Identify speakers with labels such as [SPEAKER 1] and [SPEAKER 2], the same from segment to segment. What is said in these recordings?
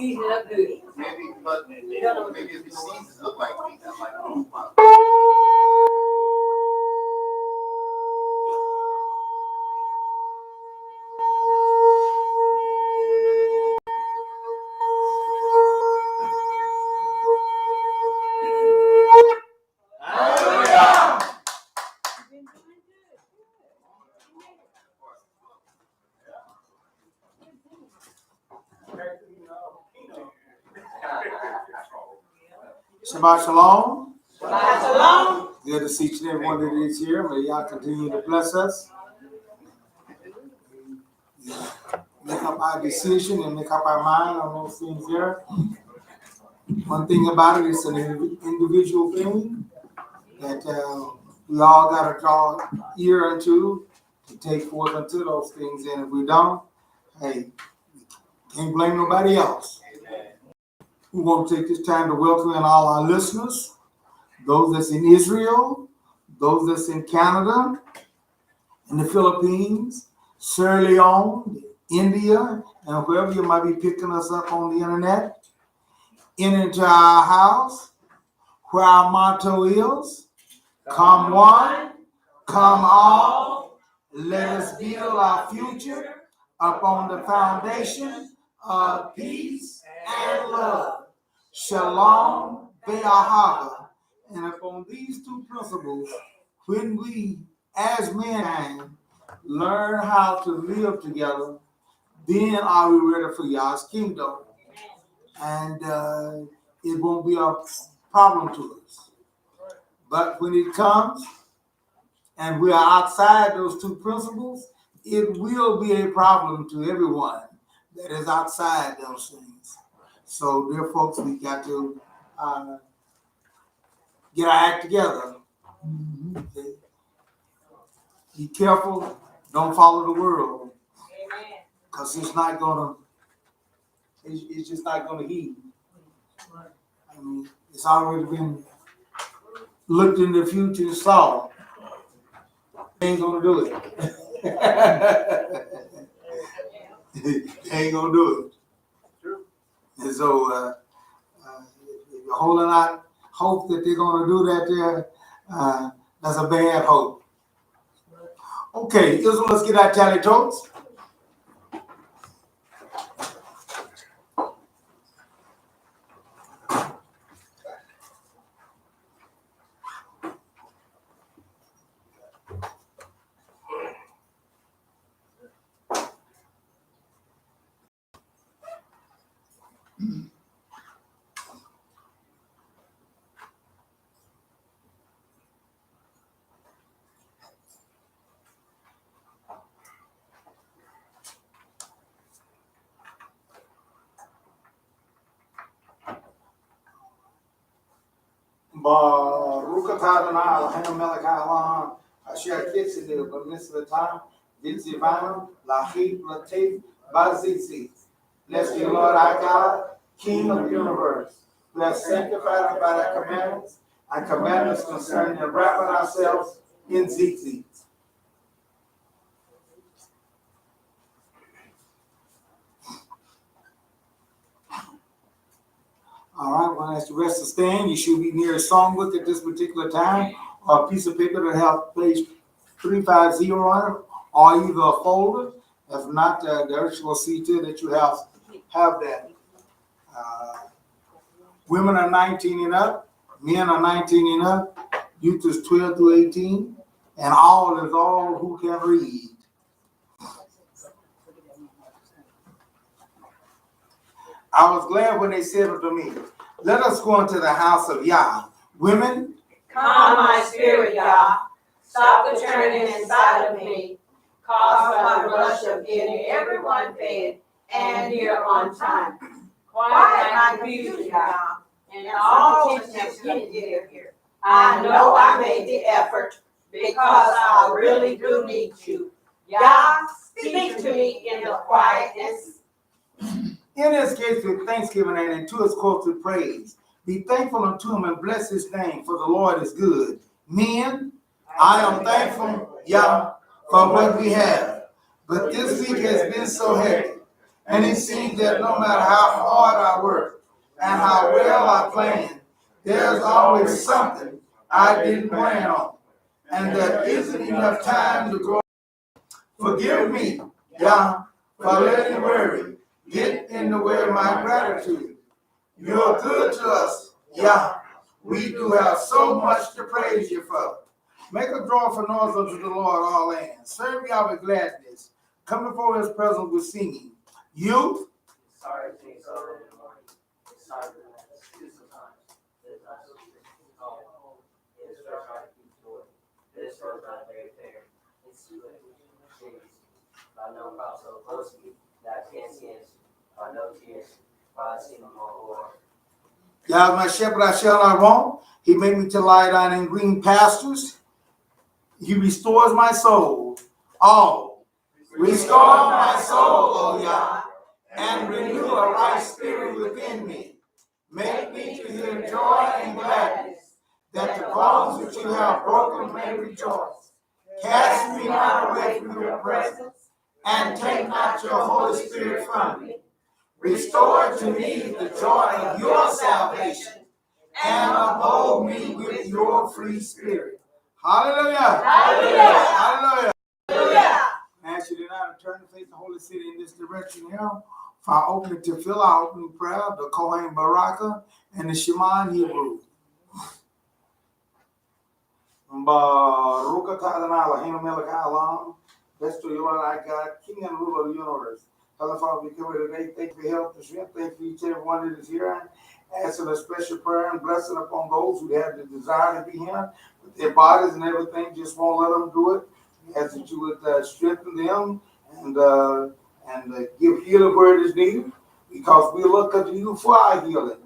[SPEAKER 1] season it up good.
[SPEAKER 2] Maybe, but maybe if the seasons look like me, I'm like, oh my.
[SPEAKER 3] Shabbat shalom.
[SPEAKER 1] Shabbat shalom.
[SPEAKER 3] Good to see each and every one that is here. May y'all continue to bless us. Make up our decision and make up our mind on those things there. One thing about it is an individual thing that we all got to draw ear into to take forth unto those things. And if we don't, hey, can't blame nobody else. We want to take this time to welcome in all our listeners, those that's in Israel, those that's in Canada, in the Philippines, Sierra Leone, India, and wherever you might be picking us up on the internet, into our house, where our motto is, come one, come all, let us build our future upon the foundation of peace and love. Shalom, Be'ahava. And upon these two principles, when we, as men, learn how to live together, then are we ready for Yah's kingdom. And it won't be a problem to us. But when it comes, and we are outside those two principles, it will be a problem to everyone that is outside those things. So, dear folks, we got to get our act together. Okay. Be careful. Don't follow the world. Because it's not going to, it's just not going to heed. I mean, it's already been looked in the future and saw. Ain't going to do it. Ain't going to do it. And so, if you're holding out hope that they're going to do that there, that's a bad hope. Okay, Israel, let's get our tally totes. Baruch atah Adonai Eloheinu melech haolam asher kitzenu b'mitzvotav v'tzivanu la'achid l'tev b'zitzit. Bless the Lord our God, King of the universe, who has sanctified us by thy commandments and commandments concerning and wrapping ourselves in tzitzit. All right, when I ask the rest to stand, you should be near a songbook at this particular time, or a piece of paper that have page 350 on it, or either a folder. If not, the usher will see to it that you have that. Women are 19 and up, men are 19 and up, youth is 12 to 18, and all is all who can read. I was glad when they said unto me, let us go into the house of Yah. Women,
[SPEAKER 1] Calm my spirit, Yah. Stop the churning inside of me. Cause by the rush of getting everyone fed and here on time. Quiet my confusion, Yah. And all attention to get here. I know I made the effort because I really do need you. Yah, speak to me in the quietness.
[SPEAKER 3] in his gates with thanksgiving and into his courts with praise. Be thankful unto him and bless his name, for the Lord is good. Men, I am thankful, Yah, for what we have. But this week has been so hectic, and it seems that no matter how hard I I plan, there's always something I didn't plan on. And there isn't enough time to grow. Forgive me, Yah, for letting worry get in the way of my gratitude. You're good to us, Yah. We do have so much to praise you for. Make a joyful noise unto the Lord, all lands. Serve Yah with gladness. Come before his presence with singing. You?
[SPEAKER 4] Sorry, things are in the morning. It's hard to do sometimes. It's not so easy. It's just hard to keep doing. This was not very fair. It's too late. Jeez. I know about so close to me that I can't see it. I know tears. But I see them all over.
[SPEAKER 3] Yah is my shepherd, I shall not want. He made me to lie down in green pastures. He restores my soul. All. Restore my soul, O Yah, and renew a right spirit within me. Make me to hear joy and gladness, that the bones which you have broken may rejoice. Cast me not away from your presence, and take not your Holy Spirit from me. Restore to me the joy of your salvation, and uphold me with your free spirit. Hallelujah!
[SPEAKER 1] Hallelujah!
[SPEAKER 3] Hallelujah!
[SPEAKER 1] Hallelujah!
[SPEAKER 3] I ask you tonight to turn to face the Holy City in this direction here. For our opening to fill our opening prayer, the Kohen Baraka and the Shema in Hebrew. Baruch atah Adonai Eloheinu melech haolam, blessed are you, Lord our God, King and ruler of the universe. Heavenly Father, we come here today. Thank you for health and strength. Thank you for each and every one that is here. Asking a special prayer and blessing upon those who have the desire to be here with their bodies and everything. Just won't let them do it. Ask that you would strengthen them and give healing where it is needed, because we look unto you for our healing,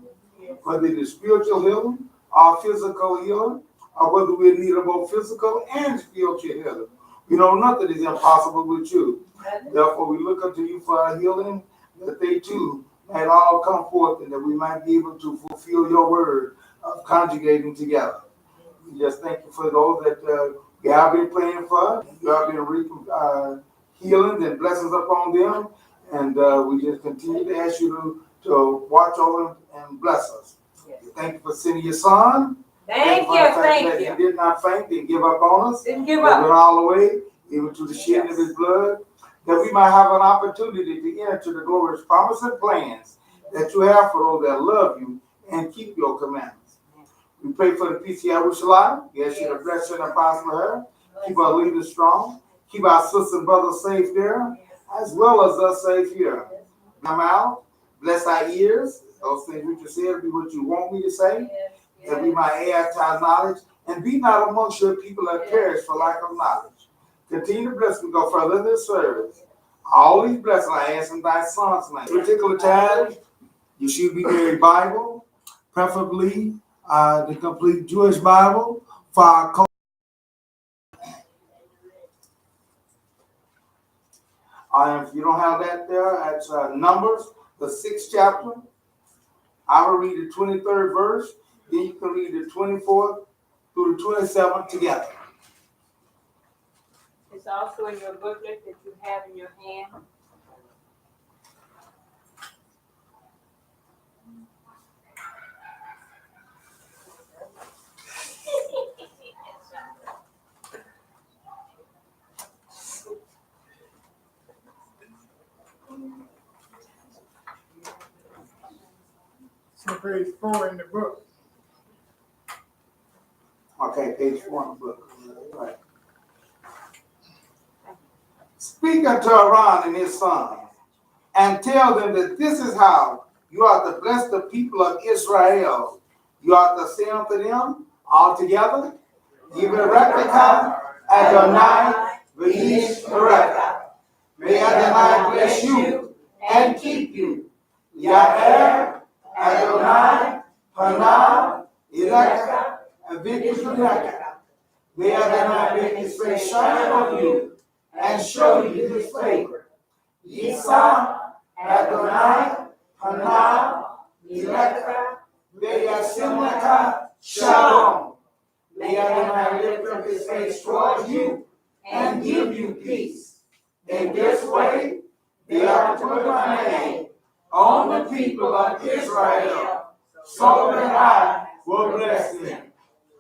[SPEAKER 3] whether it is spiritual healing or physical healing, or whether we need both physical and spiritual healing. We know nothing is impossible with you. Therefore, we look unto you for our healing, that they too might all come forth and that we might be able to fulfill your word of conjugating together. We just thank you for those that we have been praying for. You have been reaping healings and blessings upon them. And we just continue to ask you to watch over them and bless us. We thank you for sending your son.
[SPEAKER 1] Thank you, thank you.
[SPEAKER 3] He did not faint, didn't give up on us.
[SPEAKER 1] Didn't give
[SPEAKER 3] But
[SPEAKER 1] up.
[SPEAKER 3] went all the way, even to the shedding of his blood, that we might have an opportunity to enter the glorious promise and plans that you have for those that love you and keep your commandments. We pray for the peace of Yerushalayim. We ask you to bless her and prosper her. Keep our leaders strong. Keep our sisters and brothers safe there, as well as us safe here. Come out. Bless our ears. Those things which you said be what you want me to say, that we might add to our knowledge, and be not amongst your people that perish for lack of knowledge. Continue to bless me, go further in this service. All these blessings I ask in thy son's name. Particular time, you should be very Bible, preferably the complete Jewish Bible for our culture. If you don't have that there, that's Numbers, the 6th chapter. I will read the 23rd verse. Then you can read the 24th through the 27th together.
[SPEAKER 1] It's also in your booklet that you have in your hand.
[SPEAKER 5] So page 4 in the book.
[SPEAKER 3] Okay, page 4 in the book. All right. Speak unto Aaron and his sons, and tell them that this is how you are to bless the people of Israel. You are to say unto them all together, Yivarecha Adonai v'yish Barecha. May Adonai bless you and keep you. Ya'er Adonai Panav Elecha v'yishmerecha. May Adonai make his face shine on you and show you his favor. Yisa Adonai Panav Elecha v'yashim Shalom. May Adonai lift up his face towards you and give you peace. In this way, they are to put my name on the people of Israel so that I will bless them.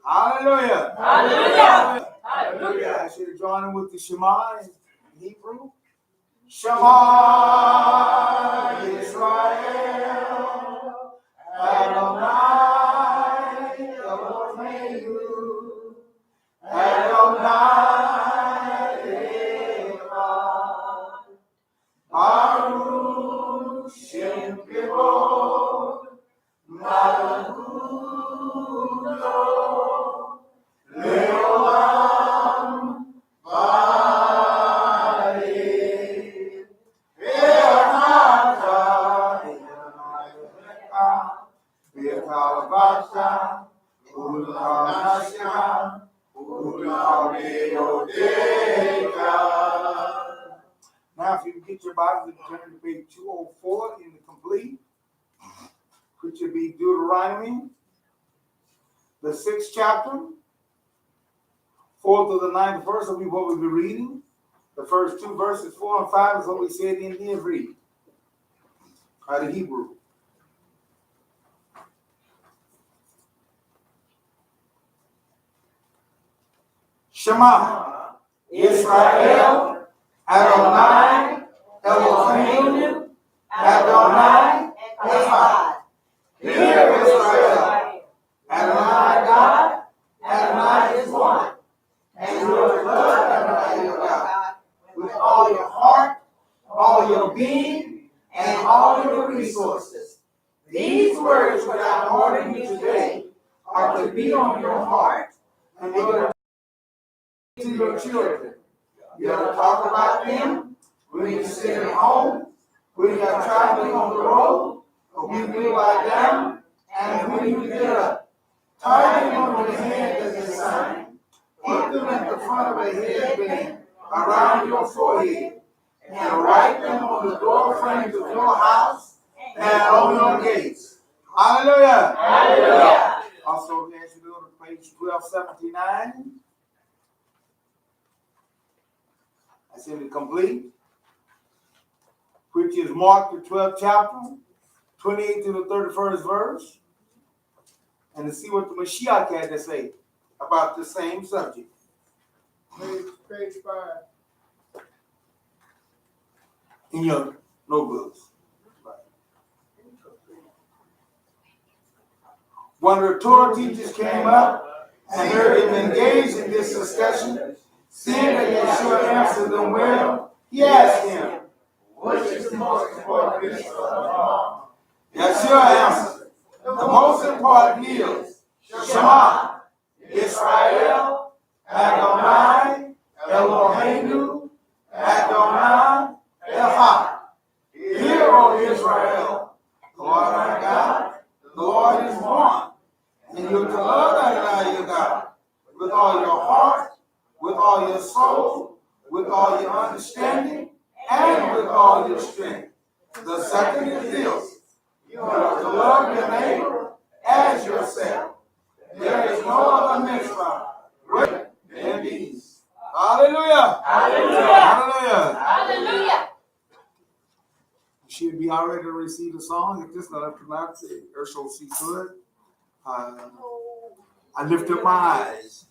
[SPEAKER 3] Hallelujah.
[SPEAKER 1] Hallelujah. Hallelujah.
[SPEAKER 3] I should have joined in with the Shema in Hebrew. Shema Israel, Adonai Eloheinu, Adonai Echad, Baruch Shem Kevod, Malachuto, Leolam Va'ed, E'anata E'anayecha, Ve'kalavata, U'la'anashka, U'la'meyodecha. Now, if you get your Bible, turn to page 204 in the complete, which would be Deuteronomy, the 6th chapter, 4th to the 9th verse will be what we'll be reading. The first two verses, 4 and 5, is what we said the Indians read out of Hebrew. Shema Israel, Adonai Eloheinu, Adonai Echad. Hear Israel, Adonai God, Adonai is one. And you are to love Adonai your God with all your heart, all your being, and all your resources. These words which I'm ordering you today are to be on your heart, and they are to your children. You are to talk about them when you sit at home, when you are traveling on the road, or when you lie down, and when you get up. Tie them on your head as a sign. Put them at the front of a headband around your forehead, and write them on the door frames of your house and on your gates. Hallelujah.
[SPEAKER 1] Hallelujah.
[SPEAKER 3] Also, as you go to page 1279, that's in the complete, which is Mark the 12th chapter, 28 to the 31st verse, and to see what the Mashiach had to say about the same subject.
[SPEAKER 5] Page 5.
[SPEAKER 3] In your notebooks. One of the Torah teachers came up and heard him engaged in this discussion. Seeing that Yeshua answered them well, he asked him, "Which is the most important mitzvah of all?" Yeshua answered, "The most important is Shema Israel, Adonai Eloheinu, Adonai Echad. Hear, O Israel, the Lord our God, the Lord is one. And you're to love Adonai your God with all your heart, with all your soul, with all your understanding, and with all your strength. The second is this: you are to love your neighbor as yourself. There is no other mitzvah greater than these." Hallelujah!
[SPEAKER 1] Hallelujah.
[SPEAKER 3] Hallelujah!
[SPEAKER 1] Hallelujah.
[SPEAKER 3] You should be all ready to receive the song. If this not up to that, say, Urshel C. Good. I lift up my eyes.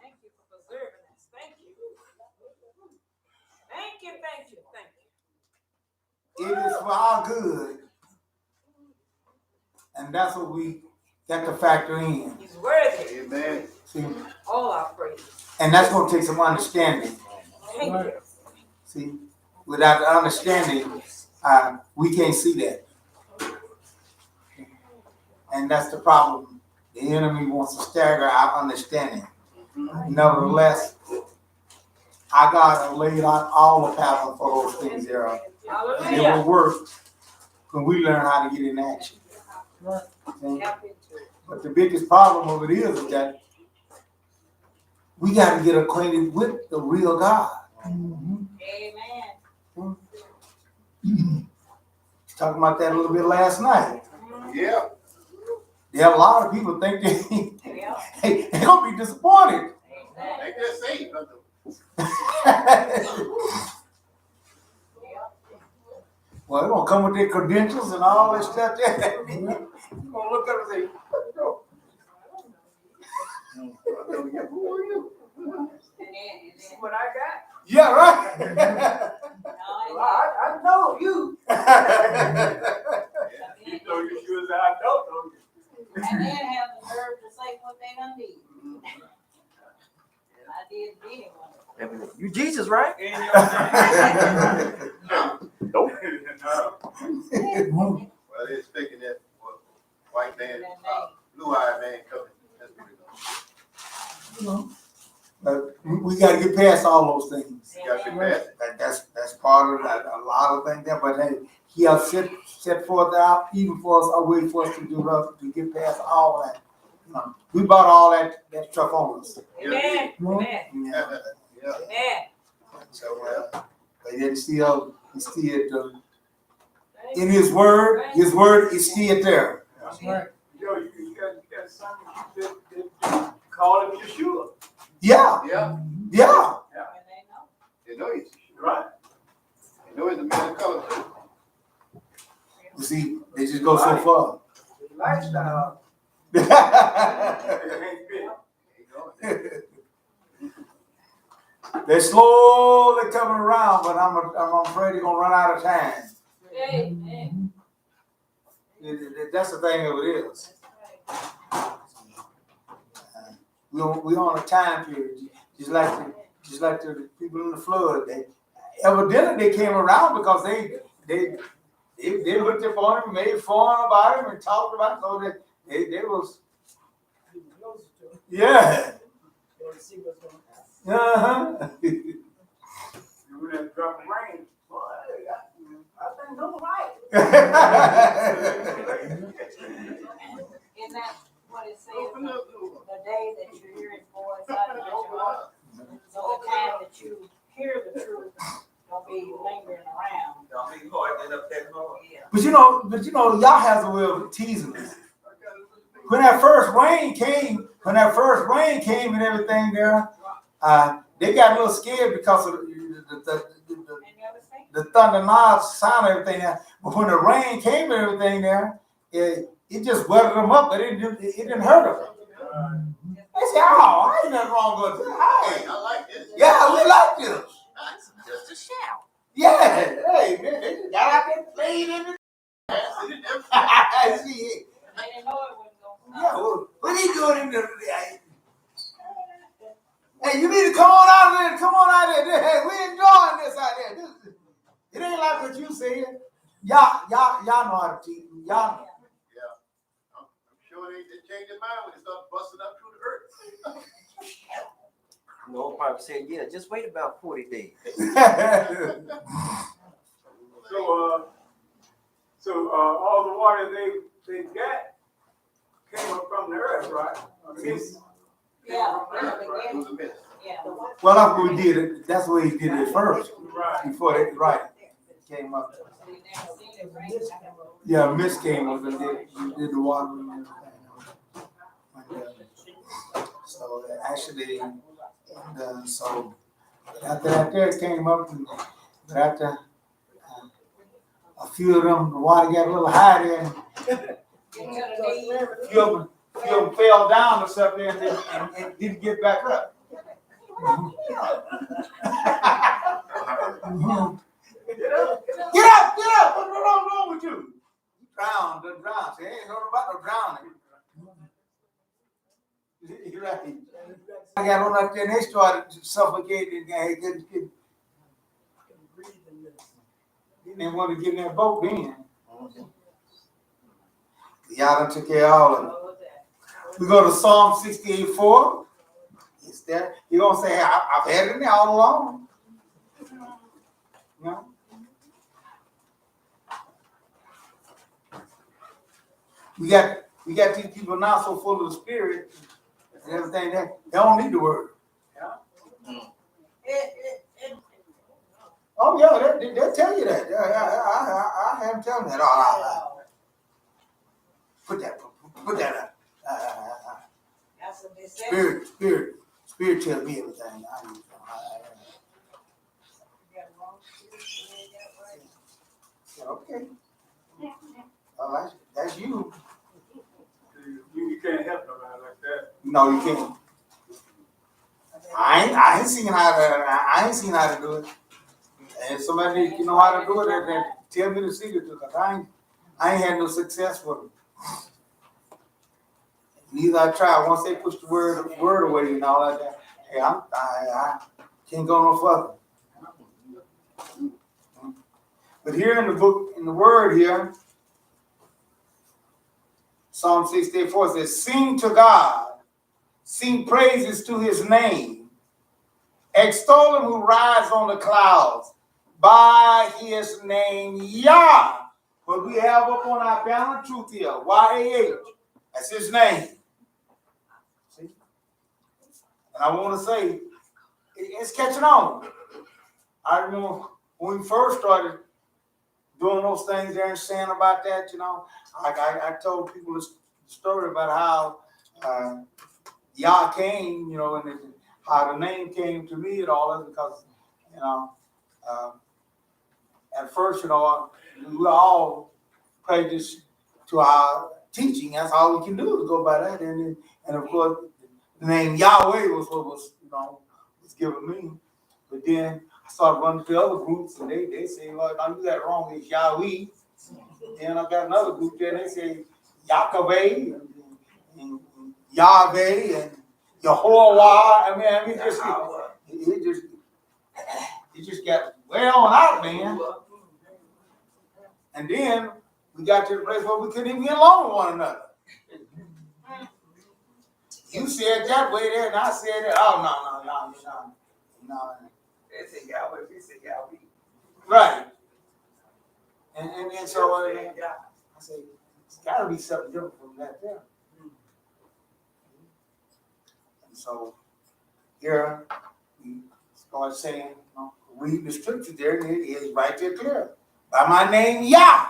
[SPEAKER 1] Thank you for preserving us. Thank you. Thank you, thank you, thank you.
[SPEAKER 3] It is for our good. And that's what we got to factor in.
[SPEAKER 1] He's worthy.
[SPEAKER 2] Amen.
[SPEAKER 3] See?
[SPEAKER 1] All our praise.
[SPEAKER 3] And that's going to take some understanding.
[SPEAKER 1] Thank you.
[SPEAKER 3] See? Without the understanding, we can't see that. And that's the problem. The enemy wants to stagger our understanding. Nevertheless, our God has laid out all the paths for those things there. And it
[SPEAKER 1] Hallelujah.
[SPEAKER 3] will work when we learn how to get in action. See? But the biggest problem of it is that we got to get acquainted with the real God.
[SPEAKER 1] Amen.
[SPEAKER 3] Talking about that a little bit last night.
[SPEAKER 2] Yeah.
[SPEAKER 3] There are a lot of people think they're going to be disappointed.
[SPEAKER 2] Ain't that safe?
[SPEAKER 3] Well, they're going to come with their credentials and all this stuff there. They're going to look up and say, who are you?
[SPEAKER 1] What I got?
[SPEAKER 3] Yeah, right. I know you.
[SPEAKER 2] You know you sure as I don't know you.
[SPEAKER 1] And then have the nerve to say what they done did. And I did anyway.
[SPEAKER 4] You Jesus, right?
[SPEAKER 2] Nope. Well, they're expecting that white man, blue-eyed man coming. That's what it is.
[SPEAKER 3] But we got to get past all those things.
[SPEAKER 2] You got to be fast.
[SPEAKER 3] That's part of a lot of things there. But hey, he has set set forth out, even for us, a way for us to do to get past all that. You know, we bought all that stuff on us.
[SPEAKER 1] Amen. Amen.
[SPEAKER 3] Yeah.
[SPEAKER 2] Yeah.
[SPEAKER 1] Amen.
[SPEAKER 3] So, but yet he's still in his word is still there.
[SPEAKER 5] That's right. Yo, you got something that call him Yeshua.
[SPEAKER 3] Yeah,
[SPEAKER 2] Yeah.
[SPEAKER 3] yeah.
[SPEAKER 2] They know he's
[SPEAKER 5] Right.
[SPEAKER 2] They know he's a man of color too.
[SPEAKER 3] You see, they just go so far.
[SPEAKER 5] Lifestyle.
[SPEAKER 3] They
[SPEAKER 5] It ain't big.
[SPEAKER 3] They're slowly coming around, but I'm afraid they're gonna run out of time.
[SPEAKER 1] Amen.
[SPEAKER 3] That's the thing of it is. We're on a time period, just like the people in the flood. Evidently they came around because they looked upon him, made fun about him, and talked about him. So they was yeah. Uh-huh.
[SPEAKER 5] You would have dropped rain. Boy, I think no right.
[SPEAKER 1] Isn't that what it says? The day that you hear his voice, I don't know. So the time that you hear the truth, don't be lingering around.
[SPEAKER 4] Don't be hard, end up that hard.
[SPEAKER 1] Yeah.
[SPEAKER 3] But you know, y'all has a way of teasing us. When that first rain came and everything there, they got a little scared because of the thunder knobs sound and everything there. But when the rain came and everything there, it just wetted them up, but it didn't hurt them. They said, "Oh, ain't nothing wrong with this.
[SPEAKER 2] Hey,
[SPEAKER 3] Hey,
[SPEAKER 2] I like this.
[SPEAKER 3] yeah, we like this.
[SPEAKER 2] Just a shout.
[SPEAKER 3] Yeah, hey, man, they just got out there and played in the see,
[SPEAKER 1] They didn't know it wasn't going to
[SPEAKER 3] yeah, what are you doing in there? Hey, you need to come on out there. Come on out there. Hey, we enjoying this out there. It ain't like what you said. Y'all know how to teach. Y'all.
[SPEAKER 2] Yeah. I'm sure they changed their mind when they start busting up through the earth.
[SPEAKER 4] No, probably said, yeah, just wait about 40 days.
[SPEAKER 5] So all the water they got came up from the earth, right?
[SPEAKER 1] Yeah.
[SPEAKER 2] It was a mess.
[SPEAKER 1] Yeah.
[SPEAKER 3] Well, that's what we did. That's what he did it first.
[SPEAKER 5] Right.
[SPEAKER 3] Before they came up. Yeah, mist came up and did the water and everything. So actually, so after that, it came up, but after a few of them, the water got a little high there, and a few of them fell down or something, and didn't get back up. Get up! What's wrong with you? Drown. Say, ain't nothing about no drowning. You're right. I got on up there and they started suffocating and they didn't want to get in that boat then. Y'all done took care of all of it. We go to Psalm 68:4. It's there. You're going to say, I've had it in there all along. You know? We got these people now so full of the Spirit and everything that they don't need the word. Oh yeah, they'll tell you that. I have them telling that. Put that up. Spirit tells me everything. Okay. All right, that's you.
[SPEAKER 5] You can't help nobody like that.
[SPEAKER 3] No, you can't. I ain't seen how to do it. And if somebody know how to do it, then tell me the secret to it, because I ain't had no success with them. Neither I tried. Once they push the word away and all like that, hey, I can't go no further. But here in the book, in the word here, Psalm 68:4 says, sing to God, sing praises to his name, extol him who rides on the clouds, by his name, Yah, But we have up on our banner truth here, YAH. That's his name. See? And I want to say, it's catching on. I remember when we first started doing those things there and saying about that, you know, I told people this story about how Yah came, you know, and how the name came to me and all that, because, you know, at first, you know, we all practice to our teaching. That's all we can do is go by that. And of course, the name Yahweh was what was, you know, was given me. But then I started running to other groups, and they say, "Lord, don't do that wrong. It's Yahweh." Then I got another group there, and they say Yahweh and Yahweh and Yehovah. I mean, it just got way on out, man. And then we got to the place where we couldn't even get along with one another. You said that way there, and I said that. Oh, no.
[SPEAKER 4] They say Yahweh, we say Yahweh.
[SPEAKER 3] Right. And so I say, it's got to be something different from that there. And so here we start saying, you know, reading the scripture there, and it is right there clear. By my name, Yah.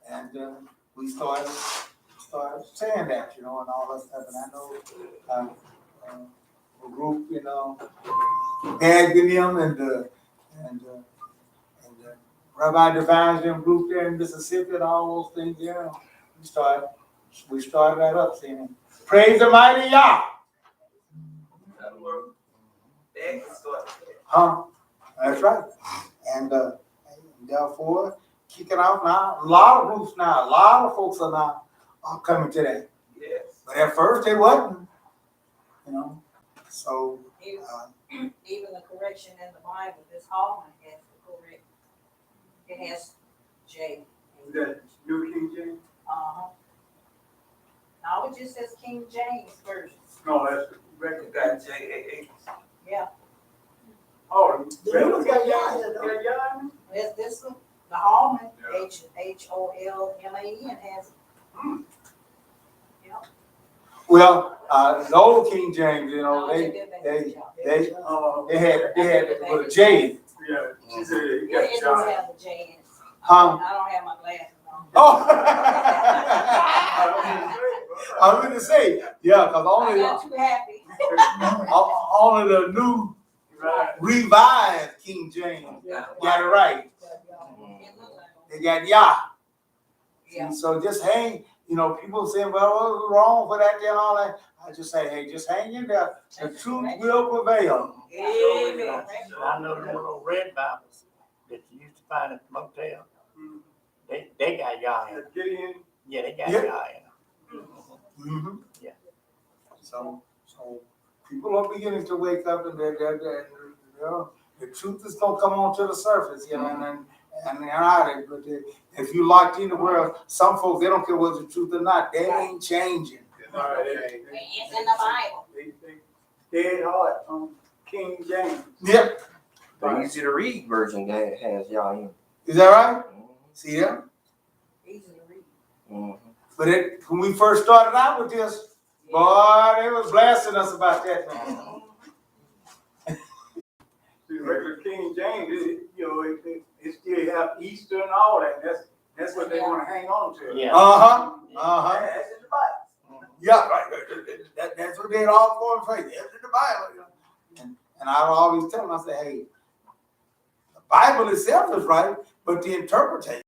[SPEAKER 3] And we started saying that, you know, and all that stuff. And I know a group, you know, Agonium and Rabbi Divine's them group there in Mississippi and all those things there. We started that up saying, praise the mighty Yah. Huh? That's right. And therefore, kicking off now, a lot of groups now, a lot of folks are now coming to that.
[SPEAKER 4] Yes.
[SPEAKER 3] But at first they wasn't, you know. So
[SPEAKER 1] Even the correction in the Bible, this Hallman has to correct. It has J.
[SPEAKER 5] The New King James?
[SPEAKER 1] No, it just says King James Version.
[SPEAKER 5] No, that's the regular.
[SPEAKER 4] You got J-A-H.
[SPEAKER 1] Yeah.
[SPEAKER 5] Oh,
[SPEAKER 6] The
[SPEAKER 5] regular
[SPEAKER 6] new
[SPEAKER 5] got
[SPEAKER 6] King
[SPEAKER 5] Yah.
[SPEAKER 6] James,
[SPEAKER 5] Got Yah in it?
[SPEAKER 1] This one, the Hallman,
[SPEAKER 5] Yeah.
[SPEAKER 1] Holman has it. Yeah.
[SPEAKER 3] well, the old King James, you know,
[SPEAKER 1] No,
[SPEAKER 3] they
[SPEAKER 1] did a
[SPEAKER 3] they
[SPEAKER 1] good job.
[SPEAKER 3] they
[SPEAKER 5] Oh,
[SPEAKER 3] had it with a J.
[SPEAKER 5] yeah, she said you
[SPEAKER 1] Yeah,
[SPEAKER 5] got
[SPEAKER 1] it does
[SPEAKER 5] John.
[SPEAKER 1] have the J in it.
[SPEAKER 3] Huh?
[SPEAKER 1] I don't have my glasses on.
[SPEAKER 3] Oh, I meant to say, yeah, because
[SPEAKER 1] I'm
[SPEAKER 3] only
[SPEAKER 1] not too happy.
[SPEAKER 3] the new
[SPEAKER 5] Right.
[SPEAKER 3] revised King James got it right.
[SPEAKER 1] It looks like
[SPEAKER 3] They got Yah.
[SPEAKER 1] Yeah.
[SPEAKER 3] And so just hang, you know, people saying, well, what's wrong for that and all that. I just say, hey, just hang in there. The truth will prevail.
[SPEAKER 1] Amen.
[SPEAKER 6] I know the little red Bibles that you used to find at the motel. They got Yah in it.
[SPEAKER 5] Get in.
[SPEAKER 6] Yeah, they got
[SPEAKER 3] Yeah.
[SPEAKER 6] Yah in it.
[SPEAKER 3] Mm-hmm.
[SPEAKER 6] Yeah.
[SPEAKER 3] So people are beginning to wake up, and you know, the truth is gonna come onto the surface, you know, and but if you locked in the world, some folks, they don't care what's the truth or not, they ain't changing.
[SPEAKER 5] Right,
[SPEAKER 1] It's in the Bible.
[SPEAKER 5] they dead hard on King James.
[SPEAKER 3] Yep.
[SPEAKER 7] The easy to read version that has Yah in it.
[SPEAKER 3] Is that right? See that?
[SPEAKER 1] Easy to read.
[SPEAKER 7] Mm-hmm.
[SPEAKER 3] But when we first started out with this, boy, they was blasting us about that, man.
[SPEAKER 5] The regular King James, it still have Easter and all that. That's what they want to hang on to.
[SPEAKER 6] Yeah.
[SPEAKER 5] That's in the Bible.
[SPEAKER 3] Yeah, right. That's what they all for and faith. That's in the Bible. You know? And I always tell them, I say, hey, the Bible itself is right, but the interpretation,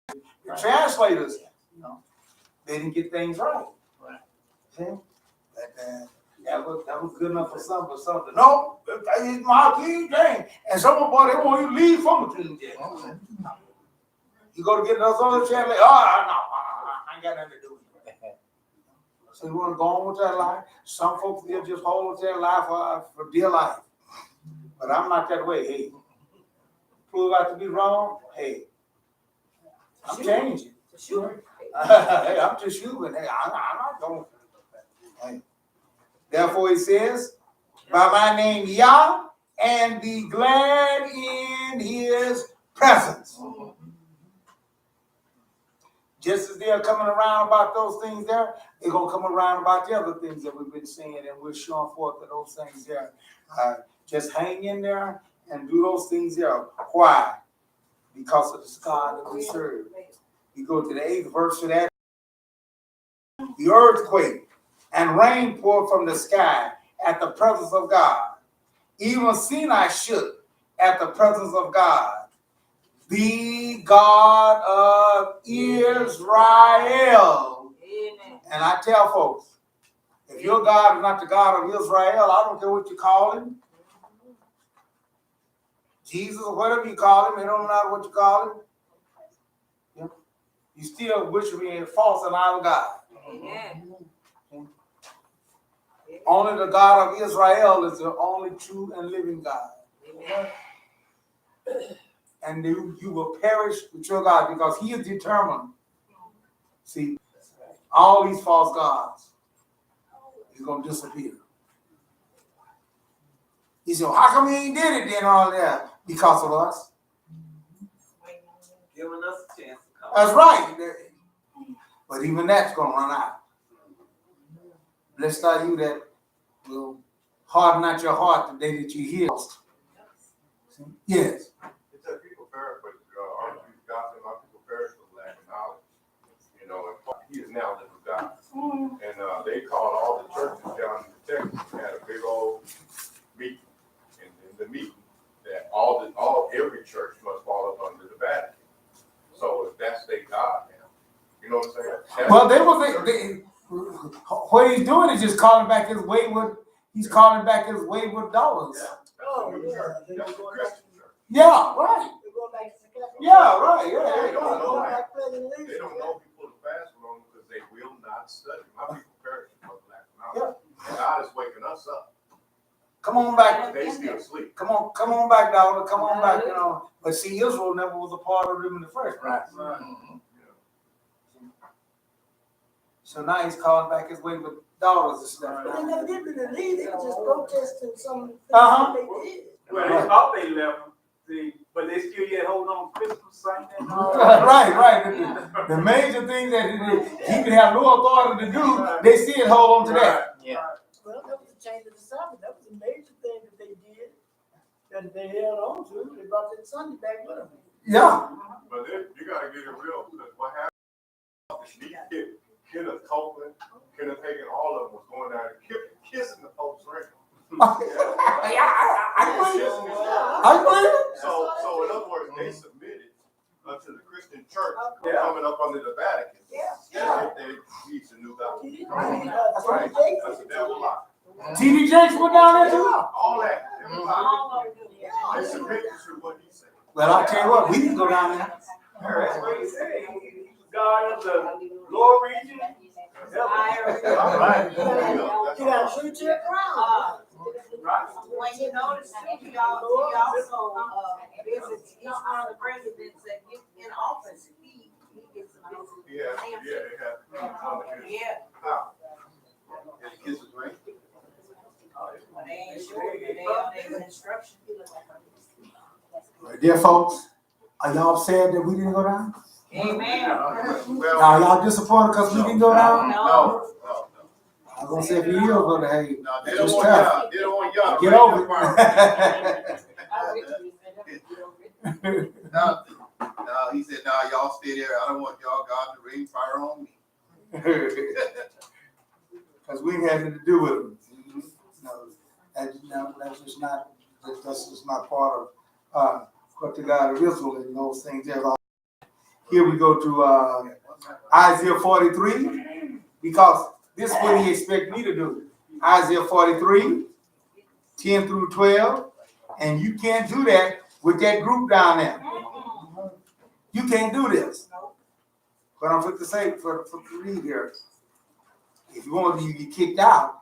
[SPEAKER 3] the translators, you know, they didn't get things right.
[SPEAKER 6] Right.
[SPEAKER 3] See? That was good enough for some, but something. No, it's my King James. And some boy, they won't even leave from the King James. You go to get those other translations, no, I ain't got nothing to do with it. So you want to go on with that life? Some folks, they'll just hold with their life for dear life. But I'm not that way. Hey, prove out to be wrong, hey, I'm changing.
[SPEAKER 1] Sure.
[SPEAKER 3] Hey, I'm just human. Hey, I'm not going. Hey. Therefore, he says, by my name Yah, and be glad in his presence. Just as they're coming around about those things there, they're going to come around about the other things that we've been saying, and we're showing forth that those things there. Just hang in there and do those things there. Why? Because of the God that we serve. You go to the 8th verse of that. The earthquake and rain poured from the sky at the presence of God. Even Sinai shook at the presence of God. The God of Israel.
[SPEAKER 1] Amen.
[SPEAKER 3] And I tell folks, if your God is not the God of Israel, I don't care what you call him. Jesus or whatever you call him, it don't matter what you call him. Yeah. You still worshiping a false and idol God.
[SPEAKER 1] Amen.
[SPEAKER 3] Only the God of Israel is the only true and living God.
[SPEAKER 1] Amen.
[SPEAKER 3] And you will perish with your God because he is determined. See, all these false gods is going to disappear. He said, how come he ain't did it then all that? Because of us.
[SPEAKER 4] Giving us a chance to come.
[SPEAKER 3] That's right. But even that's going to run out. Blessed are you that will harden not your heart the day that you hear. Yes.
[SPEAKER 2] It said people perish, but God said my people perish for lack of knowledge. You know, and he is now living God. And they called all the churches down in Texas and had a big old meeting. And in the meeting, that every church must fall up under the Vatican. So if that's their God now, you know what I'm saying?
[SPEAKER 3] Well, what he's doing is just calling back his wayward. He's calling back his wayward daughters.
[SPEAKER 2] Yeah, that's a new church. That's a Christian church.
[SPEAKER 3] Yeah, right. Yeah, right. Yeah,
[SPEAKER 2] They don't
[SPEAKER 3] yeah.
[SPEAKER 2] know that. They don't know people to fast for them because they will not study. My people perish for lack of knowledge. And God is waking us up.
[SPEAKER 3] Come on back.
[SPEAKER 2] They still asleep.
[SPEAKER 3] Come on back, daughter. Come on back. You know. But see, Israel never was a part of them in the first place. So now he's calling back his wayward daughters and stuff.
[SPEAKER 8] They never did really leave. They were just protesting some things
[SPEAKER 3] Uh-huh.
[SPEAKER 8] they did.
[SPEAKER 5] Well, they thought they left, see, but they still yet hold on to Christmas Sunday and all that.
[SPEAKER 3] Right. The major thing that he could have no authority to do, they still hold on to that.
[SPEAKER 6] Yeah.
[SPEAKER 8] Well, that was a change of the Sabbath. That was a major thing that they did, that they held on to. They brought that Sunday back with them.
[SPEAKER 3] Yeah.
[SPEAKER 2] But then you gotta get it real, because what happened, Kenneth Copeland, Kenneth Hagin, all of them was going down and kissing the Pope's ring.
[SPEAKER 3] I believe it.
[SPEAKER 2] So in other words, they submitted to the Christian church coming up under the Vatican.
[SPEAKER 8] Yeah.
[SPEAKER 2] He's a new God.
[SPEAKER 3] That's right.
[SPEAKER 2] That's a devil lie.
[SPEAKER 3] T.D. Jakes went down there too.
[SPEAKER 2] All that.
[SPEAKER 1] All of them.
[SPEAKER 2] They submitted to what he said.
[SPEAKER 3] Well, I'll tell you what, we can go down there.
[SPEAKER 5] That's what he said. He was God of the lower region.
[SPEAKER 8] You gotta shoot your ground.
[SPEAKER 1] When you notice, he also visits each one of the presidents that get in office. He gets to visit.
[SPEAKER 2] Yeah, they have.
[SPEAKER 1] Yeah.
[SPEAKER 2] How? And he kisses ring.
[SPEAKER 1] They ain't sure, they have instruction.
[SPEAKER 3] Dear folks, are y'all sad that we didn't go down?
[SPEAKER 1] Amen.
[SPEAKER 2] Well,
[SPEAKER 3] Are y'all disappointed because we didn't go down?
[SPEAKER 2] no.
[SPEAKER 3] I'm gonna say if you will go to hey,
[SPEAKER 2] No, they don't
[SPEAKER 3] just
[SPEAKER 2] want
[SPEAKER 3] tough.
[SPEAKER 2] y'all. They don't want y'all.
[SPEAKER 3] Get over it.
[SPEAKER 2] No, he said, no, y'all stay there. I don't want y'all God to rain fire on me.
[SPEAKER 3] Because we had nothing to do with them. That's just not part of what the God of Israel and those things. Here we go to Isaiah 43, because this is what he expects me to do. Isaiah 43, 10 through 12, and you can't do that with that group down there. You can't do this. But I'm going to say, for read here, if you want to, you get kicked out.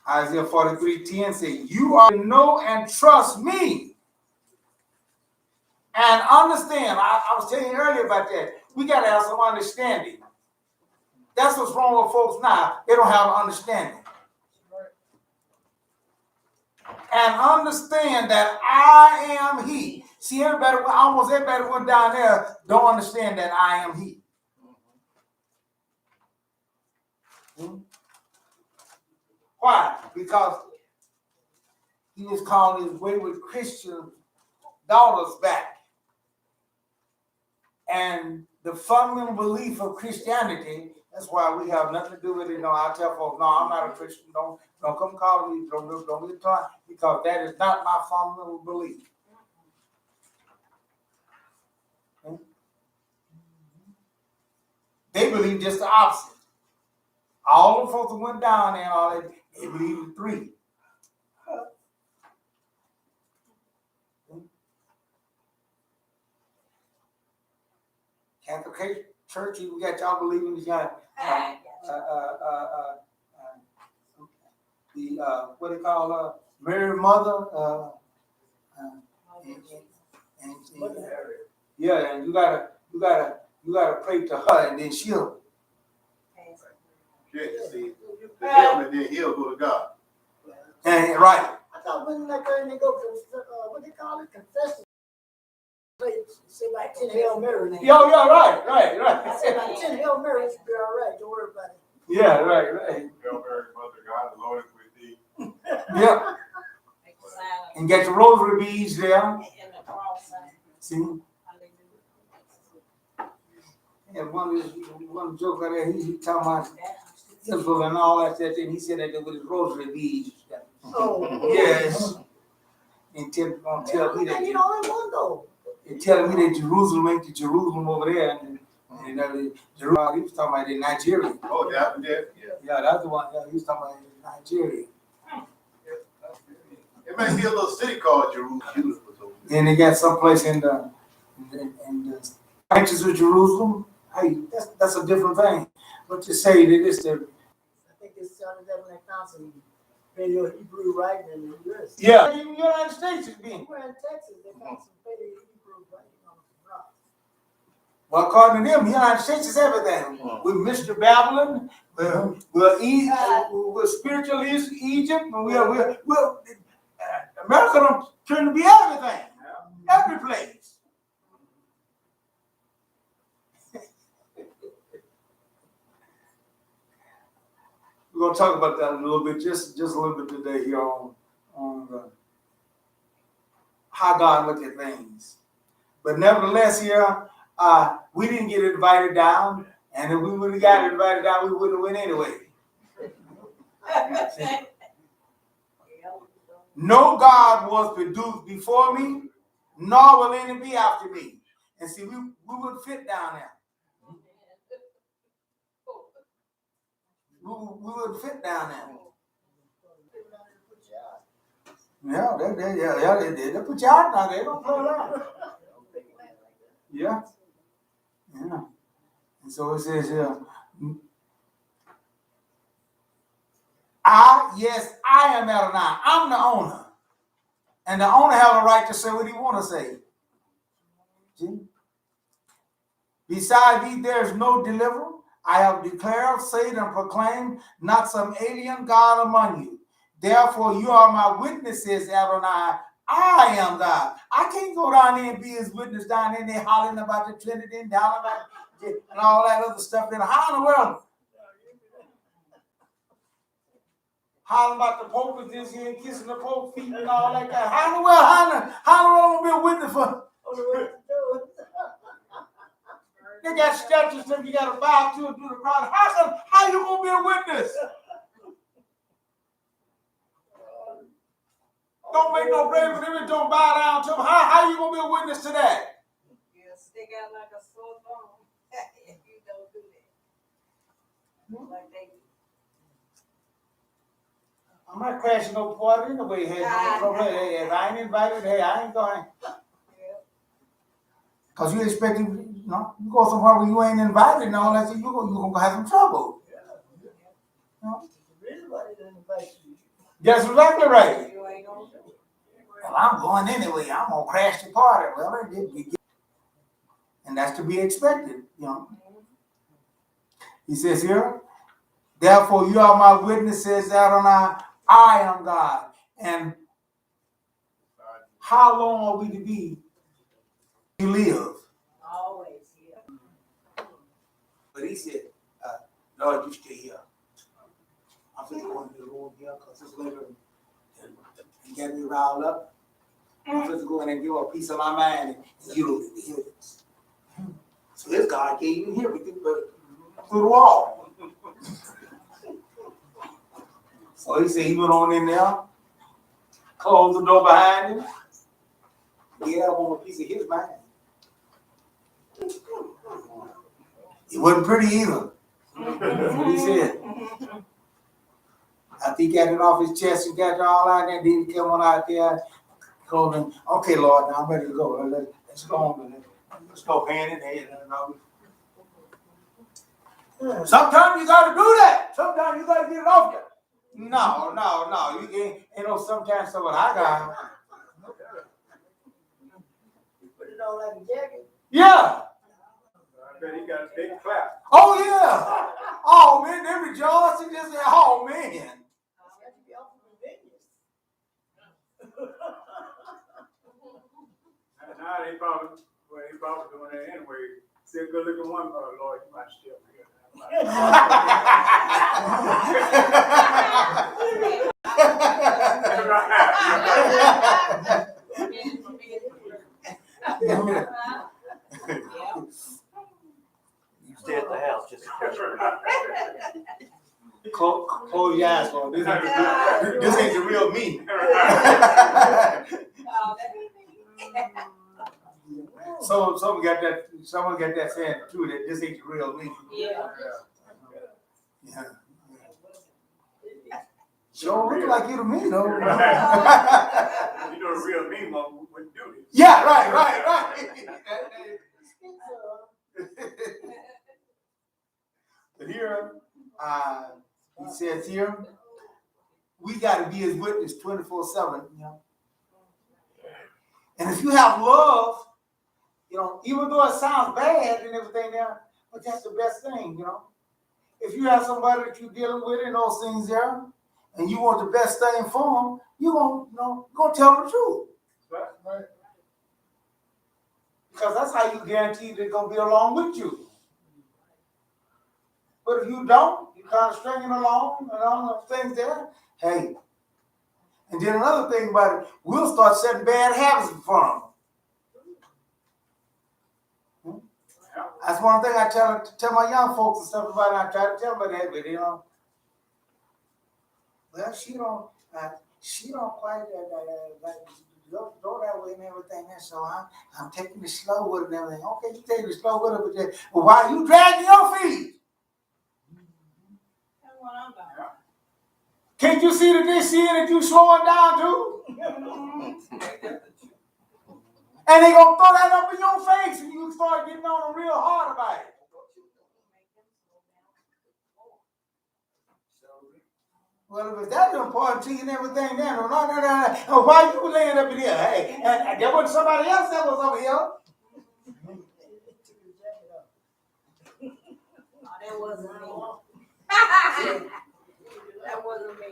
[SPEAKER 3] Isaiah 43:10 says, you are to know and trust me. And understand, I was telling you earlier about that. We got to have some understanding. That's what's wrong with folks now. They don't have understanding. And understand that I am he. See, almost everybody went down there don't understand that I am he. Why? Because he was calling his wayward Christian daughters back. And the fundamental belief of Christianity, that's why we have nothing to do with it. No, I tell folks, no, I'm not a Christian. Don't come call me. Don't get taught, because that is not my fundamental belief. They believe just the opposite. All the folks that went down there, all that, they believe in three. Catholic Church, we got y'all believing you got the what they call Mary Mother, and yeah, and you gotta pray to her, and then she'll.
[SPEAKER 2] Yeah, see, the devil, and then he'll go to God.
[SPEAKER 3] And right.
[SPEAKER 8] I thought when they go to, what they call it, confession. Say like 10 Hail Marys.
[SPEAKER 3] Yeah, right.
[SPEAKER 8] I said like 10 Hail Marys should be all right. Don't worry about it.
[SPEAKER 3] Yeah, right.
[SPEAKER 2] Hail Mary, Mother of God, the Lord is with thee.
[SPEAKER 3] Yeah. And get your rosary beads there. See? And one joke out there, he talking about Israel and all that, and he said that with his rosary beads.
[SPEAKER 8] Oh,
[SPEAKER 3] yes. And tell me that
[SPEAKER 8] you the only one though.
[SPEAKER 3] And telling me that Jerusalem ain't the Jerusalem over there, and Jerusalem, he was talking about in Nigeria.
[SPEAKER 2] Oh, that,
[SPEAKER 3] Yeah, that's the one. Yeah, he was talking about in Nigeria.
[SPEAKER 2] It may be a little city called Jerusalem.
[SPEAKER 3] Then they got someplace in the branches of Jerusalem. Hey, that's a different thing. But you say that it's the.
[SPEAKER 8] I think it's sounded that when they found some radio Hebrew writing in the U.S.
[SPEAKER 3] Yeah, in the United States it's being.
[SPEAKER 8] We're in Texas. They found some radio Hebrew writing on some rocks.
[SPEAKER 3] Well, according to them, the United States is everything. We're Mr. Babylon. We're spiritual Egypt. We're America don't turn to be everything. Every place. We're going to talk about that a little bit, just a little bit today here on how God looked at things. But nevertheless, here, we didn't get invited down, and if we would have got invited down, we wouldn't have went anyway. No God was produced before me, nor will any be after me. And see, we wouldn't fit down there. We wouldn't fit down there. Yeah, they put you out now. They don't play around. Yeah. And so it says here, I am Adonai. I'm the owner. And the owner has a right to say what he want to say. See? Beside thee, there is no deliverer. I have declared, said, and proclaimed, not some alien God among you. Therefore, you are my witnesses, Adonai. I am God. I can't go down there and be his witness down there and they hollering about the Trinity and hollering about and all that other stuff. Then how in the world? Hollering about the Pope is this here and kissing the Pope's feet and all that guy. How in the world? How in the world be a witness for? They got statues that you got to bow to and do the cross. How you gonna be a witness? Don't make no grave with him, don't bow down to him. How you gonna be a witness to that?
[SPEAKER 1] You stick out like a sore thumb if you don't do that. Like they do.
[SPEAKER 3] I'm not crashing no party anyway. Hey, if I ain't invited, hey, I ain't going. Because you expecting, you go somewhere where you ain't invited and all that, so you're gonna have some trouble.
[SPEAKER 8] The reason why they didn't invite you,
[SPEAKER 3] That's exactly right.
[SPEAKER 1] You ain't gonna do it.
[SPEAKER 3] Well, I'm going anyway. I'm gonna crash the party. Well, and that's to be expected, you know. He says here, therefore you are my witnesses that I am God. And how long are we to be to live?
[SPEAKER 1] Always, yeah.
[SPEAKER 3] But he said, Lord, you stay here. I'm just going to the Lord here because it's later and get me riled up. I'm just going and give her a piece of my mind and you don't need to hear this. So this God can't even hear me through the wall. So he said he went on in there, closed the door behind him. Yeah, I want a piece of his mind. It wasn't pretty either. That's what he said. I think he got it off his chest and got it all out there. Then he came on out there, told him, okay, Lord, now I'm ready to go. Let's go on. Let's go hand in hand. Sometimes you got to do that. Sometimes you got to get it off you. No. You ain't no sometimes so what I got.
[SPEAKER 8] You put it on like a jacket.
[SPEAKER 3] Yeah.
[SPEAKER 5] I bet he got a big clap.
[SPEAKER 3] Oh, yeah. Oh, man, they rejoice and just say, oh, man.
[SPEAKER 8] That should be awful convenience.
[SPEAKER 5] And now they probably doing that anyway. See a good looking one, oh Lord, you might still be here.
[SPEAKER 6] You stay at the house just in case.
[SPEAKER 3] Close your eyes, Lord. This ain't the real me. Someone got that saying too, that this ain't the real me.
[SPEAKER 1] Yeah.
[SPEAKER 3] Yeah. Sure look like you to me, though.
[SPEAKER 5] You know the real me wouldn't do this.
[SPEAKER 3] Yeah, right. But here, he says here, we got to be his witness 24/7, you know. And if you have love, you know, even though it sounds bad and everything there, but that's the best thing, you know. If you have somebody that you're dealing with and those things there, and you want the best thing for them, you're gonna tell them the truth.
[SPEAKER 5] Right.
[SPEAKER 3] Because that's how you guarantee they're gonna be along with you. But if you don't, you kind of stringing along and all those things there, hey. And then another thing about it, we'll start setting bad habits for them. That's one thing I tell my young folks and stuff about it. I try to tell them that, but you know, well, she don't quite go that way and everything. And so I'm taking it slow with it and everything. Okay, you taking it slow with it, but why you dragging your feet?
[SPEAKER 1] That's what I'm about.
[SPEAKER 3] Can't you see that they seeing that you slowing down too? And they gonna throw that up in your face and you start getting on them real hard about it. Well, if it's that important to you and everything, then no. Why you laying up in here? Hey, and there wasn't somebody else that was over here.
[SPEAKER 1] That wasn't me. That wasn't me.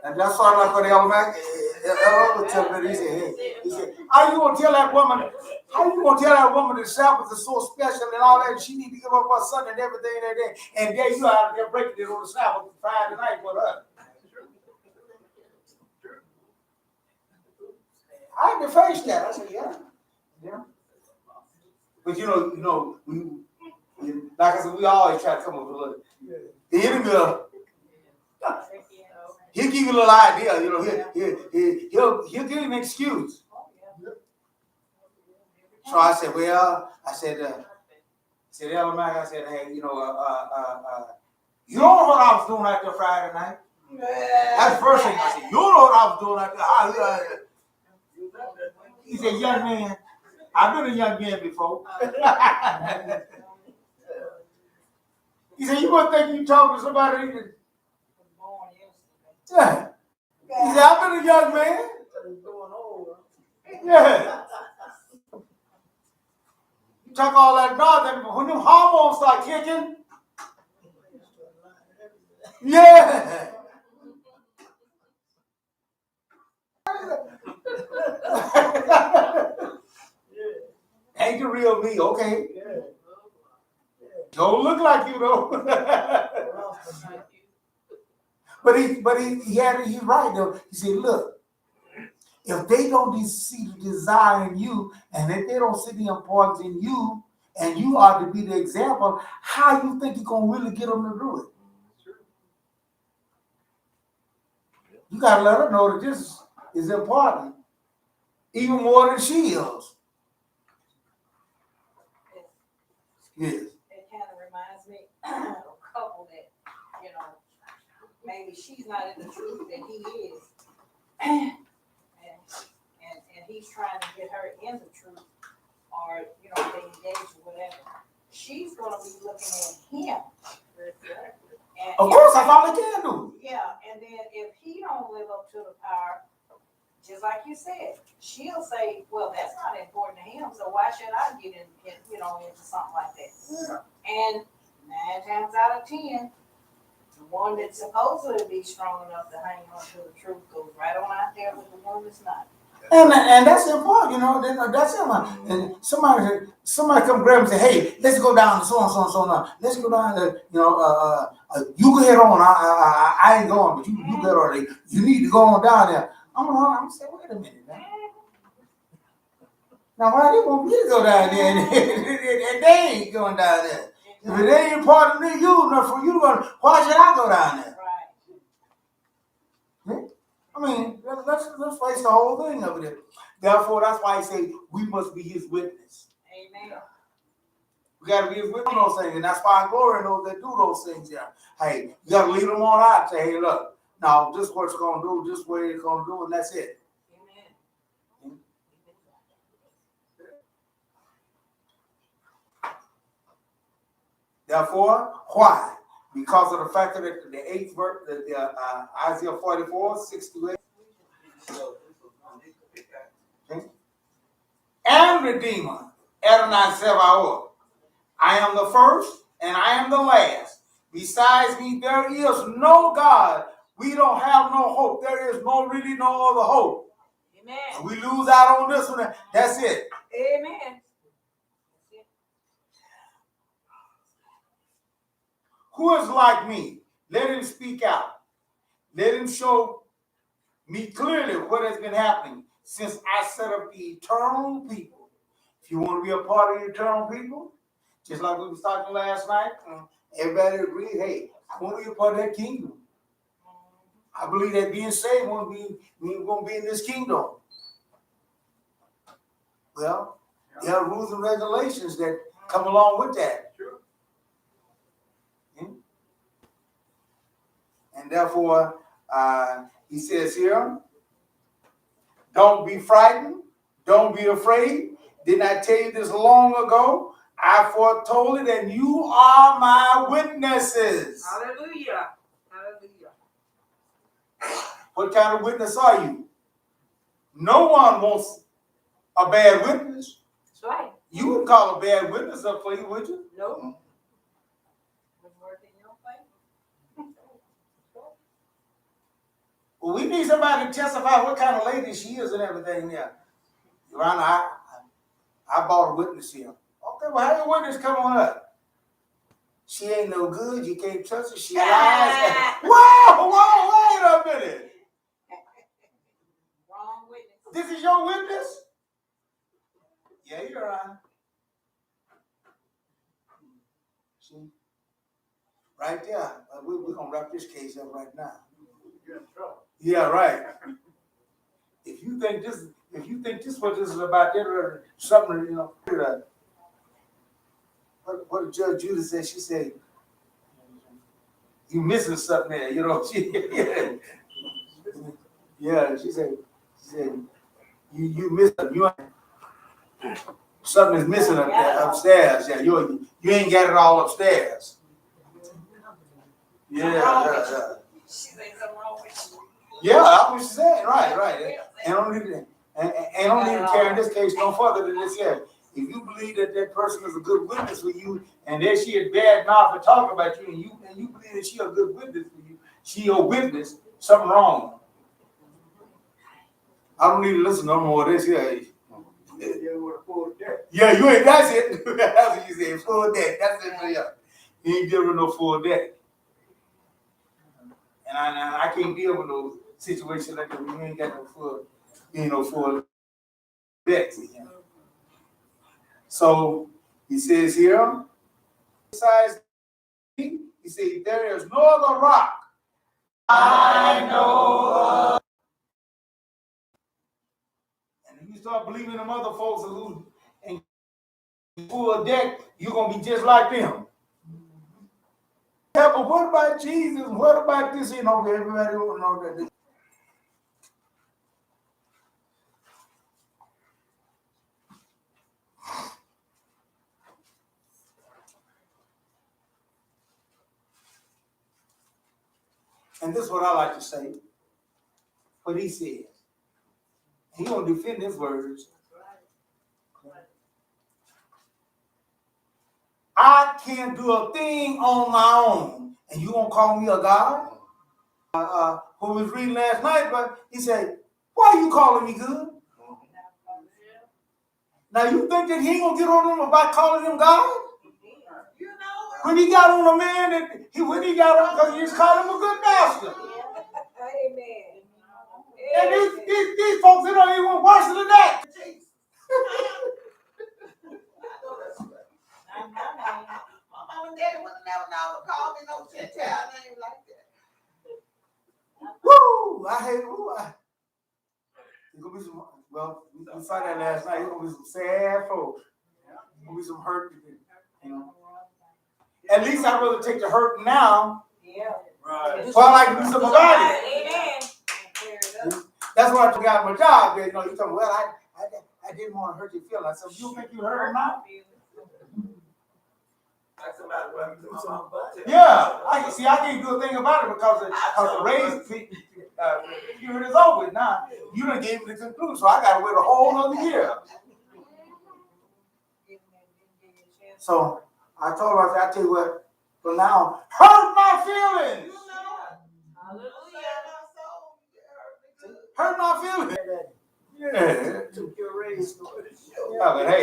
[SPEAKER 3] And that's why I'm like for the elementary. He said, how you gonna tell that woman the Sabbath is so special and all that, and she need to give up her son and everything that day, and there you out there breaking it on the Sabbath Friday night with her. I had to face that. I said, yeah. But you know, like I said, we always try to come up with a little. The enemy, he'll give you a little idea, you know. He'll give you an excuse. So I said, hey, you know, you don't know what I was doing out there Friday night. That's the first thing I said. You don't know what I was doing out there. He said, young man, I've been a young man before. He said, you wouldn't think you talking to somebody. Yeah. He said, I've been a young man.
[SPEAKER 8] He's going old.
[SPEAKER 3] Yeah. You talk all that nonsense, but when them hormones start kicking, yeah. Ain't the real me, okay.
[SPEAKER 8] Yeah.
[SPEAKER 3] Don't look like you though. He's right though. He said, look, if they don't see the desire in you, and if they don't see the importance in you, and you are to be the example, how you think you're gonna really get them to do it? You gotta let her know that this is important, even more than she is. Yes.
[SPEAKER 1] It kind of reminds me of a couple that, you know, maybe she's not in the truth that he is. And he's trying to get her in the truth, or, you know, they engage or whatever. She's gonna be looking at him. And
[SPEAKER 3] Of course, that's all they can do.
[SPEAKER 1] yeah, and then if he don't live up to the power, just like you said, she'll say, well, that's not important to him, so why should I get into something like that? And 9 times out of 10, the one that's supposed to be strong enough to hang on to the truth goes right on out there with the one that's not.
[SPEAKER 3] And that's important, you know. That's important. And somebody come grab and say, "Hey, let's go down to so and so and so now. Let's go down to you go ahead on. I ain't going, but you get on. You need to go on down there." I'm saying, wait a minute, man. Now why they want me to go down there and they ain't going down there? If it ain't important to you, not for you to go, why should I go down there?
[SPEAKER 1] Right.
[SPEAKER 3] I mean, let's face the whole thing over there. Therefore, that's why I say we must be his witness.
[SPEAKER 1] Amen.
[SPEAKER 3] We got to be his witness on those things, and that's why glory those that do those things. Yeah. Hey, you got to lead them on out. Say, hey, look, now this is what it's going to do, this is what it's going to do, and that's it.
[SPEAKER 1] Amen.
[SPEAKER 3] Therefore, why? Because of the fact that the 8th verse, Isaiah 44, 6-8. Okay. And Redeemer, Adonai Sebaot. I am the first and I am the last. Besides me, there is no God. We don't have no hope. There is really no other hope.
[SPEAKER 1] Amen.
[SPEAKER 3] And we lose out on this one. That's it.
[SPEAKER 1] Amen.
[SPEAKER 3] Who is like me? Let him speak out. Let him show me clearly what has been happening since I set up the eternal people. If you want to be a part of the eternal people, just like we was talking last night, everybody agreed, hey, I want to be a part of that kingdom. I believe that being saved we're going to be in this kingdom. Well, there are rules and regulations that come along with that. And therefore, he says here, don't be frightened. Don't be afraid. Didn't I tell you this long ago? I foretold it, and you are my witnesses.
[SPEAKER 1] Hallelujah. Hallelujah.
[SPEAKER 3] What kind of witness are you? No one wants a bad witness.
[SPEAKER 1] That's right.
[SPEAKER 3] You wouldn't call a bad witness up for you, would you?
[SPEAKER 1] Nope.
[SPEAKER 3] Well, we need somebody to testify what kind of lady she is and everything. Yeah, Your Honor, I bought a witness here. Okay, well, how your witness come on up? She ain't no good. You can't trust her. She lies. Whoa, wait a minute.
[SPEAKER 1] Wrong witness.
[SPEAKER 3] This is your witness? Yeah, Your Honor. See? Right there. We're going to wrap this case up right now.
[SPEAKER 5] You're in trouble.
[SPEAKER 3] Yeah, right. If you think this what this is about, there something, you know. What did Judge Judah say? She said, "You missing something there," you know. Yeah, she said, you missed something is missing up there upstairs. Yeah, you ain't got it all upstairs. Yeah.
[SPEAKER 1] She said something wrong with you.
[SPEAKER 3] Yeah, that's what she's saying. Right. And don't need to carry this case no further than this here. If you believe that that person is a good witness for you, and that she is bad mouth to talk about you, and you believe that she a good witness for you, she your witness, something wrong. I don't need to listen no more of this here. Yeah, you ain't. That's it. That's what you said. Full deck. That's it for you. You ain't dealing with no full deck. And I can't deal with no situation like that. We ain't got no full deck. So he says here, besides me, he says there is no other rock I know of. And if you start believing them other folks who and full deck, you're gonna be just like them. Yeah, but what about Jesus? What about this? You know, everybody don't know that. And this is what I like to say. What he says. He gonna defend his words. I can't do a thing on my own, and you gonna call me a God? Who was reading last night, but he said, "Why are you calling me good?" Now you think that he ain't gonna get on him about calling him God? When he got on a man, when he got on, because he just called him a good master.
[SPEAKER 1] Amen.
[SPEAKER 3] And these folks, they don't even worse than that.
[SPEAKER 1] My mom and daddy would never call me no Gentile name like that.
[SPEAKER 3] Woo! I hate it. There's gonna be some. Well, we saw that last night. There's gonna be some sad folks. There's gonna be some hurt. You know. At least I'd rather take the hurt now.
[SPEAKER 1] Yeah.
[SPEAKER 5] Right.
[SPEAKER 3] So I like to do something about it.
[SPEAKER 1] Amen.
[SPEAKER 3] That's why I got my job. You know, you tell me, well, I didn't want to hurt your feelings. I said, you think you hurt them now? Yeah, I can't do a thing about it because the raise period is over now. You done gave me the conclusion, so I got to wait a whole other year. So I told her, I tell you what, from now, hurt my feelings. Hurt my feelings. Yeah.
[SPEAKER 8] Took your raise.
[SPEAKER 3] Yeah, but hey,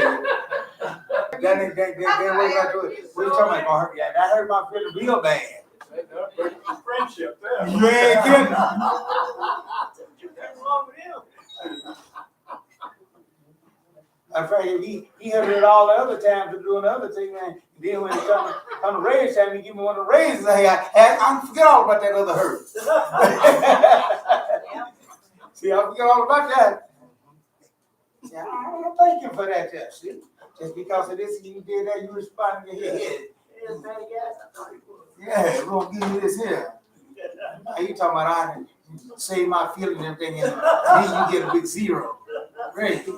[SPEAKER 3] that way back to it. What you talking about? Gonna hurt? Yeah, that hurt my feelings real bad.
[SPEAKER 5] Friendship there.
[SPEAKER 3] You ain't kidding.
[SPEAKER 8] What's wrong with him?
[SPEAKER 3] In fact, he hurt it all the other times to do another thing, man. Then when it come to raise time, he give me one of the raises. I forget all about that other hurt. See, I forget all about that. See, I thank you for that, Jeff. See, just because of this, you did that, you responded to his head. Yeah, we're gonna give you this here. Now you talking about I save my feelings and everything, and then you get a big zero. Great. I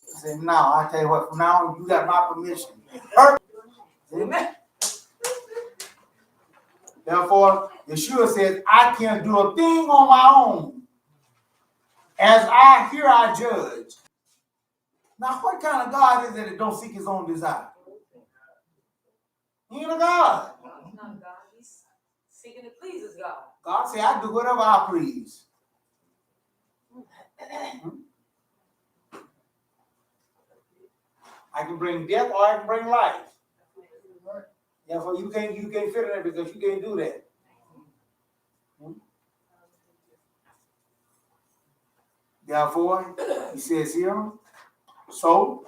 [SPEAKER 3] said, now I tell you what, from now on, you got my permission. Amen. Therefore, Yeshua says, I can't do a thing on my own. As I judge. Now, what kind of God is it that don't seek his own desire? He ain't a God.
[SPEAKER 1] God's not God. He's seeking to please his God.
[SPEAKER 3] God said, I do whatever I please. I can bring death or I can bring life. Therefore, you can't fit in there because you can't do that. Therefore, he says here, so,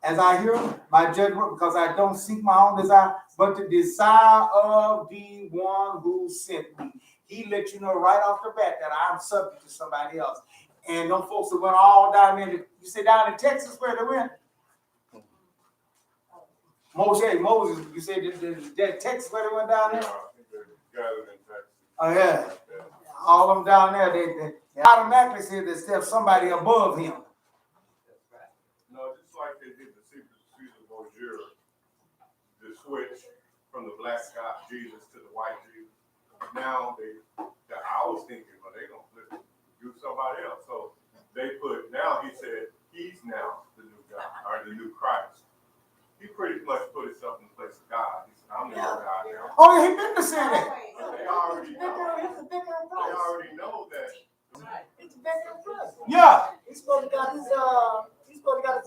[SPEAKER 3] as I hear my judgment, because I don't seek my own desire, but the desire of the one who sent me. He let you know right off the bat that I'm subject to somebody else. And them folks that went all down in, you say down in Texas where they went? Moses, you said that Texas where they went down there? Oh yeah. All of them down there, they automatically said that there's somebody above him.
[SPEAKER 2] No, just like they did the Caesar Borgia, the switch from the black God Jesus to the white Jesus. now I was thinking, well, they gonna do somebody else. So now he said he's now the new God or the new Christ. He pretty much put himself in the place of God. He said, I'm the new God now.
[SPEAKER 3] Oh, he meant to say that.
[SPEAKER 2] They already know that.
[SPEAKER 8] It's the vicar of Christ.
[SPEAKER 3] Yeah,
[SPEAKER 8] He's supposed to got his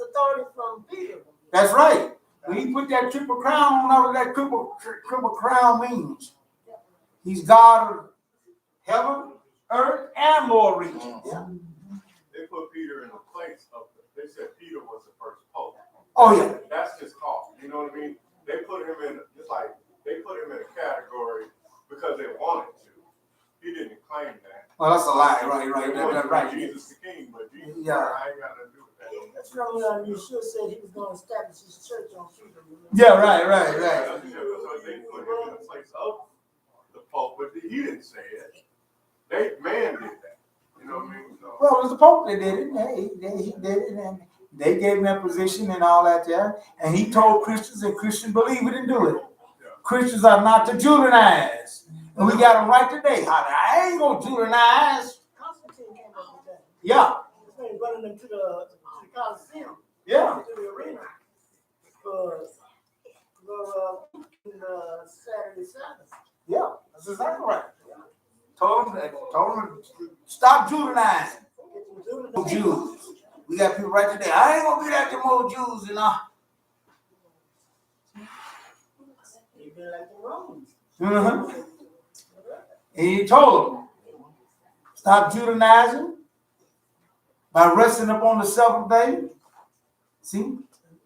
[SPEAKER 8] authority from Peter.
[SPEAKER 3] that's right. When he put that triple crown on, whatever that triple crown means. He's God of heaven, earth, and lower regions.
[SPEAKER 8] Yeah.
[SPEAKER 2] They put Peter in the place of, they said Peter was the first pope.
[SPEAKER 3] Oh, yeah.
[SPEAKER 2] That's just call. You know what I mean? They put him in, just like, they put him in a category because they wanted to. He didn't claim that.
[SPEAKER 3] Well, that's a lie, right.
[SPEAKER 2] They wanted
[SPEAKER 3] That's
[SPEAKER 2] to
[SPEAKER 3] right.
[SPEAKER 2] make Jesus the king, but Jesus,
[SPEAKER 3] Yeah.
[SPEAKER 2] I ain't got nothing to do with that.
[SPEAKER 8] That's remember Yeshua said he was going to establish his church on Peter.
[SPEAKER 3] Yeah, right.
[SPEAKER 2] So they put him in the place of the pope, but he didn't say it. Man did that. You know what I mean? So,
[SPEAKER 3] Well, it was the Pope that did it. He did it, and they gave him that position and all that there. And he told Christians, and Christians believe it and do it.
[SPEAKER 2] yeah.
[SPEAKER 3] Christians are not to Judainize. And we got them right today. I ain't gonna Judainize.
[SPEAKER 8] Constantine came up with that.
[SPEAKER 3] Yeah,
[SPEAKER 8] This man running them to the Coliseum,
[SPEAKER 3] yeah.
[SPEAKER 8] to the arena. Saturday Sabbath.
[SPEAKER 3] Yeah, that's exactly right. Told them to stop Judainizing. Jews. We got people right today. I ain't gonna be that to more Jews, you know.
[SPEAKER 8] You've been like the Romans.
[SPEAKER 3] Mm-hmm. And he told them, stop Judainizing by resting upon the seventh day. See?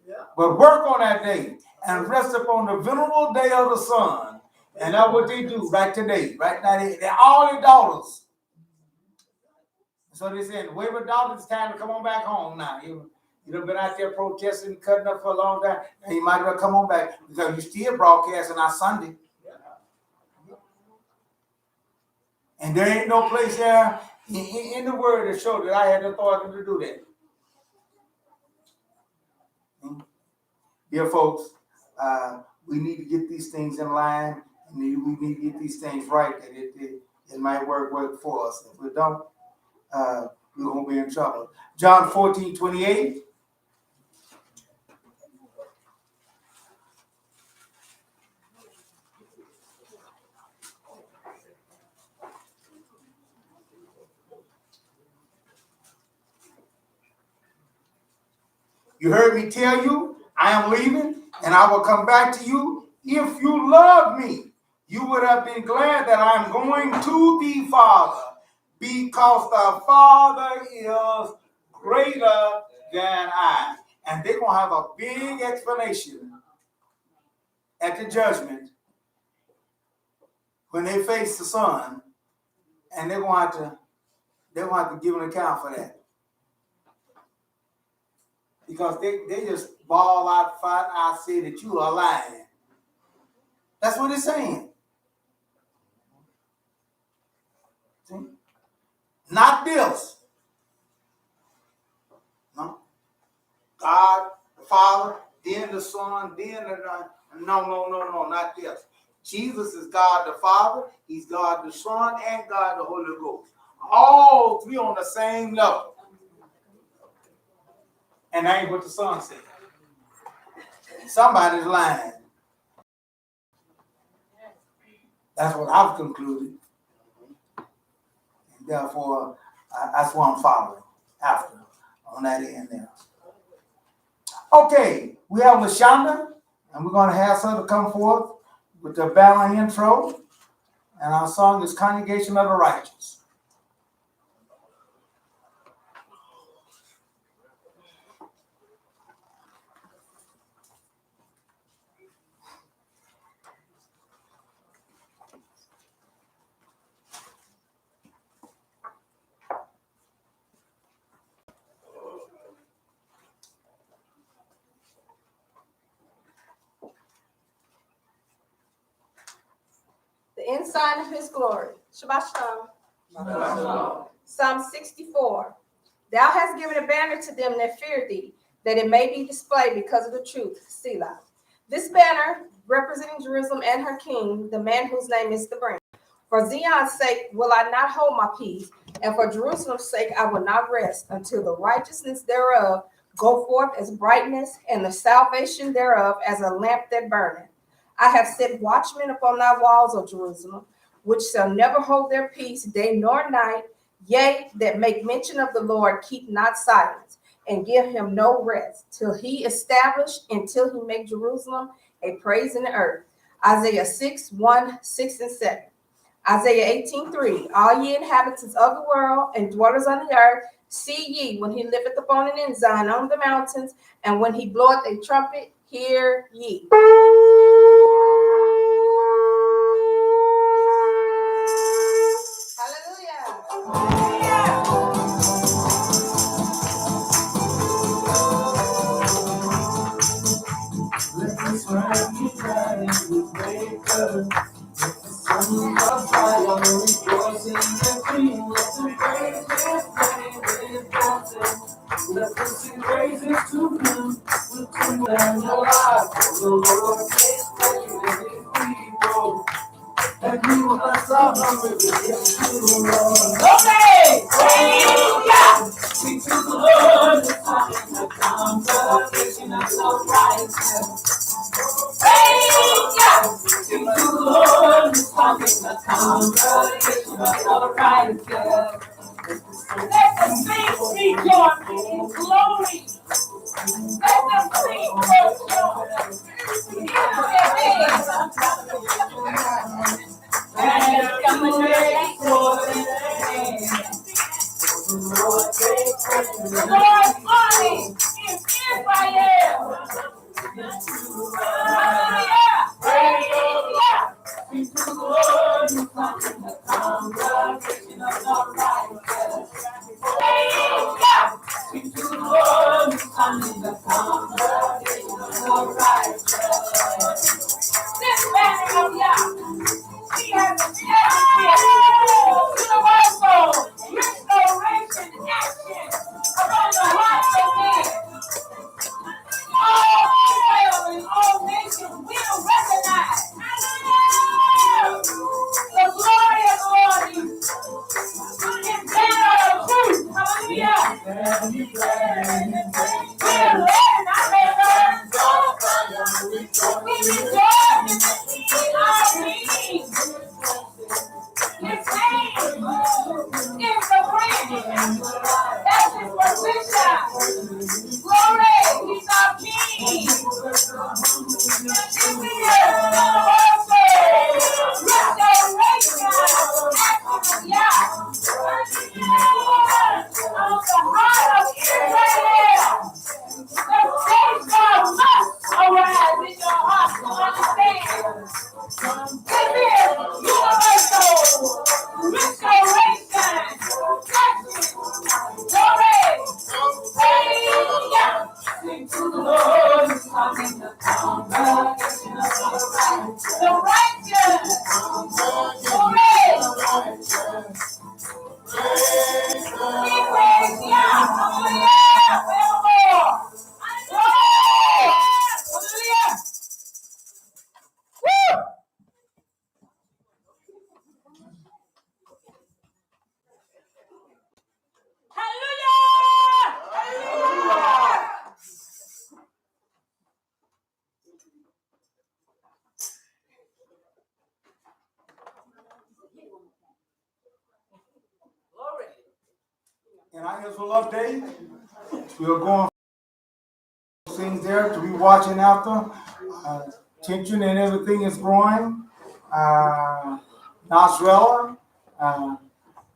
[SPEAKER 8] Yeah.
[SPEAKER 3] But work on that day and rest upon the venerable day of the sun. And that's what they do right today. Right now, they're all their daughters. So they said, waiver daughters, it's time to come on back home now. You've been out there protesting, cutting up for a long time. And you might as well come on back because you still broadcasting on Sunday. And there ain't no place there in the word that showed that I had the authority to do that. Dear folks, we need to get these things in line, and we need to get these things right, that it might work for us. If we don't, we're going to be in trouble. John 14:28. You heard me tell you, I am leaving, and I will come back to you. If you love me, you would have been glad that I'm going to the Father, because the Father is greater than I. And they're going to have a big explanation at the judgment when they face the Son, and they're going to have to give an account for that. Because they just ball out, fight, I say that you are lying. That's what it's saying. See? Not this. No. God, the Father, then the Son, then the... No, not this. Jesus is God the Father, He's God the Son, and God the Holy Ghost. All three on the same level. And that ain't what the Son said. Somebody's lying. That's what I've concluded. And therefore, that's what I'm following after on that end there. Okay, we have LaShonda, and we're going to ask her to come forth with the banner intro. And our song is Congregation of the Righteous.
[SPEAKER 1] The ensign of his glory. Shabbat shalom. Psalm 64. Thou hast given a banner to them that fear thee, that it may be displayed because of the truth. Selah. This banner, representing Jerusalem and her king, the man whose name is the branch,
[SPEAKER 9] For Zion's sake will I not hold my peace, and for Jerusalem's sake I will not rest until the righteousness thereof go forth as brightness, and the salvation thereof as a lamp that burneth. I have set watchmen upon thy walls, O Jerusalem, which shall never hold their peace day nor night. Yea, that make mention of the Lord, keep not silence, and give him no rest, till he establish, until he make Jerusalem a praise in the earth. Isaiah 6:1, 6, and 7. Isaiah 18:3. All ye inhabitants of the world and dwellers on the earth, see ye when he lifteth upon an ensign on the mountains, and when he bloweth a trumpet, hear ye.
[SPEAKER 3] And I guess we'll update. We're going things there to be watching after. Tension and everything is growing. Nasrallah,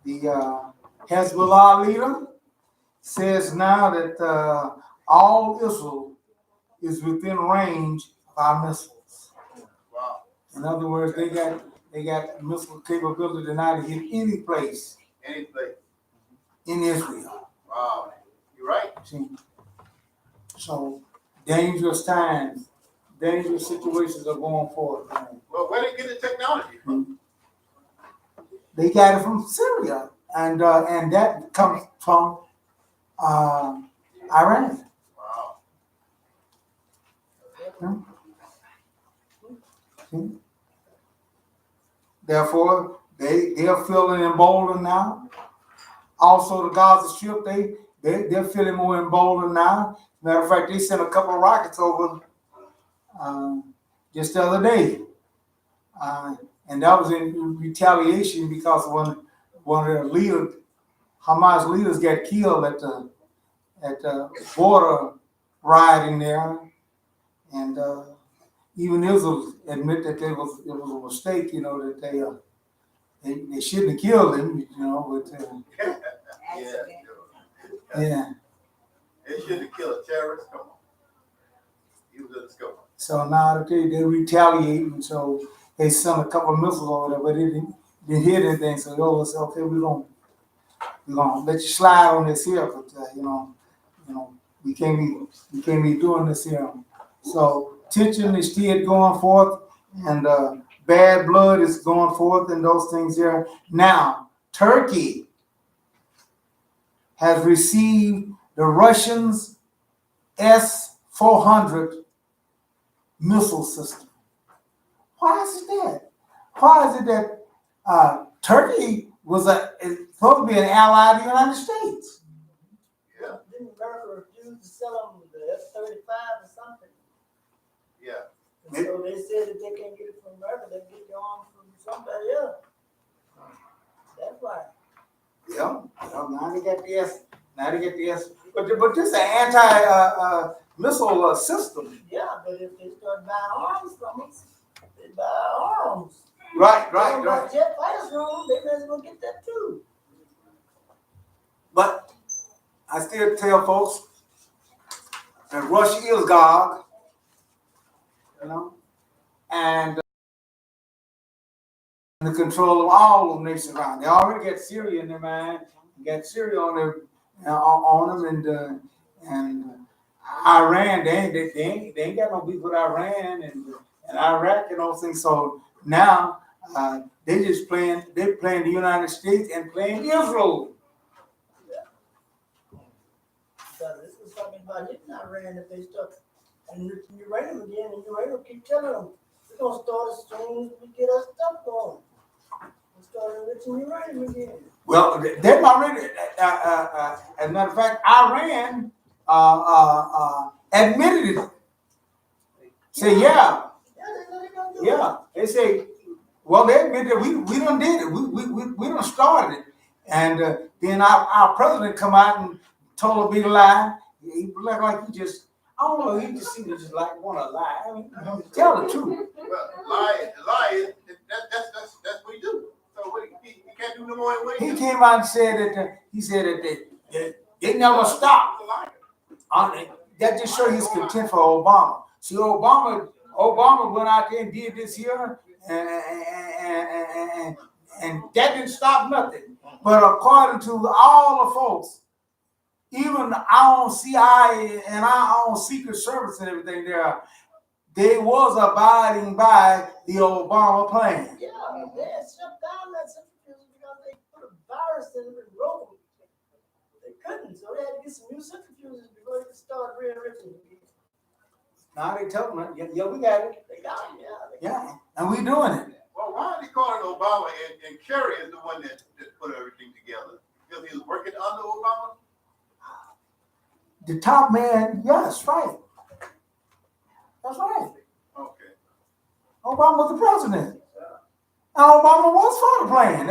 [SPEAKER 3] the Hezbollah leader, says now that all Israel is within range of our missiles.
[SPEAKER 5] Wow.
[SPEAKER 3] In other words, they got missile capability now to hit any place
[SPEAKER 5] Any place.
[SPEAKER 3] in Israel.
[SPEAKER 5] Wow. You're right.
[SPEAKER 3] See? So dangerous times, dangerous situations are going forward.
[SPEAKER 5] Well, where they get the technology from?
[SPEAKER 3] They got it from Syria, and that comes from Iran.
[SPEAKER 5] Wow.
[SPEAKER 3] See? Therefore, they're feeling emboldened now. Also, the Gaza Strip, they're feeling more emboldened now. Matter of fact, they sent a couple of rockets over just the other day, and that was in retaliation because one of the Hamas leaders got killed at the border rioting there, and even Israel admit that it was a mistake, that they shouldn't have killed him, but yeah.
[SPEAKER 2] They shouldn't have killed a terrorist. Come on. He was in the scope.
[SPEAKER 3] So now that they retaliate, and so they sent a couple of missiles over there, but it didn't hit anything. So they always said, okay, we're gonna let you slide on this here, but we can't be doing this here. So tension is still going forth, and bad blood is going forth, and those things there. Now, Turkey has received the Russians' S-400 missile system. Why is it that? Why is it that Turkey is supposed to be an ally of the United States?
[SPEAKER 2] Yeah.
[SPEAKER 8] Didn't America refuse to sell them the F-35 or something?
[SPEAKER 2] Yeah.
[SPEAKER 8] And so they said that they can't get it from America, they get the arms from somebody else. That's why.
[SPEAKER 3] Yeah. Now they get the S. But this is an anti-missile system.
[SPEAKER 8] Yeah, but if they start buying arms from us, they buy arms.
[SPEAKER 3] Right.
[SPEAKER 8] They don't buy jet fighters from them, they may as well get that too.
[SPEAKER 3] But I still tell folks that Russia is God, and the control of all of nations around. They already got Syria in their mind, got Syria on them, and Iran. They ain't got no beef with Iran and Iraq and those things. So now they're playing the United States and playing Israel.
[SPEAKER 8] Because this is something about hitting Iran if they start enriching uranium again, and uranium keep telling them, we're going to start as soon as we get our stuff going. We start enriching uranium again.
[SPEAKER 3] Well, they've already, as a matter of fact, Iran admitted it. Say, yeah. Yeah. They say, well, they admit that we done did it. We done started it. And then our president come out and told a big lie. He looked like he just, I don't know, he just seemed to just like want to lie. I mean, tell the truth.
[SPEAKER 2] Well, lie is that's what he do. So what he can't do no more than what he
[SPEAKER 3] He
[SPEAKER 2] do.
[SPEAKER 3] came out and said that they never stopped. That just shows his contempt for Obama. See, Obama went out there and did this here, and that didn't stop nothing. But according to all the folks, even our own CIA and our own Secret Service and everything there, they was abiding by the Obama plan.
[SPEAKER 8] Yeah, they had shut down that centrifuge because they put a virus in it and broke it. They couldn't, so they had to get some new centrifuges before they could start re-enriching again.
[SPEAKER 3] Now they tell them, yeah, we got it.
[SPEAKER 8] They got it,
[SPEAKER 3] Yeah, and we doing it.
[SPEAKER 2] Well, why are they calling Obama and Kerry is the one that put everything together? Because he was working under Obama?
[SPEAKER 3] The top man, yes, right. That's right.
[SPEAKER 2] Okay.
[SPEAKER 3] Obama was the president. And Obama was for the plan.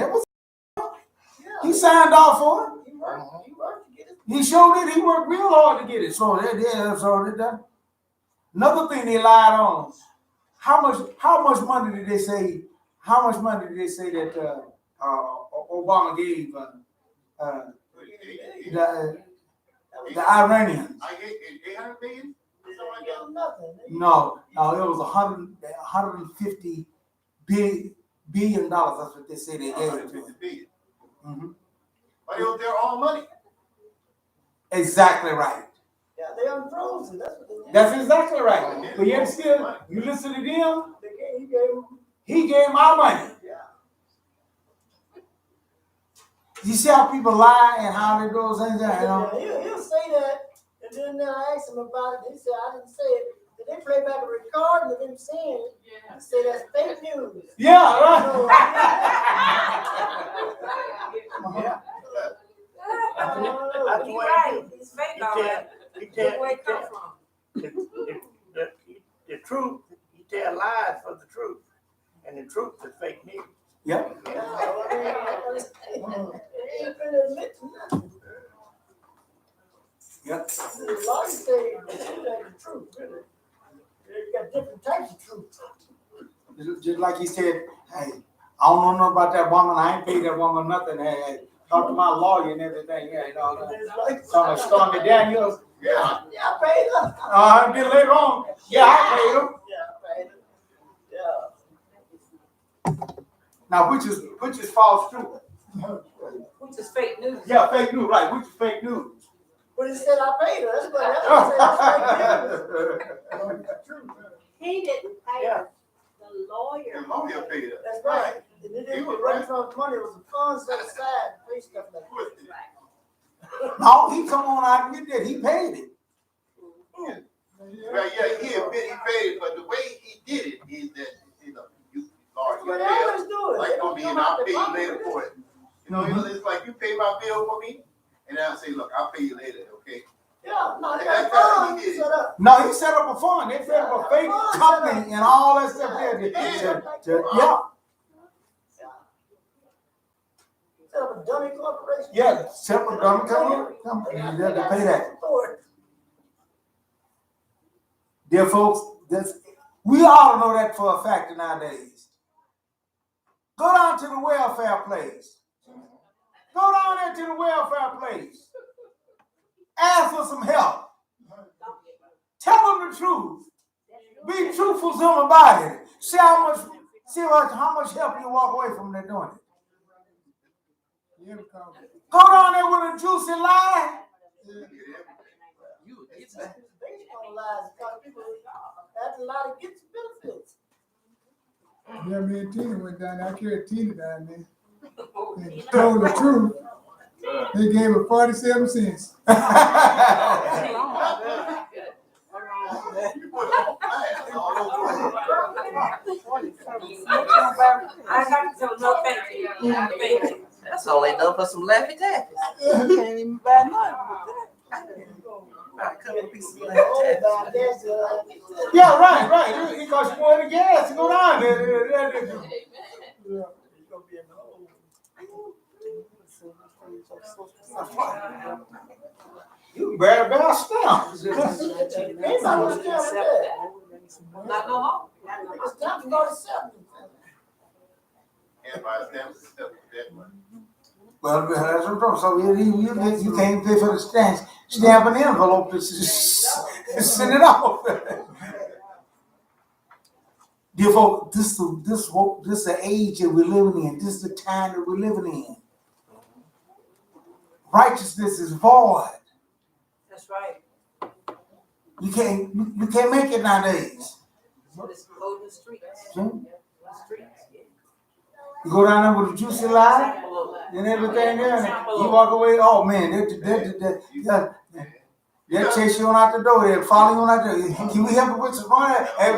[SPEAKER 3] He signed off for it.
[SPEAKER 8] He worked to get it.
[SPEAKER 3] He showed it. He worked real hard to get it. So another thing they lied on. How much money did they say? How much money did they say that Obama gave the Iranians?
[SPEAKER 2] I get 800 million?
[SPEAKER 8] Something like that. Nothing.
[SPEAKER 3] No, it was 150 billion dollars. That's what they say they gave it to him. Mm-hmm.
[SPEAKER 2] But it was their own money.
[SPEAKER 3] Exactly right.
[SPEAKER 8] Yeah, they unfrozen. That's what they did.
[SPEAKER 3] That's exactly right. But yet still, you listen to them.
[SPEAKER 8] He gave
[SPEAKER 3] He gave our money.
[SPEAKER 8] yeah.
[SPEAKER 3] You see how people lie and how they do things.
[SPEAKER 8] Yeah, he'll say that, and then I ask him about it. He said, I didn't say it. They play back a recording of them saying it. He said that's fake news.
[SPEAKER 3] Yeah, right.
[SPEAKER 6] Yeah. That's the
[SPEAKER 1] You're
[SPEAKER 6] way
[SPEAKER 1] right,
[SPEAKER 6] it
[SPEAKER 1] it's fake,
[SPEAKER 6] is.
[SPEAKER 1] all right.
[SPEAKER 6] He
[SPEAKER 1] Look where it
[SPEAKER 6] tell,
[SPEAKER 1] come from.
[SPEAKER 6] the truth, he tell lies for the truth, and the truth is fake news.
[SPEAKER 3] Yeah.
[SPEAKER 8] They ain't finna admit to nothing.
[SPEAKER 3] Yep.
[SPEAKER 8] The lawyers say that you got the truth, really. You got different types of truth.
[SPEAKER 3] Just like he said, hey, I don't know nothing about that woman. I ain't paid that woman nothing. Hey, talk to my lawyer and everything. Yeah, you know.
[SPEAKER 8] It's like,
[SPEAKER 3] Stormy Daniels.
[SPEAKER 8] yeah, I paid her.
[SPEAKER 3] A bit later on. Yeah, I paid him.
[SPEAKER 8] Yeah, I paid her. Yeah.
[SPEAKER 3] Now, which is false truth?
[SPEAKER 1] Which is fake news.
[SPEAKER 3] Yeah, fake news, right? Which is fake news?
[SPEAKER 8] But he said I paid her. That's what that's fake news.
[SPEAKER 1] He didn't pay
[SPEAKER 6] Yeah.
[SPEAKER 1] her. The lawyer.
[SPEAKER 2] The lawyer paid us.
[SPEAKER 8] That's right. And it didn't run from money. It was a fund set aside to pay stuff like that.
[SPEAKER 3] No, he come on out and get that. He paid it.
[SPEAKER 10] Well, yeah, he admit he paid it, but the way he did it is that, you know, you
[SPEAKER 8] That's
[SPEAKER 10] you
[SPEAKER 8] what they
[SPEAKER 10] pay
[SPEAKER 8] always do. It.
[SPEAKER 10] like
[SPEAKER 8] They
[SPEAKER 10] on
[SPEAKER 8] don't
[SPEAKER 10] me
[SPEAKER 8] come
[SPEAKER 10] and
[SPEAKER 8] out
[SPEAKER 10] I'll
[SPEAKER 8] the
[SPEAKER 10] pay you
[SPEAKER 8] pocket
[SPEAKER 10] later
[SPEAKER 8] with
[SPEAKER 10] for
[SPEAKER 8] it.
[SPEAKER 10] it. You know, it's like you pay my bill for me, and I'll say, look, I'll pay you later, okay?
[SPEAKER 8] Yeah, no, they
[SPEAKER 10] That's
[SPEAKER 8] got
[SPEAKER 10] how
[SPEAKER 8] funds
[SPEAKER 10] he did it.
[SPEAKER 8] set up.
[SPEAKER 3] No, he set up a fund. They set up a fake company and all that stuff there. Yeah.
[SPEAKER 8] Set up a dummy corporation.
[SPEAKER 3] Yeah, set up a dummy company. You have to pay that. Dear folks, we ought to know that for a fact nowadays. Go down to the welfare place. Go down there to the welfare place. Ask for some help. Tell them the truth. Be truthful to them about it. See how much help you walk away from them doing it. Go down there with a juicy lie.
[SPEAKER 8] Based on lies, because people that's a lot of gets benefits.
[SPEAKER 11] Yeah, me and Tina went down there. I carried Tina down there. And told the truth. They gave her 47 cents.
[SPEAKER 10] You put it on blast all over.
[SPEAKER 1] I got to tell no thank you. Thank you.
[SPEAKER 7] That's only enough for some Laffy Taffies.
[SPEAKER 11] You can't even buy nothing.
[SPEAKER 7] A couple of pieces of
[SPEAKER 8] Oh,
[SPEAKER 7] Laffy Taffies.
[SPEAKER 8] God, that's
[SPEAKER 3] Yeah, right. It costs you more than gas to go down there. You better bear a stamp.
[SPEAKER 8] Anybody was down there.
[SPEAKER 1] Not no more.
[SPEAKER 8] It's time to go to 7.
[SPEAKER 10] And by the stamp system, that one.
[SPEAKER 3] Well, that's what I'm talking. So you can't pay for the stamp an envelope to send it off. Dear folks, this is the age that we're living in. This is the time that we're living in. Righteousness is void.
[SPEAKER 1] That's right.
[SPEAKER 3] You can't make it nowadays.
[SPEAKER 1] It's loading the streets.
[SPEAKER 3] See?
[SPEAKER 1] The streets.
[SPEAKER 3] You go down there with a juicy lie and everything there, and you walk away. Oh man, they'll chase you on out the door. They'll follow you on out the door. Can we help you with some money? Hey,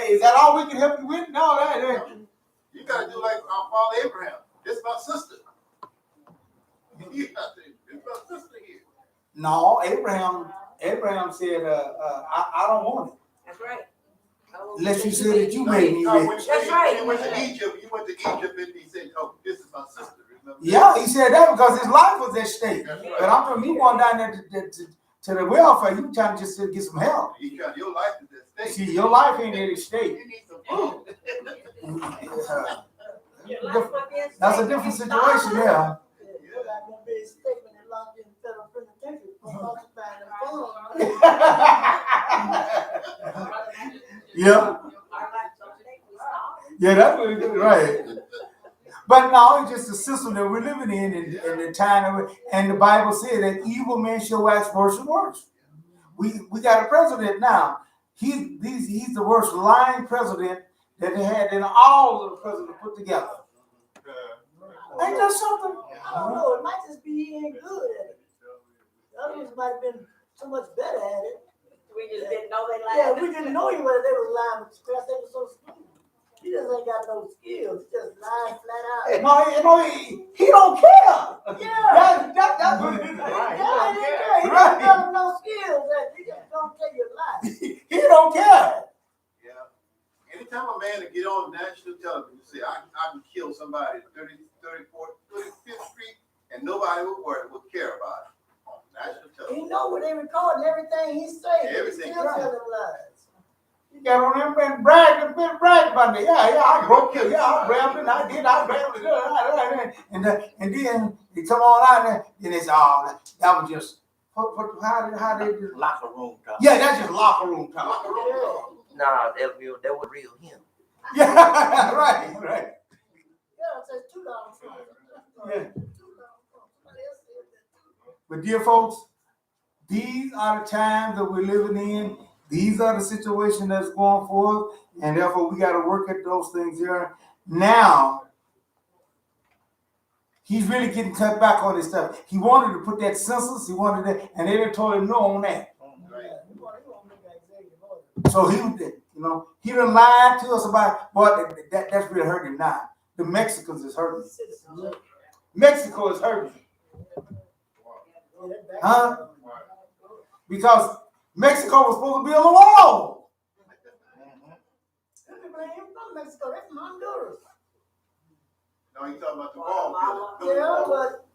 [SPEAKER 3] is that all we can help you with? No, that.
[SPEAKER 10] You gotta do like our father Abraham. This is my sister. This is my sister here.
[SPEAKER 3] No, Abraham said, I don't want it.
[SPEAKER 1] That's right.
[SPEAKER 3] Unless you said that you made me
[SPEAKER 10] No,
[SPEAKER 3] rich.
[SPEAKER 1] That's right.
[SPEAKER 10] When you went to Egypt, and he said, oh, this is my sister. Remember?
[SPEAKER 3] Yeah, he said that because his life was at stake.
[SPEAKER 10] That's right.
[SPEAKER 3] But I'm talking, you going down there to the welfare, you trying to just get some help.
[SPEAKER 10] Your life is at stake.
[SPEAKER 3] See, your life ain't at stake.
[SPEAKER 10] You need some food.
[SPEAKER 3] That's a different situation there.
[SPEAKER 8] Yeah, like one big statement that locked in federal penitentiary for falsifying the phone.
[SPEAKER 3] Yeah. Yeah, that's what it is, right. But no, it's just the system that we're living in and the time that and the Bible said that evil men shall wax worse and worse. We got a president now. He's the worst lying president that they had in all of the presidents put together. Ain't that something?
[SPEAKER 8] I don't know. It might just be he ain't good at it. The others might have been so much better at it.
[SPEAKER 1] We just didn't know they
[SPEAKER 8] Yeah,
[SPEAKER 1] lying.
[SPEAKER 8] we didn't know he was, they were lying with the class, they were so stupid. He just ain't got no skills, he just lying flat out.
[SPEAKER 3] No, he don't care.
[SPEAKER 8] Yeah.
[SPEAKER 3] That's what it is.
[SPEAKER 6] Right.
[SPEAKER 8] Yeah, he didn't care, he
[SPEAKER 3] Right.
[SPEAKER 8] didn't have no skills, that he just don't tell you a lie.
[SPEAKER 3] He don't care.
[SPEAKER 10] Yeah. Anytime a man to get on national television and say, I can kill somebody at 35th Street, and nobody would care about it. On national television.
[SPEAKER 8] He know what they recording, everything he say, he
[SPEAKER 10] Everything.
[SPEAKER 8] still tell them lies.
[SPEAKER 3] He got on there and brag about me. Yeah, I broke you. Yeah, I grabbed it. I grabbed it. And then he come on out there, and it's all that was just how they do.
[SPEAKER 6] Locker room talk.
[SPEAKER 3] Yeah, that's just locker room talk.
[SPEAKER 10] Locker room talk.
[SPEAKER 7] Nah, that was real him.
[SPEAKER 3] Yeah, right.
[SPEAKER 8] Yeah, it says $2.
[SPEAKER 3] Yeah. But dear folks, these are the times that we're living in. These are the situations that's going forth, and therefore we got to work at those things here. Now, he's really getting cut back on his stuff. He wanted to put that census, he wanted that, and they done told him no on that. So he done lied to us about, well, that's really hurting now. The Mexicans is hurting. Mexico is hurting. Huh? Because Mexico was supposed to be on the wall.
[SPEAKER 8] Mexico, that's Honduras.
[SPEAKER 10] No, you talking about the wall building.
[SPEAKER 8] Yeah, but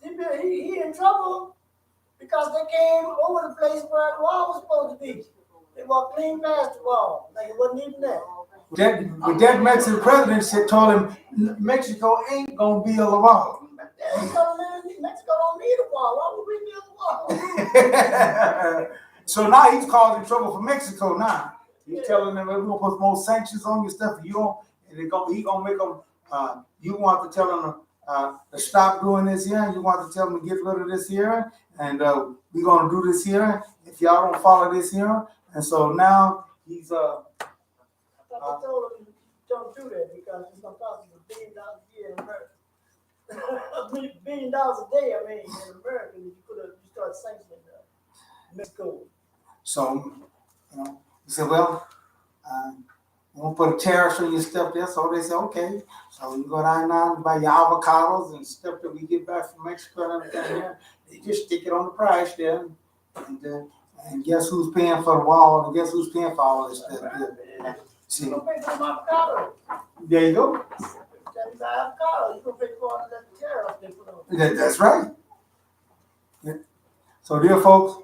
[SPEAKER 8] he in trouble because they came over the place where the wall was supposed to be. They walked clean past the wall, like it wasn't even there.
[SPEAKER 3] That Mexican president told him Mexico ain't gonna be on the wall.
[SPEAKER 8] He told him Mexico don't need a wall. Why would we build a wall?
[SPEAKER 3] So now he's causing trouble for Mexico now. He's telling them we're gonna put more sanctions on your stuff. You don't, and he gonna make them. You want to tell them to stop doing this here. You want to tell them to get rid of this here, and we're gonna do this here. If y'all don't follow this here, and so now he's
[SPEAKER 8] I thought they told him don't do that because it's gonna cost us $1 billion a year in America. $1 billion a day, I mean, in America, you start sanctioning Mexico.
[SPEAKER 3] so he said, well, we're gonna put a tariff on your stuff there. So they said, okay. So you go down now and buy your avocados and stuff that we get back from Mexico and everything there. They just stick it on the price there, and guess who's paying for the wall? And guess who's paying for all this stuff there? See,
[SPEAKER 8] You gonna pay for them avocados.
[SPEAKER 3] there you go.
[SPEAKER 8] $75 avocados. You gonna pay for all that tariff they put on.
[SPEAKER 3] That's right. Yeah. So, dear folks,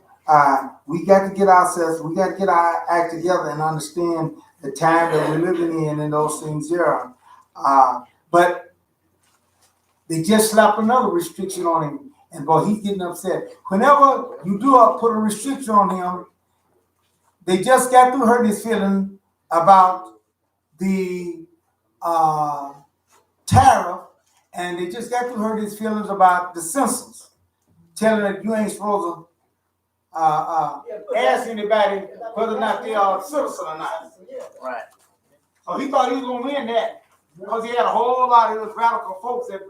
[SPEAKER 3] we got to get ourselves, we got to get our act together and understand the time that we're living in those things there. But they just slapped another restriction on him, and boy, he's getting upset. Whenever you put a restriction on him, they just got through hurting his feeling about the tariff, and they just got through hurting his feelings about the census, telling that you ain't supposed to ask anybody whether or not they are a citizen or not.
[SPEAKER 6] Right.
[SPEAKER 3] So he thought he was going to win that because he had a whole lot of those radical folks that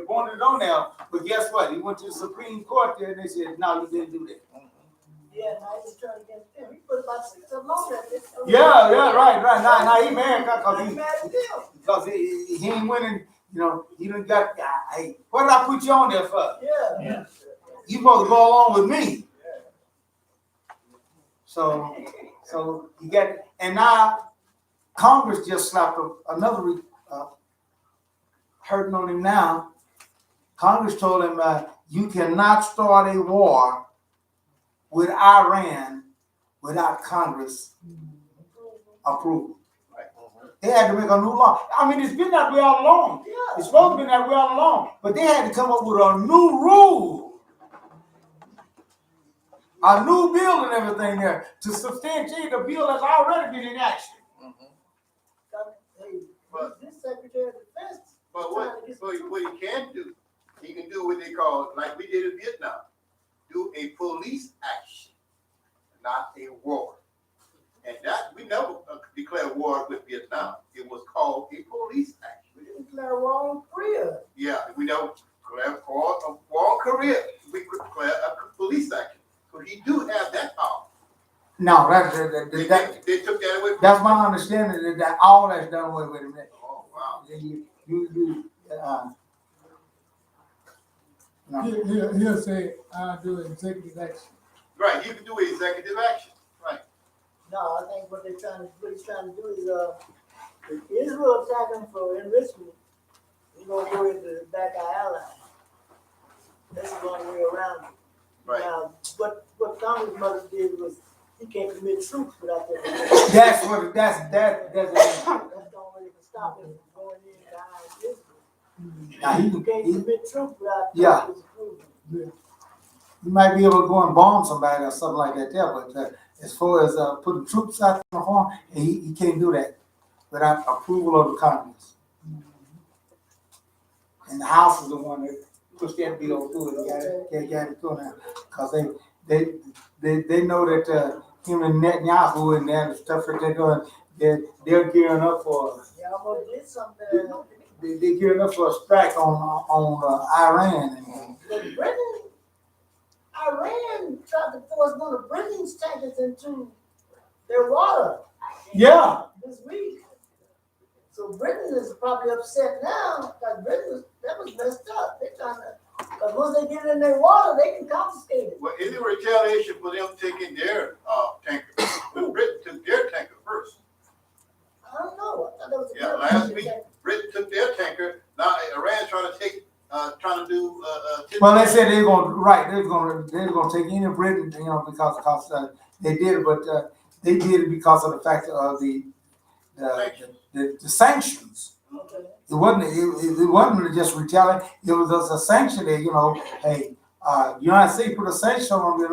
[SPEAKER 3] wanted it on there. But guess what? He went to the Supreme Court there and they said, no, you didn't do that.
[SPEAKER 8] Yeah, now he's trying against them. He put about 6 of them on there.
[SPEAKER 3] Yeah, right. Now he mad
[SPEAKER 8] He's mad at them.
[SPEAKER 3] because he ain't winning. He done got, hey, what did I put you on there for?
[SPEAKER 8] Yeah.
[SPEAKER 3] You supposed to go along with me. So you got, and now Congress just slapped another hurting on him now. Congress told him you cannot start a war with Iran without Congress approval. They had to make a new law. I mean, it's been that way all along.
[SPEAKER 8] Yeah.
[SPEAKER 3] It's supposed to be that way all along, but they had to come up with a new rule. A new bill and everything there to substantiate the bill that's already been in action.
[SPEAKER 8] But this Secretary of Defense.
[SPEAKER 10] But what he can do, he can do what they call, like we did in Vietnam, do a police action, not a war. And that, we never declared war with Vietnam. It was called a police action.
[SPEAKER 8] We didn't declare war on Korea.
[SPEAKER 10] Yeah, we never declared war on Korea. We declared a police action. So he do have that power.
[SPEAKER 3] No,
[SPEAKER 10] They took that away from
[SPEAKER 3] that's
[SPEAKER 10] us?
[SPEAKER 3] my understanding, that all that's done away with it.
[SPEAKER 10] Oh, wow.
[SPEAKER 3] No.
[SPEAKER 11] He'll say, I'll do executive action.
[SPEAKER 10] Right, you can do executive action, right.
[SPEAKER 8] No, I think what he's trying to do is, if Israel attack them for enrichment, we're gonna go into the back of our allies. That's the only way around it.
[SPEAKER 10] Right.
[SPEAKER 8] Now, what Congress mother did was, he can't commit troops without their permission.
[SPEAKER 3] That's the
[SPEAKER 8] That's the only way to stop him from going in behind Israel.
[SPEAKER 3] now
[SPEAKER 8] You can't commit troops without
[SPEAKER 3] Yeah.
[SPEAKER 8] Congress approval.
[SPEAKER 3] you might be able to go and bomb somebody or something like that there, but as far as putting troops out on the farm, he can't do that without approval of the Congress. And the House is the one that pushed that bill through it. They got it through now, cause they know that him and Netanyahu and that stuff that they're doing, they're gearing up for.
[SPEAKER 8] Yeah, I'm gonna get something.
[SPEAKER 3] They're gearing up for a strike on Iran.
[SPEAKER 8] But Iran tried to force one of Britain's tankers into their water
[SPEAKER 3] Yeah.
[SPEAKER 8] this week. So Britain is probably upset now, because that was messed up. They're trying to, because once they get it in their water, they can confiscate it.
[SPEAKER 10] Well, is it retaliation for them taking their tanker? But Britain took their tanker first.
[SPEAKER 8] I don't know. I thought that was a
[SPEAKER 10] Yeah,
[SPEAKER 8] good
[SPEAKER 10] last
[SPEAKER 8] thing.
[SPEAKER 10] week, Britain took their tanker. Now Iran's trying to do.
[SPEAKER 3] Well, they said they're gonna take any Britain, because they did it, but they did it because of the fact of the sanctions.
[SPEAKER 8] Okay.
[SPEAKER 3] It wasn't just retaliation. It was just a sanction that, hey, United States put a sanction on them.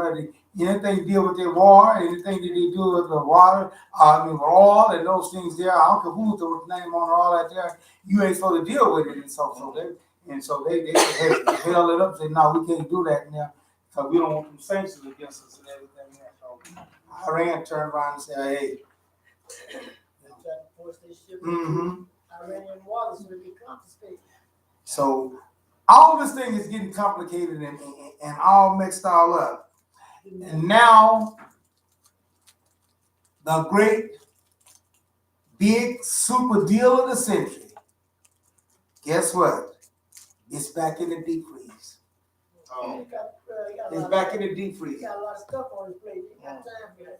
[SPEAKER 3] Anything to deal with their war, anything that they do with the water, with oil and those things there. I don't care who's the name on all that there. You ain't supposed to deal with it, and so they held it up and said, no, we can't do that now, because we don't want them sanctions against us and everything there. So Iran turned around and said, hey.
[SPEAKER 8] They tried to force their ship
[SPEAKER 3] Mm-hmm.
[SPEAKER 8] into Iranian waters so they can confiscate.
[SPEAKER 3] So all this thing is getting complicated and all mixed all up. And now the great big super deal of the century. Guess what? It's back in the deep freeze.
[SPEAKER 10] Oh.
[SPEAKER 3] It's back in the deep freeze.
[SPEAKER 8] He got a lot of stuff on his plate. He got time for that.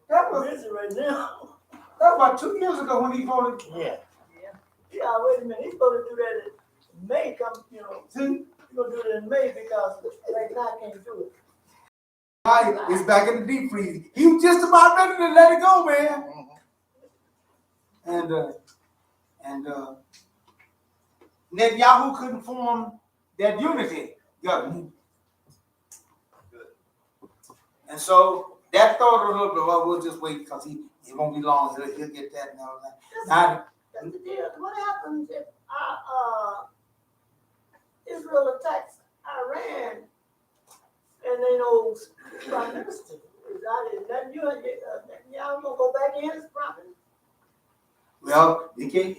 [SPEAKER 3] That was
[SPEAKER 8] Busy right now.
[SPEAKER 3] about 2 years ago when he voted.
[SPEAKER 6] Yeah.
[SPEAKER 8] Yeah, wait a minute. He's supposed to do that in May.
[SPEAKER 3] See?
[SPEAKER 8] He's gonna do it in May because right now I can't do it.
[SPEAKER 3] Right, it's back in the deep freeze. He was just about ready to let it go, man. And Netanyahu couldn't form that unity government. And so that thought a little bit, well, we'll just wait because it won't be long. He'll get that and all that. Now,
[SPEAKER 8] That's the deal. What happens if Israel attacks Iran and they know prime minister? Is that you? Y'all gonna go back in as prime minister?
[SPEAKER 3] well, they can't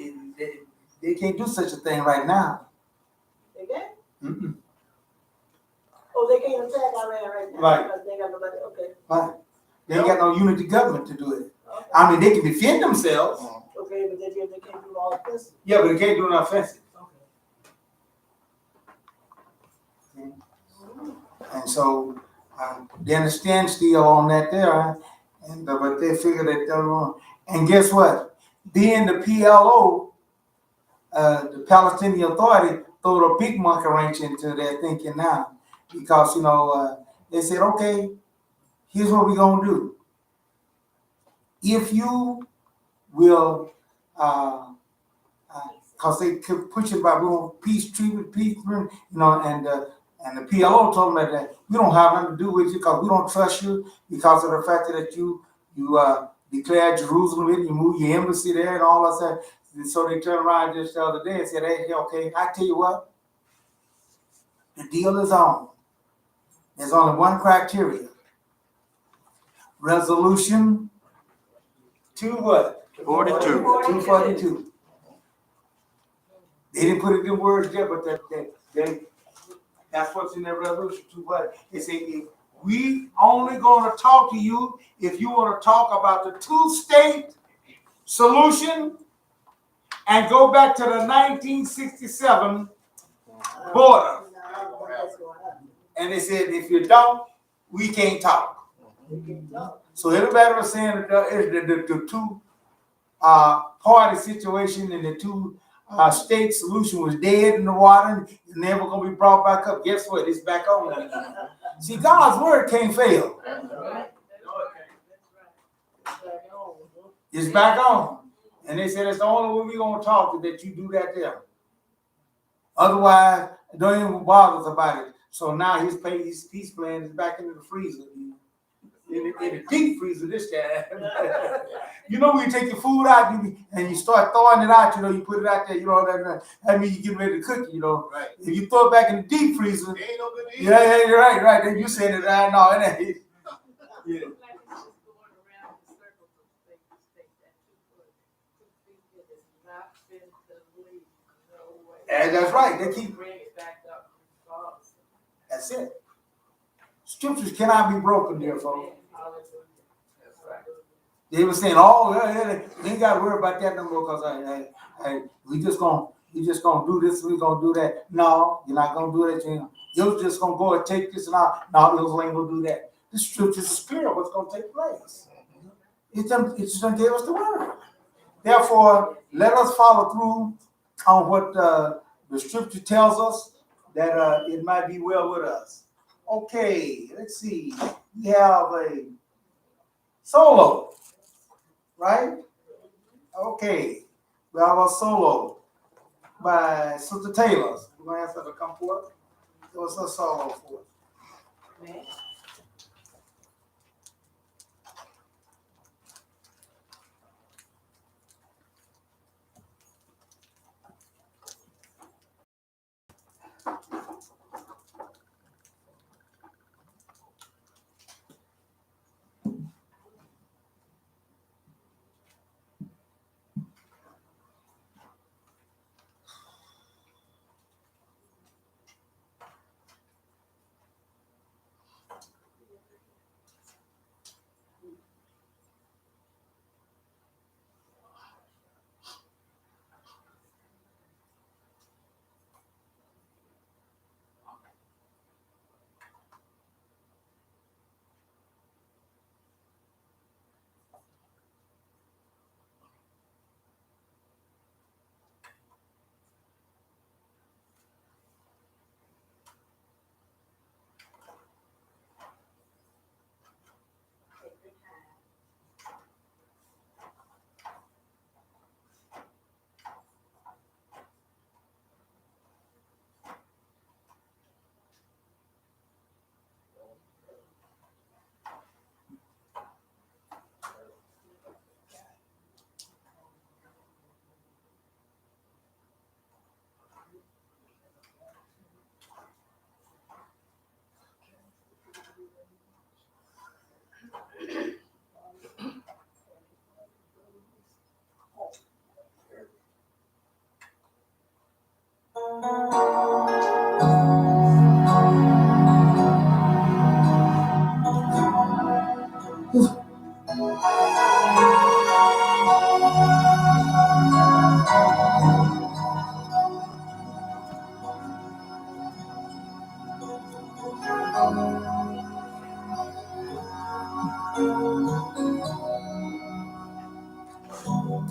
[SPEAKER 3] do such a thing right now.
[SPEAKER 8] They can?
[SPEAKER 3] Mm-mm.
[SPEAKER 8] Oh, they can't attack Iran right now.
[SPEAKER 3] Right.
[SPEAKER 8] Because they got nobody. Okay.
[SPEAKER 3] Right. They ain't got no unity government to do it.
[SPEAKER 8] Okay.
[SPEAKER 3] I mean, they can defend themselves.
[SPEAKER 8] Okay, but they can't do all this.
[SPEAKER 3] Yeah, but they can't do nothing offensive.
[SPEAKER 8] Okay.
[SPEAKER 3] And so they understand still on that there, and but they figure that they're wrong. And guess what? Then the PLO, the Palestinian Authority, threw a big monkey wrench into their thinking now, because they said, okay, here's what we're gonna do. If you will, because they kept pushing by peace treatment, and the PLO told them that we don't have nothing to do with you because we don't trust you because of the fact that you declared Jerusalem, and you moved your embassy there and all that stuff. And so they turned around just the other day and said, hey, okay, I tell you what, the deal is on. There's only one criteria. Resolution 242. 242. They didn't put it in words there, but that's what's in that resolution. They say We only gonna talk to you if you wanna talk about the two-state solution and go back to the 1967 border. And they said, if you don't, we can't talk. So everybody was saying that the two party situation and the two state solution was dead in the water and never gonna be brought back up. Guess what? It's back on again. See, God's word can't fail. It's back on. And they said it's the only way we're gonna talk is that you do that there. Otherwise, don't even bother us about it. So now his peace plan is back into the freezer. In the deep freezer this time. You know when you take your food out and you start throwing it out, you know, you put it out there, you know, that means you get ready to cook it, you know.
[SPEAKER 10] Right.
[SPEAKER 3] If you throw it back in the deep freezer,
[SPEAKER 10] Ain't no good to eat.
[SPEAKER 3] yeah, you're right. Then you said it, I know, it ain't. Yeah. And that's right. They keep bringing it back up. That's it. Scriptures cannot be broken, dear folks. They were saying, "Oh, yeah, we ain't got to worry about that no more because we just gonna do this, we gonna do that." No, you're not gonna do that. You're just gonna go and take this and all. No, you ain't gonna do that. The scriptures is clear what's gonna take place. It just gave us the word. Therefore, let us follow through on what the scripture tells us that it might be well with us. Okay, let's see. We have a solo. Right? Okay. We have a solo by Sister Taylor. We're going to ask her to come forth. What's a solo for?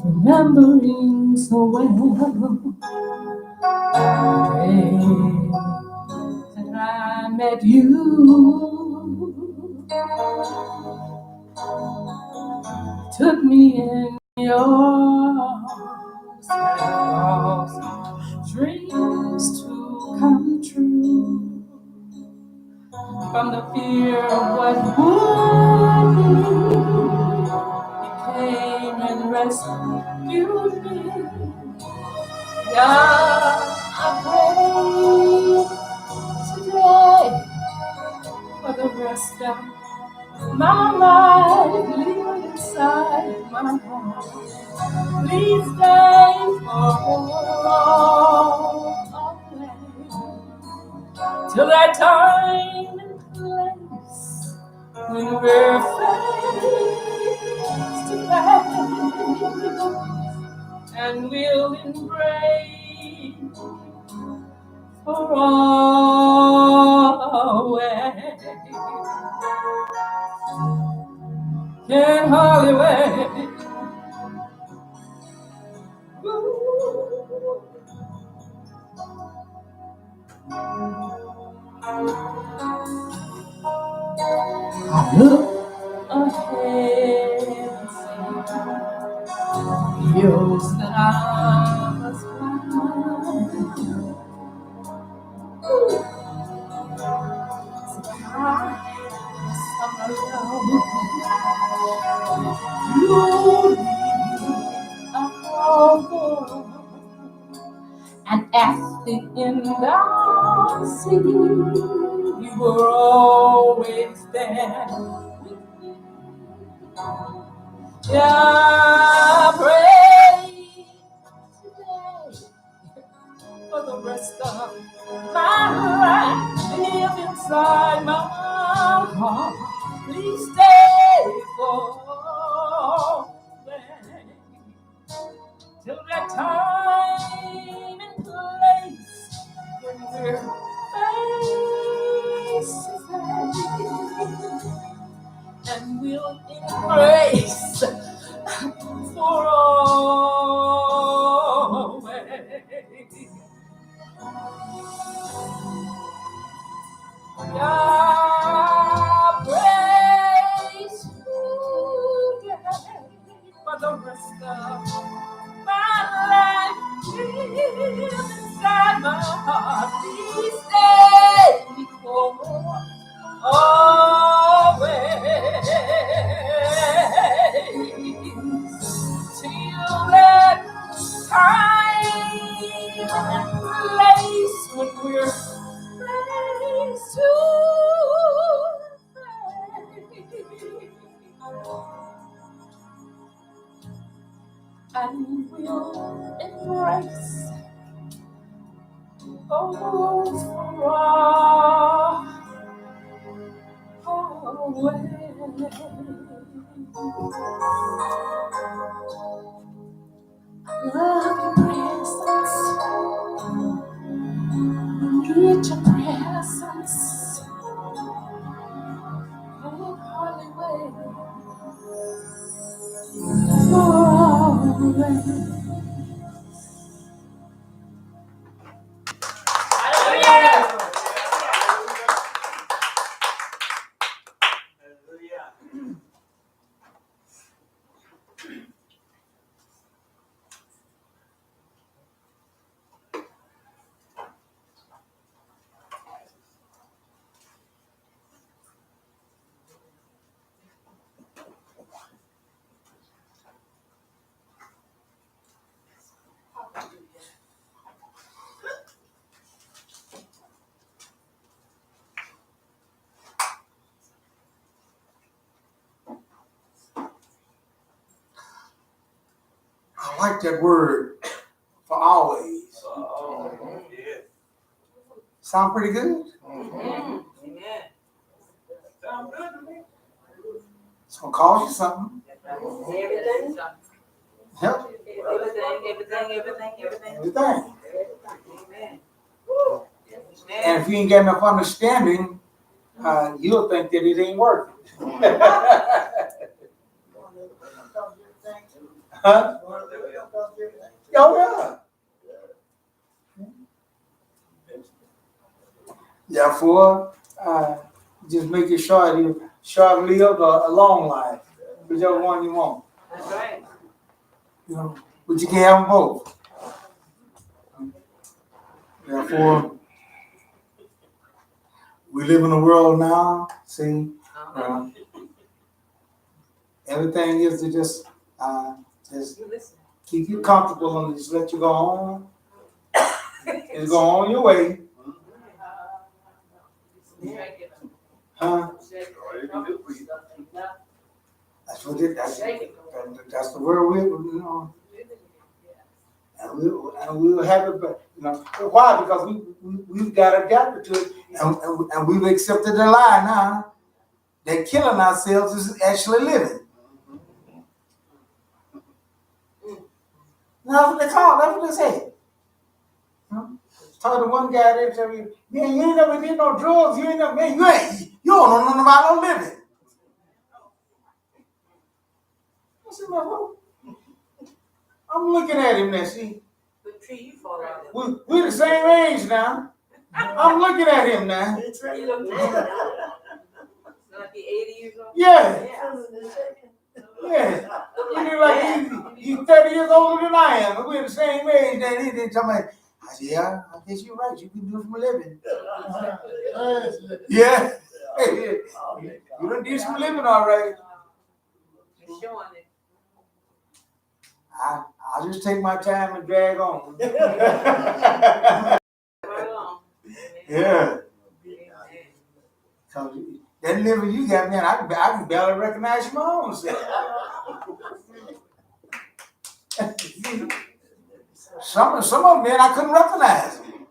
[SPEAKER 1] Remembering so well the day that I met you, took me in your arms and caused dreams to come true. From the fear of what would be, you came and rescued me. God, I pray today for the rest of my life, leave inside my heart. Please stay for always till that time and place when we're face to face, and we'll embrace for always. Can't hardly wait. Ooh. I look ahead and see hills that I must climb. Summer love, and at the end I'll see you were always there with me. Yeah, pray today for the rest of my life. Live inside my heart. Please stay for till that time and place when we're face to face, and we'll embrace for always. God praise today for the rest of my life. Live inside my heart. Please stay for always. Till that time and place when we're face to face, and we'll embrace always always. Love your presence, need your presence. Can't hardly wait for always.
[SPEAKER 3] I like that word for always. Sound pretty good?
[SPEAKER 1] Amen.
[SPEAKER 3] It's gonna cost you something.
[SPEAKER 1] Everything.
[SPEAKER 3] Help. Everything.
[SPEAKER 1] Amen.
[SPEAKER 3] And if you ain't got enough understanding, you'll think that it ain't working. Huh? Oh, yeah. Therefore, just make it short-lived or a long life, whichever one you want.
[SPEAKER 1] That's right.
[SPEAKER 3] You know, but you can have them both. Therefore, we live in a world now. See, everything is to just keep you comfortable and just let you go on. And go on your way. Huh? That's what that's the word we, you know. And we'll have it, but you know why? Because we've got adapted to it, and we've accepted the lie now. that killing ourselves is actually living. No, that's what they call it. That's what they say. Told the one guy there, tell me, man, you ain't never did no drugs. You ain't never, man, you don't know nothing about no living. I said, man, what? I'm looking at him now, see.
[SPEAKER 1] But tree, you fall out.
[SPEAKER 3] We're the same age now. I'm looking at him now.
[SPEAKER 1] You look like he 80 years old.
[SPEAKER 3] Yeah.
[SPEAKER 1] Yeah.
[SPEAKER 3] He look like he's 30 years older than I am. And we're the same age. And he didn't tell me, I said, yeah, I guess you're right. You can do it for a living. Yeah. You done did some living all right.
[SPEAKER 1] You're showing it.
[SPEAKER 3] I'll just take my time and drag on.
[SPEAKER 1] Right on.
[SPEAKER 3] Yeah. Cause that living you got, man, I can barely recognize my own self. Some of them, man, I couldn't recognize them.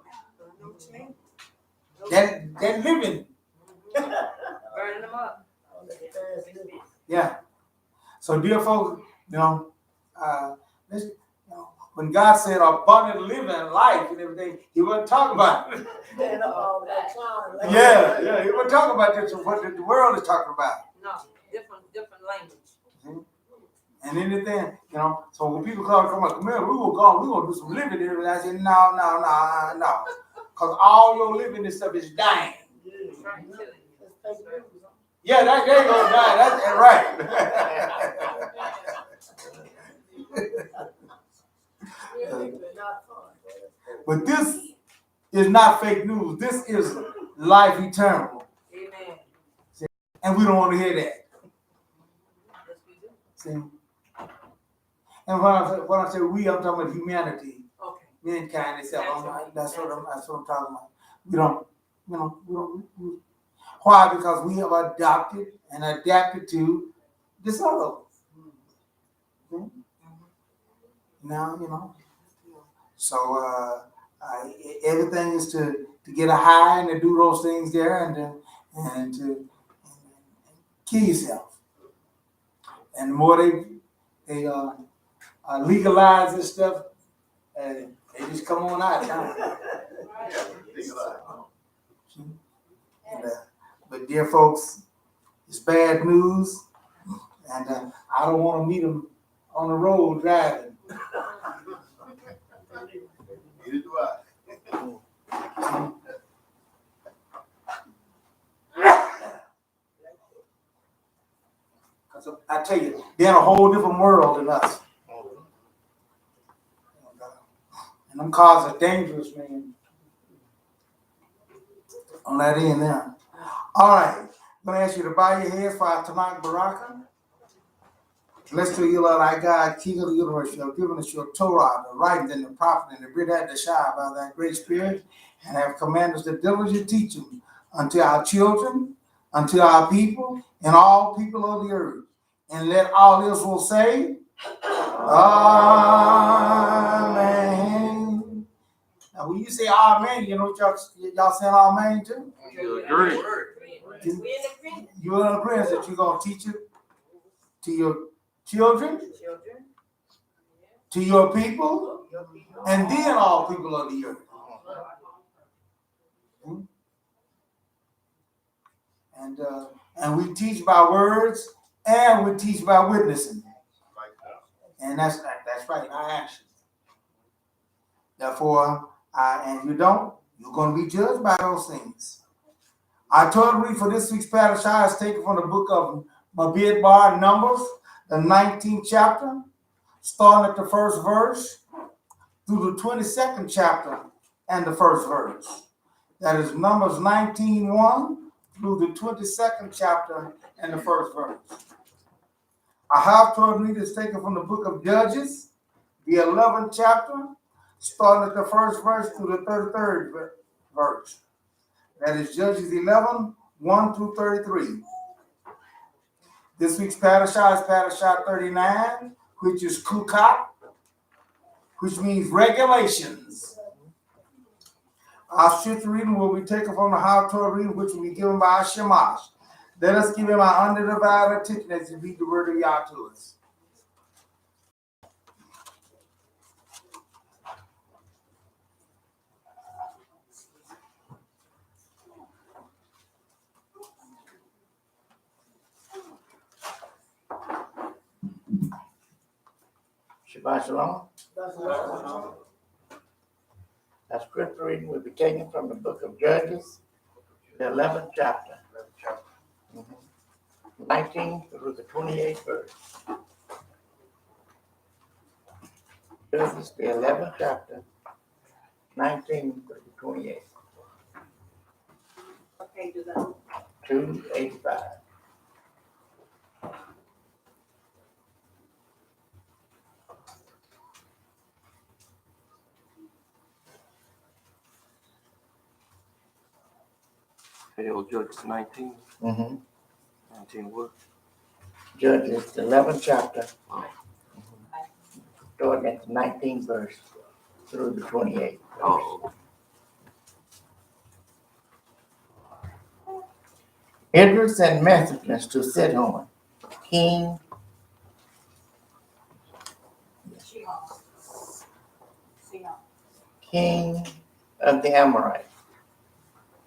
[SPEAKER 3] That living.
[SPEAKER 1] Burning them up.
[SPEAKER 3] Yeah. So, dear folks, when God said abundant living life and everything, He wasn't talking about it. Yeah, He wasn't talking about this, what the world is talking about.
[SPEAKER 1] No, different language.
[SPEAKER 3] And anything, so when people come here, we're gonna do some living here. And I say, no. Because all your living and stuff is dying. Yeah, that ain't gonna die. That's right. But this is not fake news. This is life eternal.
[SPEAKER 1] Amen.
[SPEAKER 3] And we don't want to hear that.
[SPEAKER 1] Yes, we do.
[SPEAKER 3] See? And when I say we, I'm talking about humanity.
[SPEAKER 1] Okay.
[SPEAKER 3] Mankind itself. That's what I'm talking about. We don't. Why? Because we have adopted and adapted to this other. Okay? Now, so everything is to get a high and to do those things there and to kill yourself. And the more they legalize this stuff, they just come on out now. But dear folks, it's bad news, and I don't want to meet them on the road driving.
[SPEAKER 10] Neither do I.
[SPEAKER 3] I tell you, they're in a whole different world than us. And them cars are dangerous, man. On that end there. All right. I'm going to ask you to bow your heads for our Tanakh Baraka. Blessed to you, Lord, our God, King of the universe. You have given us your Torah, the writing, and the prophet, and the Readin, the Shah, by thy great spirit, and have commanded us to diligently teach them unto our children, unto our people, and all people of the earth. And let all Israel say, Amen. Now, when you say Amen, you know what y'all saying Amen too?
[SPEAKER 2] Agree.
[SPEAKER 3] You're in agreement that you're going to teach it to your children, to your people, and then all people of the earth. And we teach by words, and we teach by witnessing. And that's right, our actions. Therefore, and you don't, you're going to be judged by those things. Our Torah read for this week's Parashah is taken from the book of Bar Numbers, the 19th chapter, starting at the first verse through the 22nd chapter and the first verse. That is Numbers 19:1 through the 22nd chapter and the first verse. Our Haftorah read is taken from the book of Judges, the 11th chapter, starting at the first verse through the 33rd verse. That is Judges 11:1 through 33. This week's Parashah is Parashah 39, which is Hukkat, which means regulations. Our scripture reading will be taken from the Haftorah reading, which will be given by our Shemash. Let us give him our undivided attention as he read the word of Yah to us.
[SPEAKER 6] Shabbat shalom.
[SPEAKER 8] That's what
[SPEAKER 6] Our scripture reading will be taken from the book of Judges, the 11th chapter, 19 through the 28th verse. Judges, the 11th chapter, 19 through the 28th.
[SPEAKER 1] What page is that?
[SPEAKER 6] 285.
[SPEAKER 7] Judges 19,
[SPEAKER 6] Mm-hmm.
[SPEAKER 7] 19 what?
[SPEAKER 6] Judges, the 11th chapter, starting at the 19th verse through the 28th.
[SPEAKER 7] Oh,
[SPEAKER 6] Idris sent messengers to Sidon, king of the Amorites,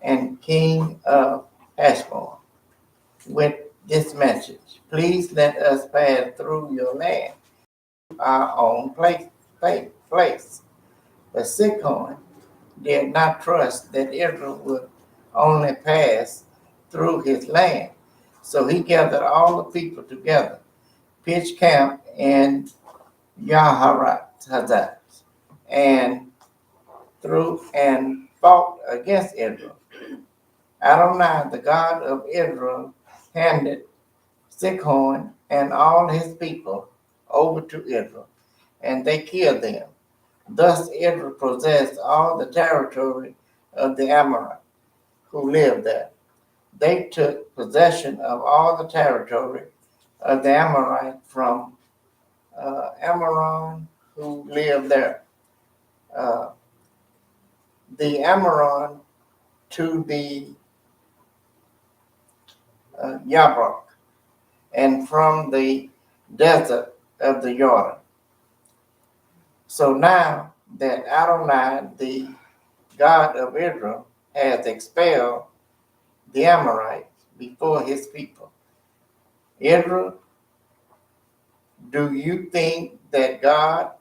[SPEAKER 6] and king of Heshbon, with this message: please let us pass through your land, our own place. But Sidon did not trust that Israel would only pass through his land. So he gathered all the people together, pitched camp in Yaharat and fought against Israel. Adonai, the God of Israel, handed Sihon and all his people over to Israel, and they killed them. Thus Israel possessed all the territory of the Amorites who lived there. They took possession of all the territory of the Amorites from Amoron who lived there. The Amoron to the Yabok, and from the desert of the Jordan. So now that Adonai, the God of Israel, has expelled the Amorites before his people, Israel, do you think that God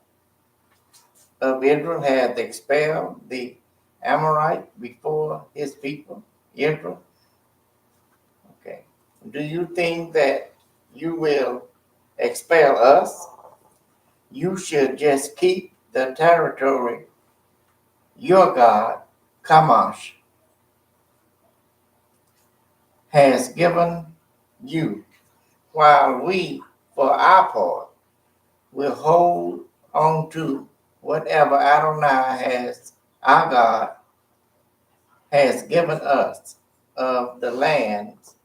[SPEAKER 6] of Israel has expelled the Amorite before his people, Israel? Okay. Do you think that you will expel us? You should just keep the territory your God, Kamash, has given you, while we, for our part, will hold on to whatever Adonai our God, has given us of the lands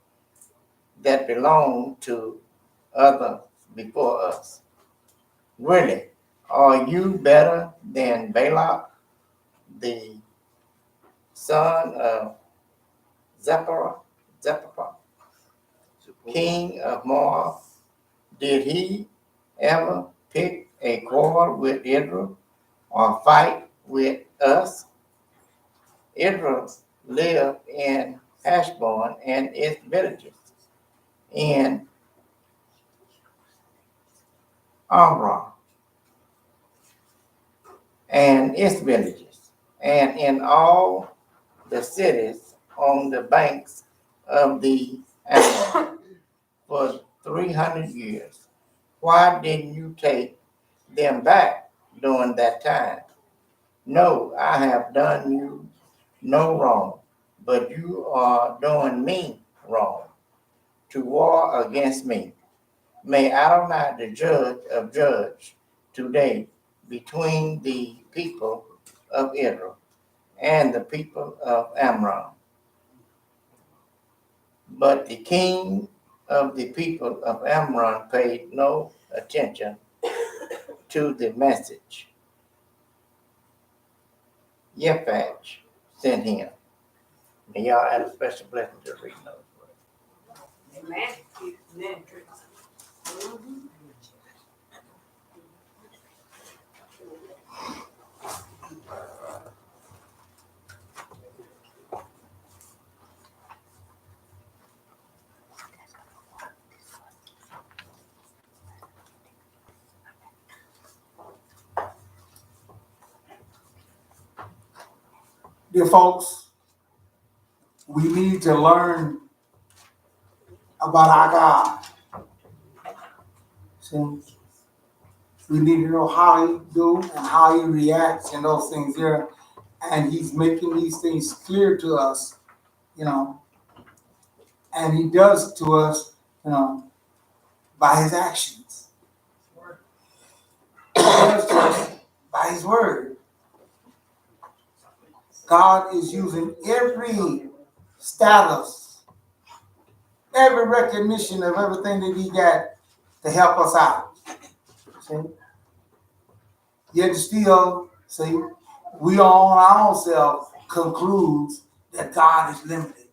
[SPEAKER 6] that belong to others before us. Really, are you better than Balak, the son of Zephyr, king of Moab? Did he ever pick a quarrel with Israel or fight with us? Israel lived in Heshbon and its villages, in Amrah and its villages, and in all the cities on the banks of the Amazon for 300 years. Why didn't you take them back during that time? No, I have done you no wrong, but you are doing me wrong to war against me. May Adonai, the judge of judges, today between the people of Israel and the people of Amram. But the king of the people of Amram paid no attention to the message Yephach sent him. May y'all add a special blessing to reading those words.
[SPEAKER 1] Amen. Amen. Mhm.
[SPEAKER 3] Dear folks, we need to learn about our God. See, we need to know how he do and how he reacts and those things there. And he's making these things clear to us, you know, and he does to us, you know, by his actions. He does to us by his word. God is using every status, every recognition of everything that he got to help us out. See? Yet still, see, we on our own self concludes that God is limited.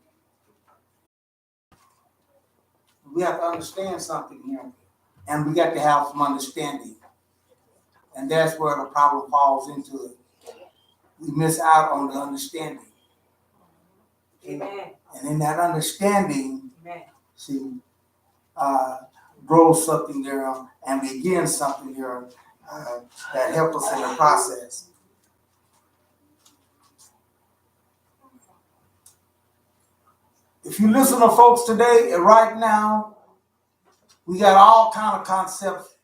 [SPEAKER 3] We have to understand something here, and we got to have some understanding. And that's where the problem falls into it. We miss out on the understanding.
[SPEAKER 1] Amen.
[SPEAKER 3] And in that understanding,
[SPEAKER 1] Amen.
[SPEAKER 3] see, grows something there and begins something here that helps us in the process. If you listen to folks today, right now, we got all kind of concepts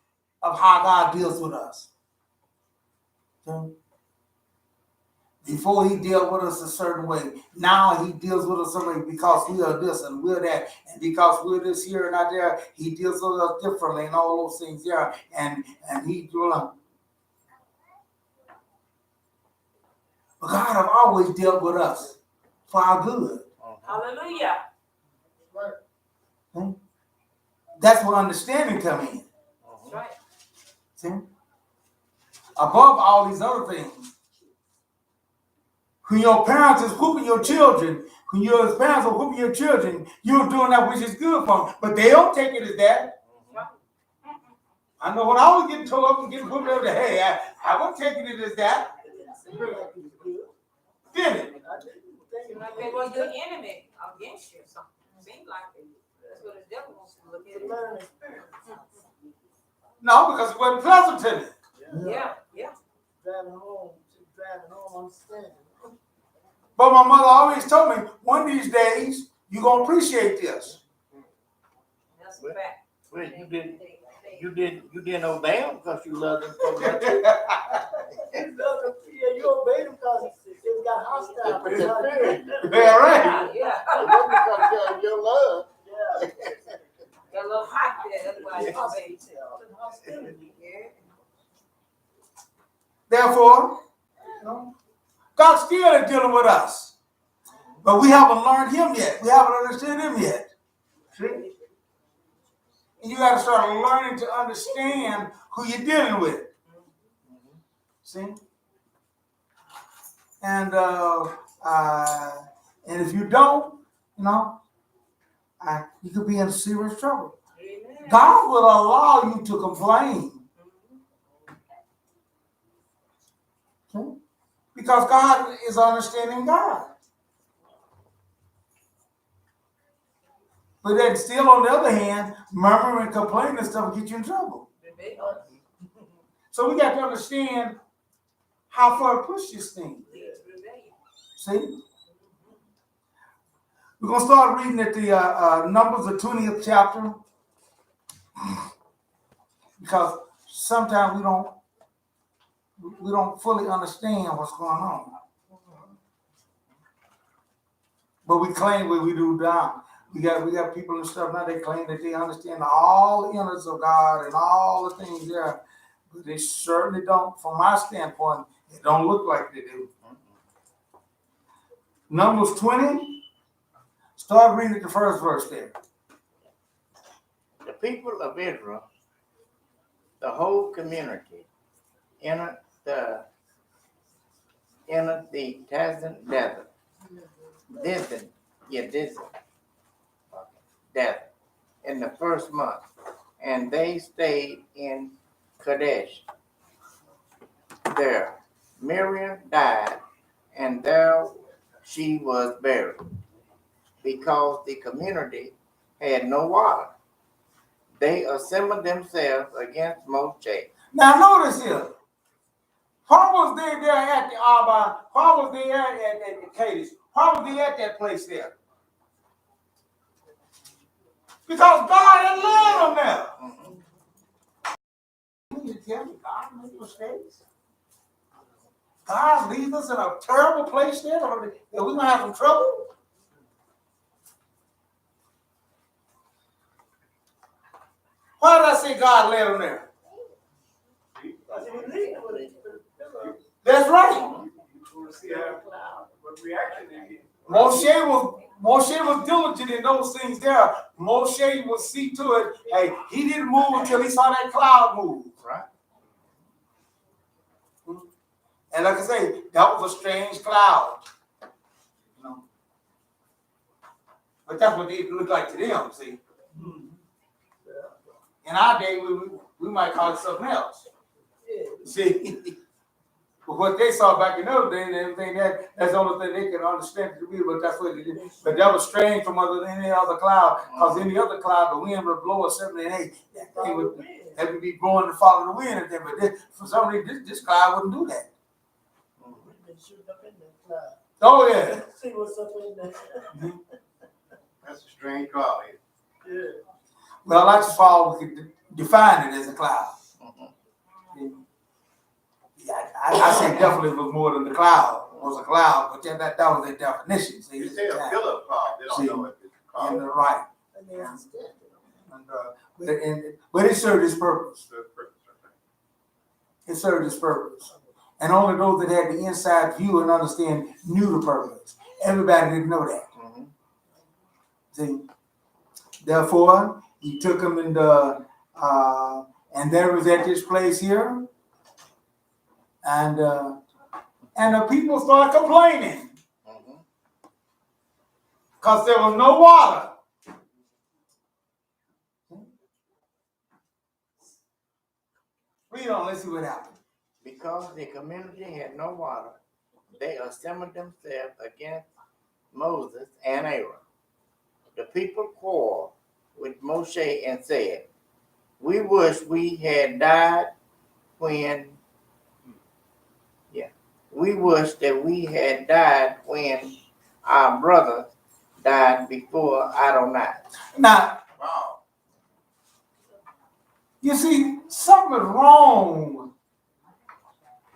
[SPEAKER 3] of how God deals with us. Okay? Before he dealt with us a certain way, now he deals with us a certain way because we are this and we're that, and because we're this here and not there, he deals with us differently and all those things there, and he but God have always dealt with us for our good.
[SPEAKER 1] Hallelujah.
[SPEAKER 3] Okay? That's where understanding come in.
[SPEAKER 1] That's right.
[SPEAKER 3] See? Above all these other things. When your parents is whooping your children, when your parents are whooping your children, you're doing that which is good for them. But they don't take it as that. I know when I was getting told up and getting whooped over the head, I wasn't taking it as that. Did it?
[SPEAKER 1] It was your enemy against you. Seems like it. That's what the devil wants to look at.
[SPEAKER 3] No, because it wasn't pleasant to me.
[SPEAKER 1] Yeah, yeah.
[SPEAKER 8] Driving home, understanding.
[SPEAKER 3] But my mother always told me, one of these days, you're going to appreciate this.
[SPEAKER 1] That's a fact.
[SPEAKER 6] Well, you didn't obey them because you loved them so much.
[SPEAKER 8] You obeyed him because it got hostile.
[SPEAKER 3] Yeah, right.
[SPEAKER 1] Yeah.
[SPEAKER 10] It wasn't because of your love.
[SPEAKER 8] Yeah.
[SPEAKER 1] Got a little hot there. That's why you obeyed.
[SPEAKER 8] Hostility.
[SPEAKER 1] Yeah.
[SPEAKER 3] Therefore, God still is dealing with us. But we haven't learned him yet. We haven't understood him yet. See? And you got to start learning to understand who you're dealing with. See? And if you don't, you could be in serious trouble.
[SPEAKER 1] Amen.
[SPEAKER 3] God will allow you to complain. Okay? Because God is understanding God. But then still, on the other hand, murmuring and complaining and stuff will get you in trouble. So we got to understand how far to push this thing. See? We're going to start reading at the Numbers, the 20th chapter. Because sometimes we don't fully understand what's going on. But we claim we do down. We got people and stuff now, they claim that they understand all the innards of God and all the things there. But they certainly don't, from my standpoint, it don't look like they do. Numbers 20, start reading at the first verse there.
[SPEAKER 6] The people of Israel, the whole community, entered the Tazan desert. Desert. in the first month, and they stayed in Kadesh. There, Miriam died, and there she was buried, because the community had no water. They assembled themselves against Moshe.
[SPEAKER 3] Now notice here. Why was they there at the Arba? Why was they at the Kadesh? Why was they at that place there? Because God had led them there. You mean to tell me God made mistakes? God leaves us in a terrible place there that we're going to have some trouble? Why did I say God led them there? That's right. Moshe was diligent in those things there. Moshe would see to it. Hey, he didn't move until he saw that cloud move.
[SPEAKER 6] Right.
[SPEAKER 3] And like I say, that was a strange cloud. You know. But that's what it looked like to them, see. In our day, we might call it something else. See? But what they saw back in those days, everything that's the only thing they could understand to be, but that's what they did. But that was strange from any other cloud, because any other cloud, the wind would blow us 7 and 8. That would be blowing and following the wind and everything. But this, for some reason, this cloud wouldn't do that. Oh yeah.
[SPEAKER 8] See what's up in there.
[SPEAKER 10] That's a strange cloud.
[SPEAKER 8] Yeah.
[SPEAKER 3] Well, I just thought we could define it as a cloud. Yeah, I say definitely it was more than the cloud. It was a cloud, but that was their definition. See,
[SPEAKER 10] You say a pillar cloud, they don't know what it's called.
[SPEAKER 3] and right.
[SPEAKER 8] And they understand it.
[SPEAKER 3] But it served its purpose. It served its purpose. And only those that had the inside view and understand knew the purpose. Everybody didn't know that. See? Therefore, he took them in and there was at this place here. And the people started complaining. Because there was no water. Read on, let's see what happened.
[SPEAKER 6] Because the community had no water, they assembled themselves against Moses and Aaron. The people quarreled with Moshe and said, "We wish we had died when we wish that we had died when our brother died before Adonai."
[SPEAKER 3] Now,
[SPEAKER 10] Wow.
[SPEAKER 3] you see, something is wrong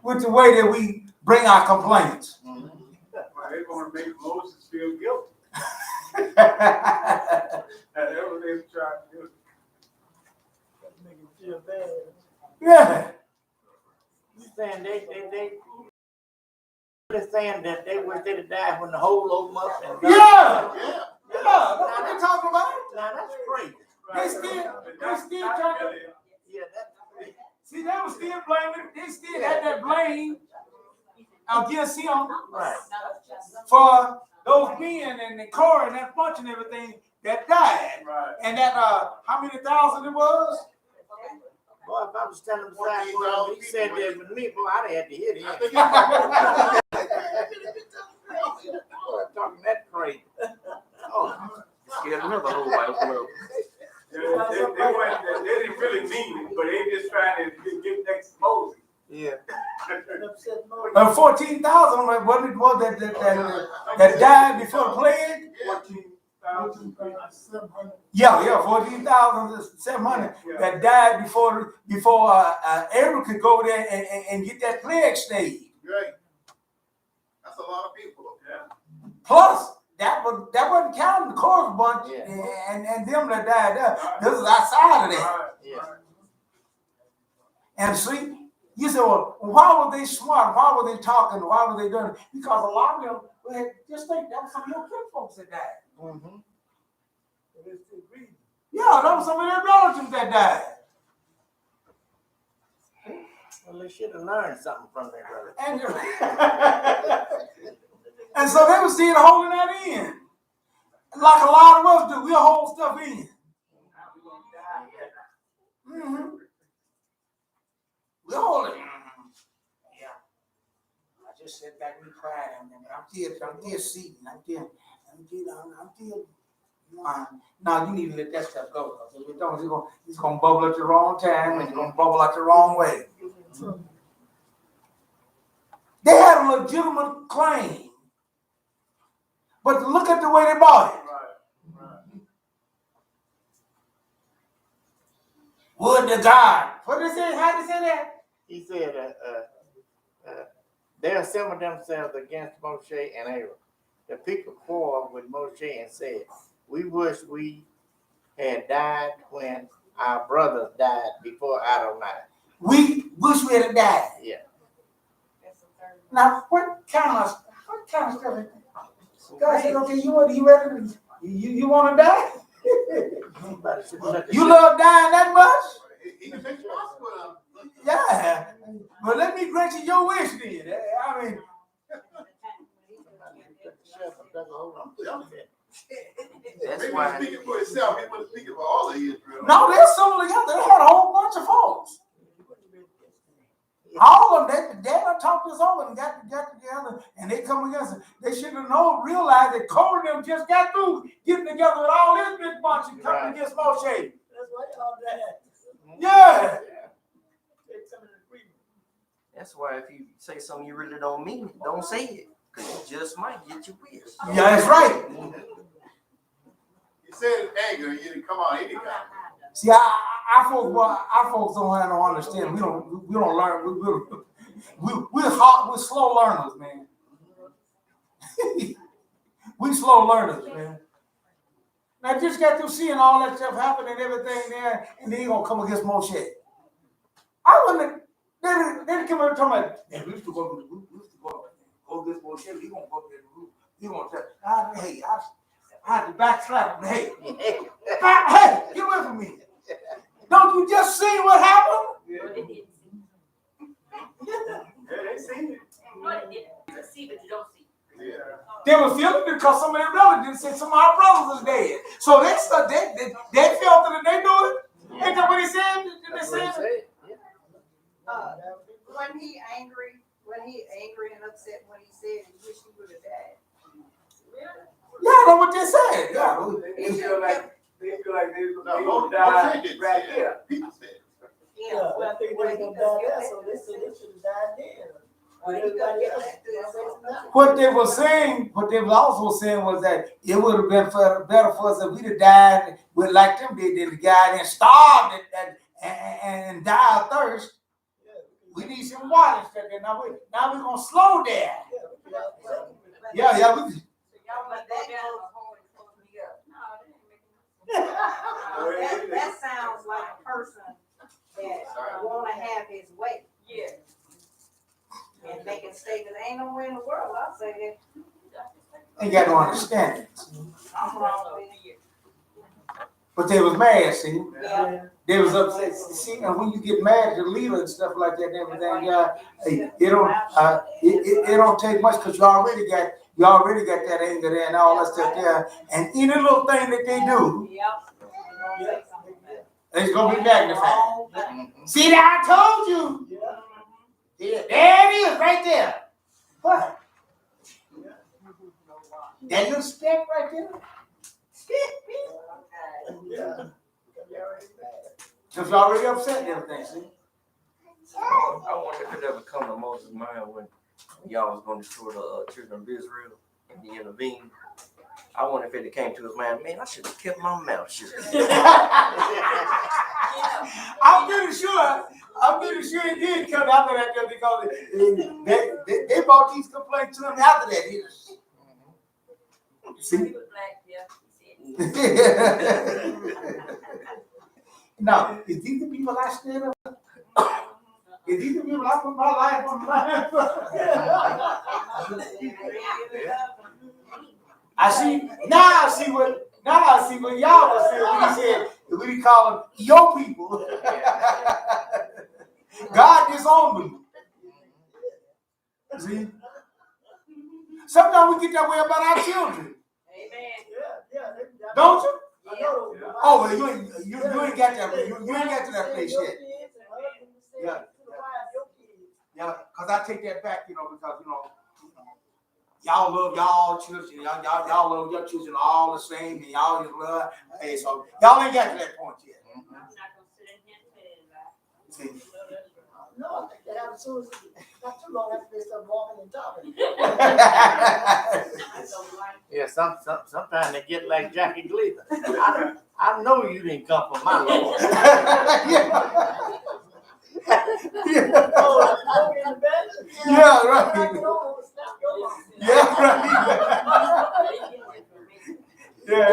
[SPEAKER 3] with the way that we bring our complaints.
[SPEAKER 5] They're going to make Moses feel guilty. That's what they're trying to do.
[SPEAKER 8] Make him feel bad.
[SPEAKER 3] Yeah.
[SPEAKER 6] You saying they saying that they wish they'd have died when the whole old up and
[SPEAKER 3] Yeah.
[SPEAKER 10] Yeah.
[SPEAKER 3] That's what they're talking about.
[SPEAKER 6] Now that's crazy.
[SPEAKER 3] They still trying to,
[SPEAKER 6] Yeah, that's
[SPEAKER 3] see, they were still blaming, they still had that blame against him
[SPEAKER 6] right.
[SPEAKER 3] for those men and the car and that bunch and everything that died.
[SPEAKER 5] Right.
[SPEAKER 3] And that, how many thousand it was?
[SPEAKER 6] Boy, if I was standing beside him, he said that with me, boy, I'd have had to hit him.
[SPEAKER 10] I think it's
[SPEAKER 6] Boy, talking that crazy. Oh,
[SPEAKER 7] Scared another whole while come
[SPEAKER 5] They didn't really mean it, but they just trying to get next to Moses.
[SPEAKER 6] yeah.
[SPEAKER 8] Upset Moses.
[SPEAKER 3] 14,000, what it was that died before the plague?
[SPEAKER 5] 14,000.
[SPEAKER 3] Yeah, 14,700 that died before Aaron could go there and get that plague stayed.
[SPEAKER 10] Right. That's a lot of people.
[SPEAKER 5] Yeah.
[SPEAKER 3] Plus, that wasn't counting the Korah bunch
[SPEAKER 6] Yeah.
[SPEAKER 3] and them that died there. This is outside of that.
[SPEAKER 5] Right.
[SPEAKER 6] Yeah.
[SPEAKER 3] And see, you say, well, why were they smart? Why were they talking? Why were they doing it? Because a lot of them, well, just think that was some of your folks that died.
[SPEAKER 6] Mm-hmm.
[SPEAKER 3] Yeah, that was some of their relatives that died.
[SPEAKER 6] Well, they should have learned something from their brother.
[SPEAKER 3] And so they were still holding that in. Like a lot of us do. We'll hold stuff in. Mm-hmm. We all yeah. I just sit back and be quiet and I'm still seeing. I'm still. Now you need to let that stuff go. Because if it don't, it's gonna bubble at the wrong time and it's gonna bubble out the wrong way. They had a legitimate claim, but look at the way they bought it. Would to God. What did they say? How did they say that?
[SPEAKER 6] He said, they assembled themselves against Moshe and Aaron. The people quarreled with Moshe and said, we wish we had died when our brothers died before Adonai.
[SPEAKER 3] We wish we had died.
[SPEAKER 6] Yeah.
[SPEAKER 3] Now, what kind of stuff is that? God said, okay, you ready? You want to die? You love dying that much?
[SPEAKER 10] He can make you hospital.
[SPEAKER 3] Yeah. But let me grant you your wish then. I mean,
[SPEAKER 7] That's why.
[SPEAKER 10] Speaking for himself, he wasn't speaking for all of Israel.
[SPEAKER 3] no, they're assembled together. They had a whole bunch of folks. All of them, they done talked this over and got together and they come against it. They should have realized that Korah and them just got through getting together with all this big bunch and coming against Moshe.
[SPEAKER 8] That's why y'all died.
[SPEAKER 3] Yeah.
[SPEAKER 7] That's why if you say something you really don't mean it, don't say it. Because you just might get your wish.
[SPEAKER 3] Yeah, that's right.
[SPEAKER 10] He said anger, you didn't come on any kind.
[SPEAKER 3] See, our folks don't understand. We don't learn. We're slow learners, man. We slow learners, man. Now just got through seeing all that stuff happen and everything there, and then you gonna come against Moshe. I wouldn't. They come over talking about, man, we used to go against Moshe. He gonna go up there in the roof. He gonna tell, hey, I had to backslap him. Hey, hey, get away from me. Don't you just see what happened?
[SPEAKER 5] Yeah, they seen it.
[SPEAKER 1] See, but you don't see.
[SPEAKER 10] Yeah.
[SPEAKER 3] They were feeling it because some of their relatives said some of our brothers is dead. So they felt it and they knew it. Ain't that what he said? Did they say it?
[SPEAKER 1] When he angry and upset when he said he wish he would have died.
[SPEAKER 3] Yeah, I know what they said. Yeah.
[SPEAKER 5] They feel like they
[SPEAKER 10] No,
[SPEAKER 5] died
[SPEAKER 10] Moshe didn't
[SPEAKER 5] right
[SPEAKER 10] say
[SPEAKER 5] there.
[SPEAKER 10] that. People said it.
[SPEAKER 8] Yeah, I think they was gonna die there, so they said they should have died there. Everybody else,
[SPEAKER 3] What they were also saying was that it would have been better for us if we'd have died with like them did the guy and starved and died of thirst. We need some water instead. Now we're gonna slow down. Yeah.
[SPEAKER 1] Y'all let that down. That sounds like a person that wanna have his way. Yeah. And they can say that ain't nowhere in the world, I'll say that.
[SPEAKER 3] Ain't got no understanding.
[SPEAKER 1] I'm wrong with you.
[SPEAKER 3] But they was mad, see?
[SPEAKER 1] Yeah.
[SPEAKER 3] They was upset. See, and when you get mad at the leader and stuff like that and everything, it don't take much because you already got that anger there and all that stuff there. And any little thing that they do, it's gonna be magnified. See that I told you. Yeah, there it is, right there. What? That little speck right there? Just already upset and everything, see?
[SPEAKER 7] I wonder if it ever come to Moses' mind when y'all was going to destroy the children of Israel and he intervened. I wonder if it came to his mind, man, I should have kept my mouth shut.
[SPEAKER 3] I'm pretty sure it did come after that because they brought these complaints to him after that. See? Now, is these the people I stand up? Is these the people I put my life on the line for? I see what y'all was saying when he said, when he called them your people. God disowned them. See? Sometimes we get that way about our children.
[SPEAKER 1] Amen.
[SPEAKER 8] Yeah.
[SPEAKER 3] Don't you? Oh, well, you ain't got that, you ain't got to that place yet. Yeah. Yeah, cause I take that back, because, y'all love y'all children, y'all love your children all the same, and y'all just love, hey, so y'all ain't got to that point yet. See?
[SPEAKER 8] No, I think that as soon as, not too long after they start walking and talking.
[SPEAKER 6] Yeah, sometimes they get like Jackie Gleason. I know you didn't come from my Lord.
[SPEAKER 8] Oh, walking in the bed?
[SPEAKER 3] Yeah, right. Yeah, right. Yeah,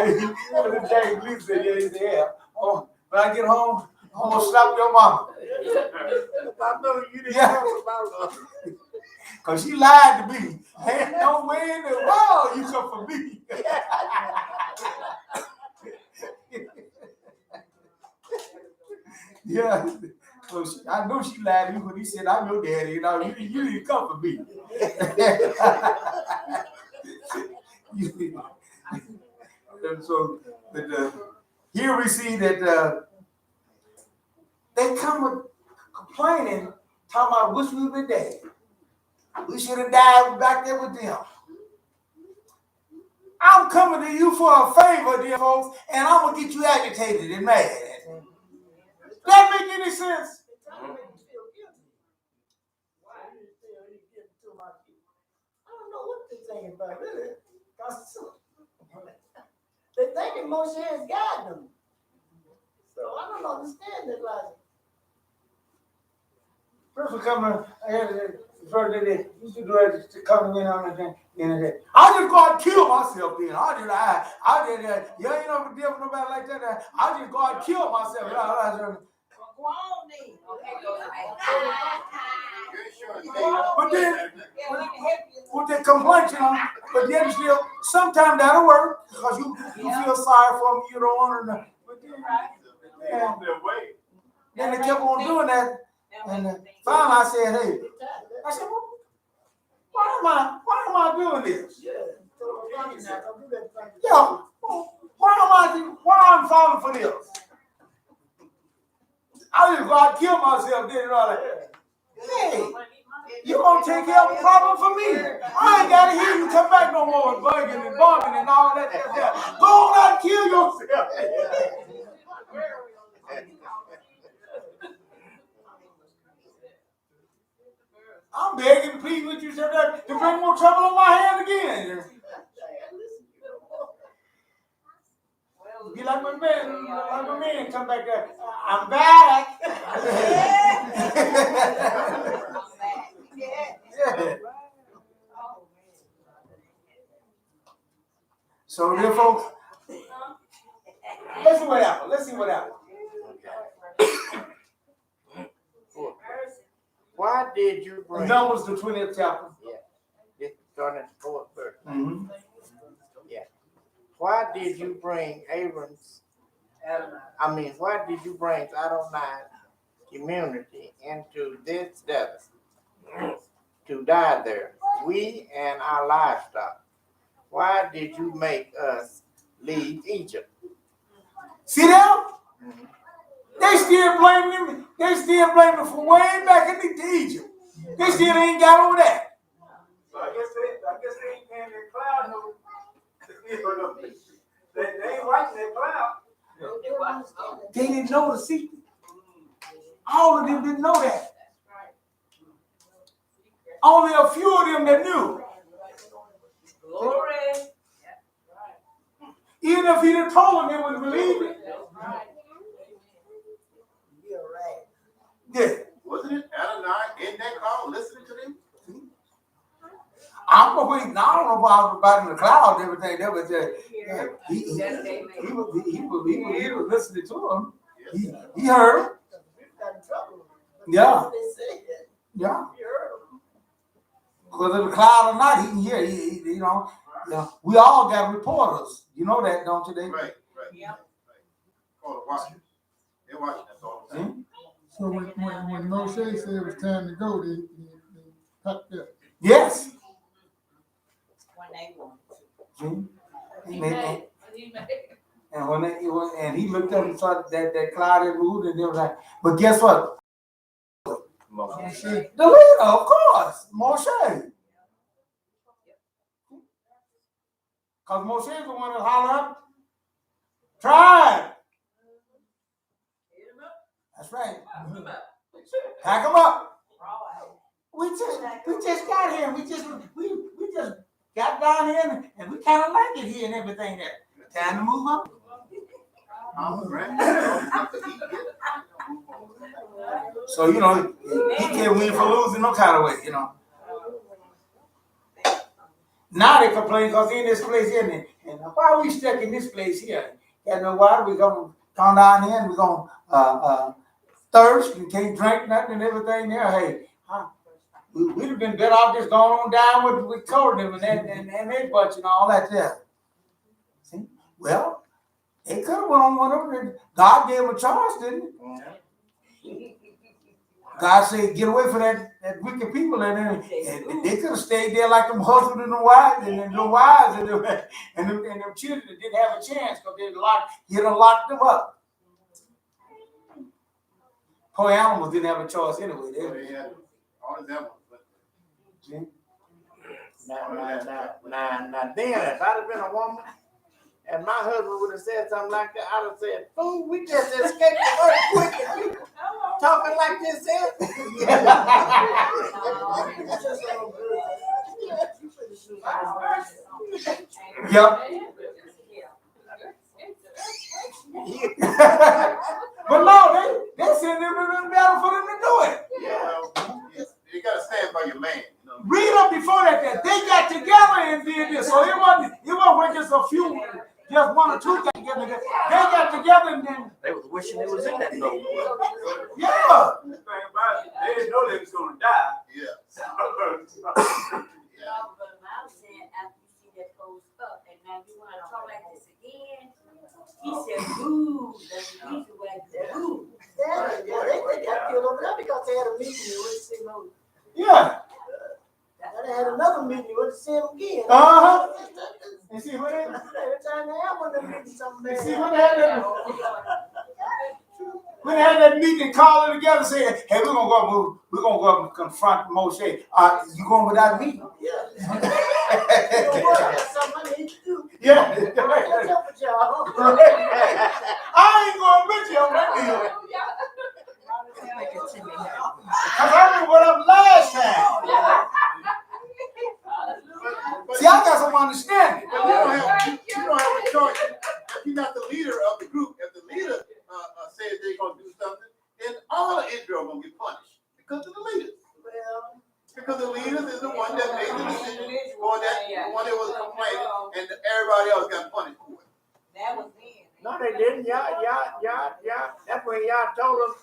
[SPEAKER 3] Jackie Gleason said, he said, yeah. Oh, when I get home, I'm gonna slap your mama.
[SPEAKER 6] I know you didn't come from my Lord.
[SPEAKER 3] Cause she lied to me. Ain't no way in the world you come for me. Yeah. So I know she lied to you when he said, I'm your daddy. You didn't come for me. And so, but, here we see that they come complaining, talking about wish we would be dead. We should have died back there with them. I'm coming to you for a favor, dear folks, and I'm gonna get you agitated and mad. That make any sense?
[SPEAKER 8] I don't know what they're thinking about, really. They're thinking Moshe has guided them. So I don't understand that logic.
[SPEAKER 3] First we come in, first they used to do it to come in on the thing. I just go out and kill myself then. You ain't never deal with nobody like that. I just go out and kill myself.
[SPEAKER 1] Go on then.
[SPEAKER 3] But then, with the complaint, but then still, sometimes that'll work because you feel sorry for them, you don't want to. But then they kept on doing that, and finally I said, hey, well, why am I doing this? Yeah, why I'm falling for this? I just go out and kill myself then, hey, you gonna take care of the problem for me? I ain't gotta hear you come back no more and bugging and bumping and all that. Go on out and kill yourself. I'm begging, please, with you to bring more trouble on my hand again. Be like my man come back there. I'm back. So therefore, let's see what happened.
[SPEAKER 6] Why did you bring?
[SPEAKER 3] Numbers the 20th chapter.
[SPEAKER 6] Yeah, this starting at the 4th verse.
[SPEAKER 3] Mm-hmm.
[SPEAKER 6] Yeah. Why did you bring why did you bring Adonai's community into this desert to die there? We and our livestock. Why did you make us leave Egypt?
[SPEAKER 3] See that? Mm-hmm. They still blaming him. They still blaming him for way back in Egypt. They still ain't got over that.
[SPEAKER 5] So I guess they ain't paying their cloud no. They ain't watching their cloud.
[SPEAKER 3] They didn't know the secret. All of them didn't know that. Only a few of them that knew.
[SPEAKER 1] Glory.
[SPEAKER 3] Even if he done told them, they wouldn't believe it.
[SPEAKER 8] You're right.
[SPEAKER 3] Yeah.
[SPEAKER 10] Wasn't it Adonai in that cloud listening to them?
[SPEAKER 3] I'm waiting. I don't know about in the cloud and everything. That was he was listening to him. He heard. Yeah. Yeah. Whether the cloud or not, he can hear. We all got reporters. You know that, don't you?
[SPEAKER 10] Right. Yeah. Oh, watching. They're watching. That's all I'm saying.
[SPEAKER 11] So when Moshe said it was time to go, they packed up.
[SPEAKER 3] Yes.
[SPEAKER 1] When they want to.
[SPEAKER 3] And and he looked up and saw that cloud had moved, and they was like, but guess what?
[SPEAKER 11] Moshe.
[SPEAKER 3] The leader, of course, Moshe. Because Moshe is the one that hollered, tribe. That's right. Pack them up. We just got here. We just got down here and we kind of like it here and everything there. Time to move up. So, you know, he can't win for losing no kind of way, you know. Now they complain because in this place here, and why are we stuck in this place here? Got no water, we're going to come down here and we're going to thirst and can't drink nothing and everything there. Hey, we'd have been better off just going on down with Torah and that bunch and all that there. See? Well, they could have went on whatever. And God gave them a charge, didn't he? God said, get away from that wicked people. And they could have stayed there like them husbands and the wives and the wives and them children that didn't have a chance because he had locked them up. Poor animals didn't have a choice anyway. They had all his animals.
[SPEAKER 6] Now, then, if I'd have been a woman and my husband would have said something like that, I'd have said, fool, we just escaped the earthquake and you talking like this here.
[SPEAKER 3] Yep. But no, they said it would have been better for them to do it.
[SPEAKER 10] Yeah. You gotta stand by your man. You know?
[SPEAKER 3] Read up before that they got together and did this. So it wasn't just a few, just one or two got together. They got together and then
[SPEAKER 7] They was wishing they was in that boat.
[SPEAKER 3] yeah.
[SPEAKER 5] The thing about it, they didn't know they was gonna die.
[SPEAKER 10] Yeah.
[SPEAKER 1] But I'm saying after you see that goes up and now you want to talk like this again, he said, boo, that's the reason why he said, boo.
[SPEAKER 8] They got killed over there because they had a meeting. They went to see them.
[SPEAKER 3] Yeah.
[SPEAKER 8] Now they had another meeting. They went to see them again.
[SPEAKER 3] And see what
[SPEAKER 8] Every time they have one of them meetings, something bad.
[SPEAKER 3] see when they had that meeting, call it together, saying, hey, we're gonna go up and confront Moshe. You going without me?
[SPEAKER 8] Yeah. That's something I need to do.
[SPEAKER 3] Yeah.
[SPEAKER 8] I catch up with y'all.
[SPEAKER 3] I ain't gonna admit you on that deal. Because I knew what up last time. See, I got some understanding.
[SPEAKER 10] But you don't have a choice. If you're not the leader of the group, if the leader says they're gonna do something, then all of Israel gonna get punished because of the leaders.
[SPEAKER 8] Well,
[SPEAKER 10] Because the leaders is the one that made the decision, or that the one that was complaining, and everybody else got punished for it.
[SPEAKER 1] That was then.
[SPEAKER 6] No, they didn't. Y'all. That's when y'all told them,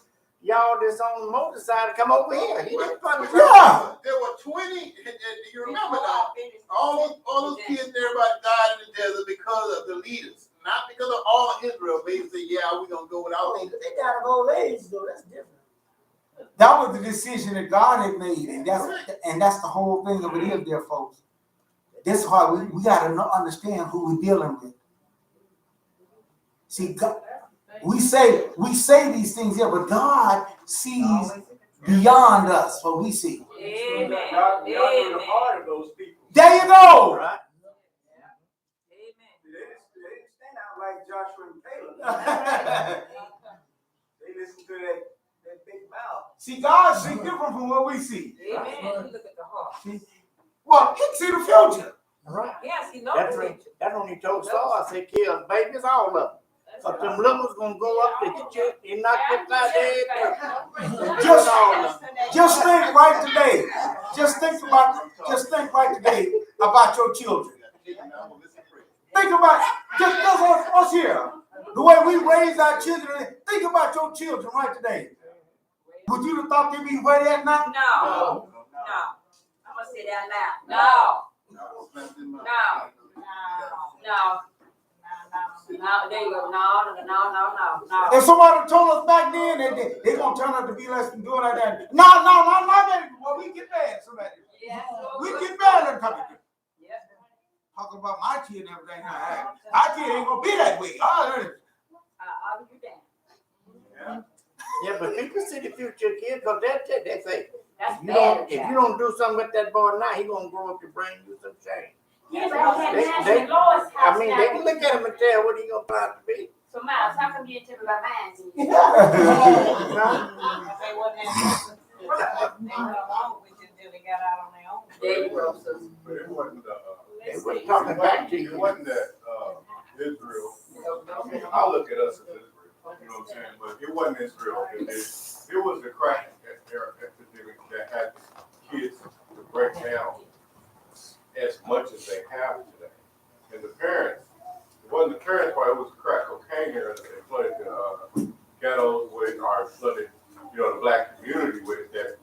[SPEAKER 6] y'all this on the motorcycle, come over here. He didn't punish them.
[SPEAKER 3] Yeah.
[SPEAKER 10] There were 20, and you remember now, all those kids and everybody died in the desert because of the leaders. Not because of all of Israel. They say, yeah, we're going to go without leaders.
[SPEAKER 8] they died of old age, though. That's different.
[SPEAKER 3] That was the decision that God had made, and that's the whole thing of it is, dear folks. This is why we got to understand who we're dealing with. See, God, we say these things here, but God sees beyond us what we see.
[SPEAKER 1] Amen.
[SPEAKER 5] Y'all know the heart of those people.
[SPEAKER 3] There you go.
[SPEAKER 6] Right?
[SPEAKER 5] They didn't stand out like Joshua and Caleb. They listened to that big mouth.
[SPEAKER 3] See, God sees different from what we see.
[SPEAKER 1] Amen. You look at the heart.
[SPEAKER 3] See? Well, He can see the future.
[SPEAKER 6] Right.
[SPEAKER 1] Yes, he knows
[SPEAKER 6] That's when he told Saul, I said, kill babies, all of them. But them little ones gonna go up and knock your fly dead.
[SPEAKER 3] Just think right today. Just think right today about your children. Think about just us here. The way we raise our children. Think about your children right today. Would you have thought they'd be where they at now?
[SPEAKER 1] No. I'm gonna say that loud. No, there you go. No.
[SPEAKER 3] If somebody told us back then that they gonna turn out to be less than doing like that. No, baby. Well, we get mad, somebody.
[SPEAKER 1] Yes.
[SPEAKER 3] We get mad at them. talking about my kid and everything. My kid ain't gonna be that way.
[SPEAKER 1] You down.
[SPEAKER 5] Yeah.
[SPEAKER 6] Yeah, but people see the future kid, because they say,
[SPEAKER 1] That's
[SPEAKER 6] if you don't do something with that boy now, he gonna grow up to bring you some change.
[SPEAKER 1] Yeah, but I had
[SPEAKER 6] They-
[SPEAKER 1] National Lord's house
[SPEAKER 6] I mean,
[SPEAKER 1] now.
[SPEAKER 6] they can look at him and tell what he gonna turn out to be.
[SPEAKER 1] So Miles, how come you didn't tell me about mine?
[SPEAKER 12] They wasn't having they went along with it until they got out on their own.
[SPEAKER 1] There you go, sis.
[SPEAKER 2] But it wasn't,
[SPEAKER 6] They wasn't talking back to
[SPEAKER 2] it
[SPEAKER 6] you.
[SPEAKER 2] wasn't that, Israel. I mean, I look at us as Israel, you know what I'm saying? But it wasn't Israel. It was the crack epidemic that had kids to break down as much as they have today. And the parents, it wasn't the parents' part, it was the crack cocaine era that they flooded the ghettos with, or flooded, the black community with, that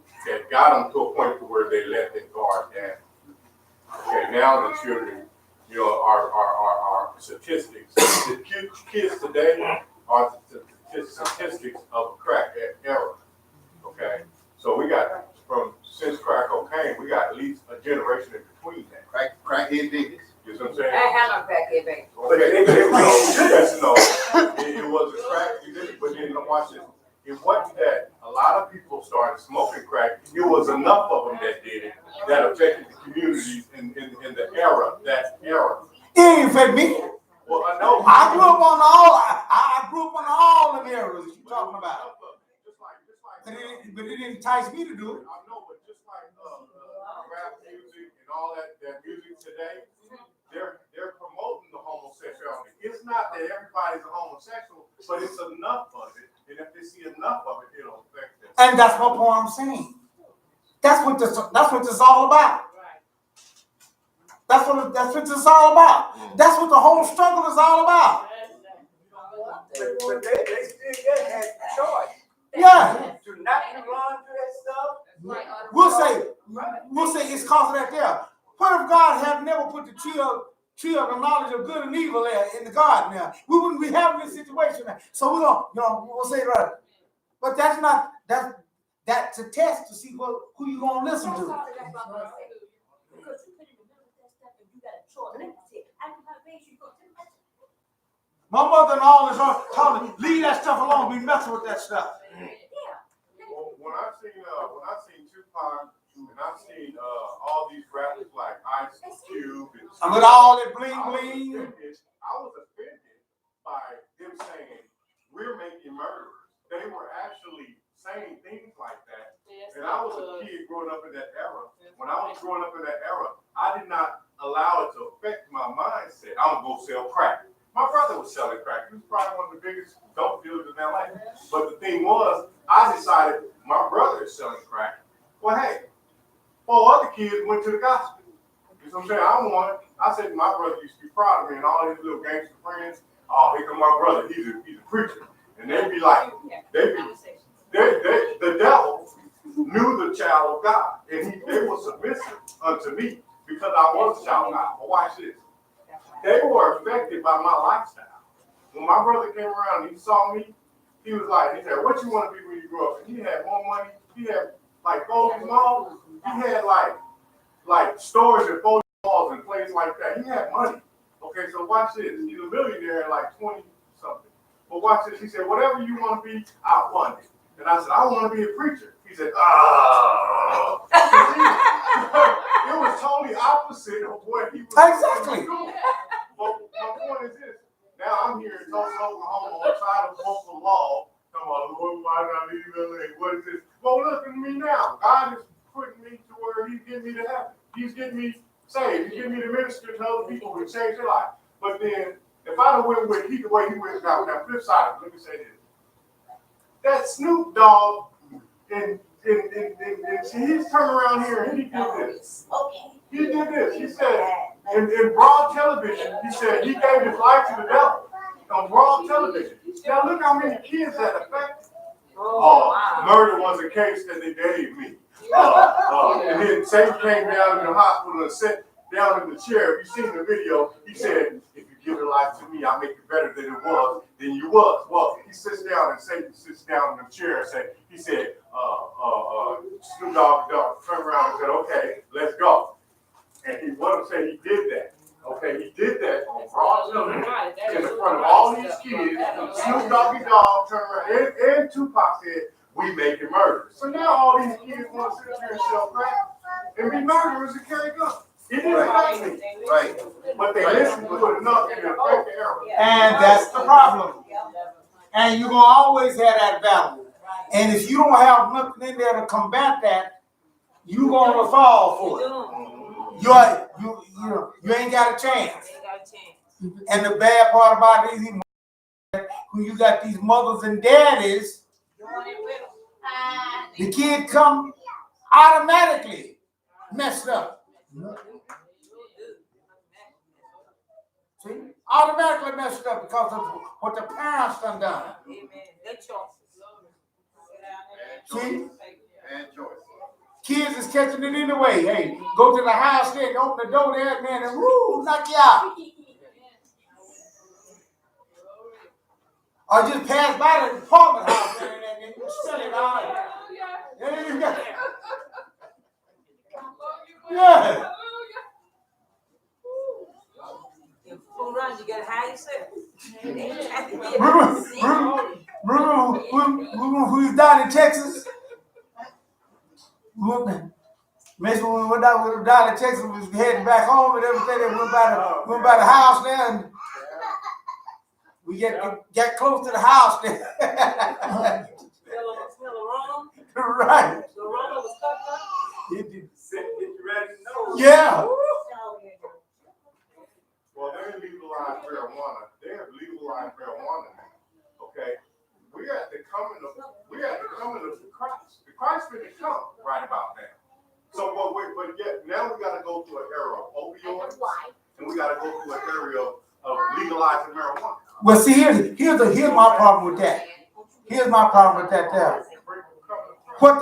[SPEAKER 2] got them to a point to where they let their guard down. Okay, now the children, are statistics. The kids today are statistics of a crack era. Okay, so we got since crack cocaine, we got at least a generation in between that.
[SPEAKER 10] Crackhead babies.
[SPEAKER 2] You know what I'm saying?
[SPEAKER 1] I ain't had no crackhead baby.
[SPEAKER 2] Okay, it was a crack, but then watch this. It wasn't that a lot of people started smoking crack. It was enough of them that did it that affected the communities in the era, that era.
[SPEAKER 3] It ain't affect me.
[SPEAKER 2] Well, I know.
[SPEAKER 3] I grew up on all the areas that you're talking about. But it didn't entice me to do it.
[SPEAKER 2] I know, but just like rap music and all that music today, they're promoting the homosexuality. It's not that everybody's a homosexual, but it's enough of it. And if they see enough of it, it'll affect them.
[SPEAKER 3] And that's what I'm saying. That's what this is all about. That's what this is all about. That's what the whole struggle is all about.
[SPEAKER 5] But they still had a choice.
[SPEAKER 3] Yeah.
[SPEAKER 5] To not to run to that stuff.
[SPEAKER 3] We'll say it's cause of that there. What if God had never put the tree of the knowledge of good and evil there in the garden now? We wouldn't be having this situation now. So we'll say right. But that's a test to see who you gonna listen to.
[SPEAKER 1] Because you put in the middle of that stuff and you got a choice. Like I said, I do not raise you.
[SPEAKER 3] My mother-in-law is telling me, leave that stuff alone. We messing with that stuff.
[SPEAKER 2] Well, when I seen Tupac, and I seen all these rappers like Ice Cube,
[SPEAKER 3] And with all that bling bling.
[SPEAKER 2] I was offended by them saying we're making murderers. They were actually saying things like that. And I was a kid growing up in that era. When I was growing up in that era, I did not allow it to affect my mindset. I'm gonna go sell crack. My brother was selling crack. He was probably one of the biggest dope dealers in LA. But the thing was, I decided my brother is selling crack. Well, hey, 4 other kids went to the gospel. You know what I'm saying? I said my brother used to be proud of me and all his little gangster friends. Oh, here come my brother. He's a preacher. And they'd be like, the devil knew the child of God. And they were submissive unto me because I was a child of God. But watch this. They were affected by my lifestyle. When my brother came around and he saw me, he said, what you want to be when you grow up? And he had more money. He had like Golden Mall. He had like stores and photo malls and places like that. He had money. Okay, so watch this. He's a millionaire at like 20 something. But watch this. He said, whatever you want to be, I'll fund it. And I said, I want to be a preacher. He said, oh. It was totally opposite of what he was
[SPEAKER 3] Exactly.
[SPEAKER 2] doing. But my point is this. Now I'm here in Tulsa, Oklahoma, on the side of Buffalo Law. Come on, Lord, why did I leave LA? What is this? Well, look at me now. God is putting me to where he's getting me to heaven. He's getting me saved. He's getting me to minister to other people to change their life. But then, if I'd have went with the way he went down, now flip side, let me say this. That Snoop Dogg, and he's turned around here and he did this. He did this. He said, in broad television, he said he gave his life to the devil on broad television. Now look how many kids that affected. Murder was a case that they gave me. And then Satan came down in the hospital and sat down in the chair. If you've seen the video, he said, if you give your life to me, I'll make it better than you was. Well, he sits down and Satan sits down in the chair and he said, Snoop Dogg turned around and said, okay, let's go. And he wanted to say he did that. Okay. Okay, he did that on broad television in front of all these kids. Snoop Doggy Dogg turned around and Tupac said, "We making murder." So now all these kids want to sit up here and sell crack and be murderers and carry guns. It didn't affect me.
[SPEAKER 10] Right.
[SPEAKER 2] But they listened to it enough and it affected the error.
[SPEAKER 3] And that's the problem. And you're gonna always have that battle. And if you don't have nothing in there to combat that, you're gonna fall for it. You ain't got a chance. And the bad part about it is when you got these mothers and daddies, the kid come automatically messed up. See? Automatically messed up because of what the parents done. See?
[SPEAKER 10] And choice.
[SPEAKER 3] Kids is catching it anyway. Hey, go to the house there and open the door there, man, and woo, knock you out. Or just pass by the apartment house and you sell it out. Yeah.
[SPEAKER 1] You gotta hide yourself.
[SPEAKER 3] Remember when we was down in Texas? Maybe when we went down in Texas, we was heading back home and everything. They went by the house there, and we get close to the house there. Right.
[SPEAKER 5] Get you ready to know.
[SPEAKER 3] Yeah.
[SPEAKER 2] Well, they legalized marijuana. They have legalized marijuana now. Okay? We at the coming of the Christ. The Christ finna come right about now. So, but yet now we gotta go through an era of opioids, and we gotta go through an era of legalizing marijuana.
[SPEAKER 3] Well, see, here's my problem with that. Here's my problem with that there. What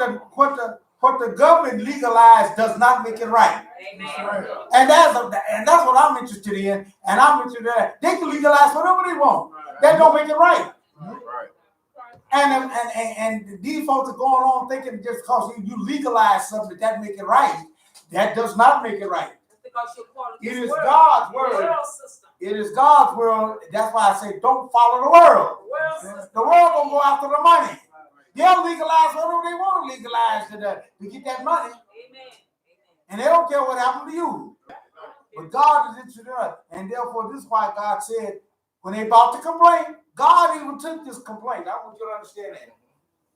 [SPEAKER 3] the government legalized does not make it right.
[SPEAKER 1] Amen.
[SPEAKER 3] And that's what I'm interested in. And I'm interested in that. They can legalize whatever they want. That don't make it right.
[SPEAKER 2] Right.
[SPEAKER 3] And these folks are going on thinking just because you legalize something that make it right. That does not make it right. It is God's word. It is God's world. That's why I say don't follow the world. The world gonna go after the money. They'll legalize whatever they want to legalize to get that money. And they don't care what happened to you. But God is interested in us. And therefore, this is why God said, when they about to complain, God even took this complaint. I want you to understand that.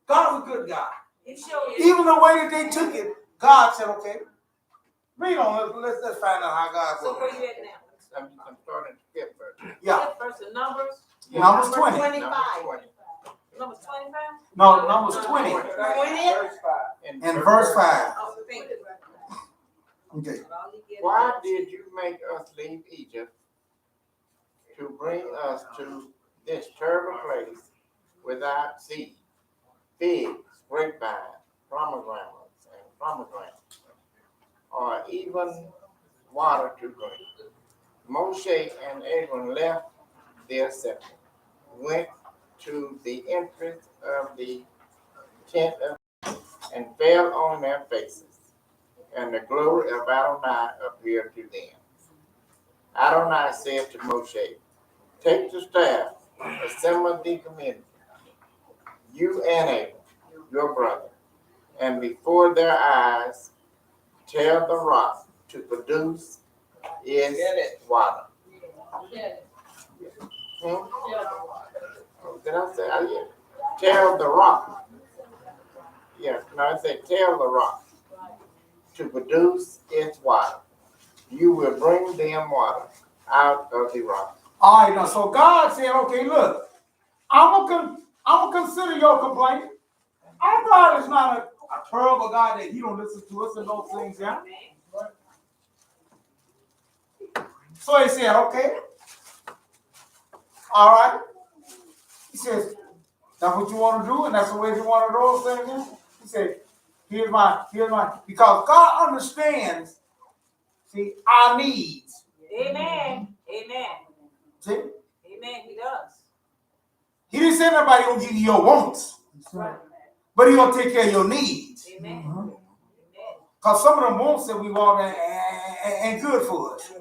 [SPEAKER 3] God's a good God. Even the way that they took it, God said, okay, read on. Let's find out how God
[SPEAKER 1] So
[SPEAKER 3] works.
[SPEAKER 1] where you at now?
[SPEAKER 6] I'm starting to skip first.
[SPEAKER 3] Yeah.
[SPEAKER 1] First in Numbers.
[SPEAKER 3] Numbers 20.
[SPEAKER 6] Number 20.
[SPEAKER 1] Numbers 25.
[SPEAKER 3] No, Numbers 20. And verse 5.
[SPEAKER 1] Oh, thank you.
[SPEAKER 3] Okay.
[SPEAKER 6] Why did you make us leave Egypt to bring us to this terrible place without seed, figs, grapevine, pomegranates, or even water to drink? Moshe and Aaron left their assembly, went to the entrance of the tent and fell on their faces, and the glory of Adonai appeared to them. Adonai said to Moshe, take the staff, assemble the community, you and Aaron, your brother, and before their eyes, tell the rock to produce its water. Did I say, yeah. Tell the rock. Yeah, no, I said tell the rock to produce its water. You will bring them water out of the rock.
[SPEAKER 3] All right, now, so God said, okay, look, I'm gonna consider your complaint. Our God is not a terrible God that he don't listen to us and those things, yeah? So he said, okay. All right. He says, that's what you want to do, and that's the way you want to do those things. He said, here's my, because God understands, see, our needs.
[SPEAKER 1] Amen. Amen.
[SPEAKER 3] See?
[SPEAKER 1] Amen. He does.
[SPEAKER 3] He didn't say nobody gonna give you your wants, but he gonna take care of your needs.
[SPEAKER 1] Amen.
[SPEAKER 3] Because some of them wants that we want ain't good for us.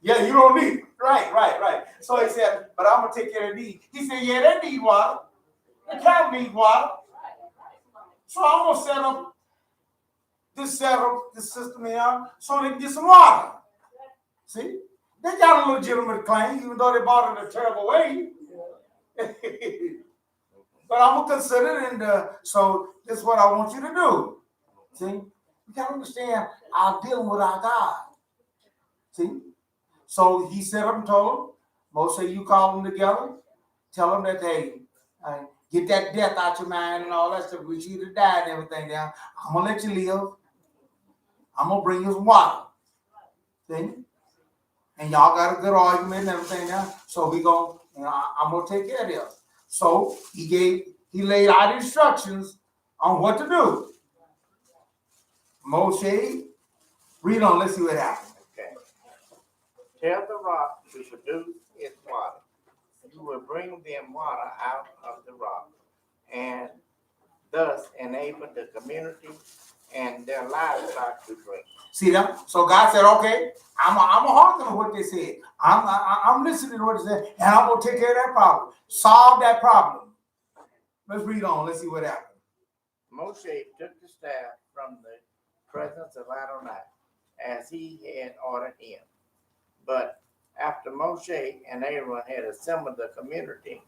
[SPEAKER 3] Yeah, you don't need it. Right. So he said, but I'm gonna take care of these. He said, yeah, they need water. The cattle need water. So I'm gonna set up this system here so they can get some water. See? They got a legitimate claim, even though they bought it in a terrible way. But I'm gonna consider it, and so this is what I want you to do. See? You gotta understand, I'm dealing with our God. See? So he set up and told them, Moshe, you call them together, tell them that, hey, get that death out your mind and all that stuff. We you to die and everything down. I'm gonna let you live. I'm gonna bring you some water. See? And y'all got a good argument and everything now. So I'm gonna take care of this. So he laid out instructions on what to do. Moshe, read on, let's see what happens.
[SPEAKER 6] Okay. Tell the rock to produce its water. You will bring them water out of the rock, and thus enable the community and their livestock to drink.
[SPEAKER 3] See that? So God said, okay, I'm a hearken to what they said. I'm listening to what they said, and I'm gonna take care of that problem. Solve that problem. Let's read on. Let's see what happens.
[SPEAKER 6] Moshe took the staff from the presence of Adonai, as he had ordered him. But after Moshe and Aaron had assembled the community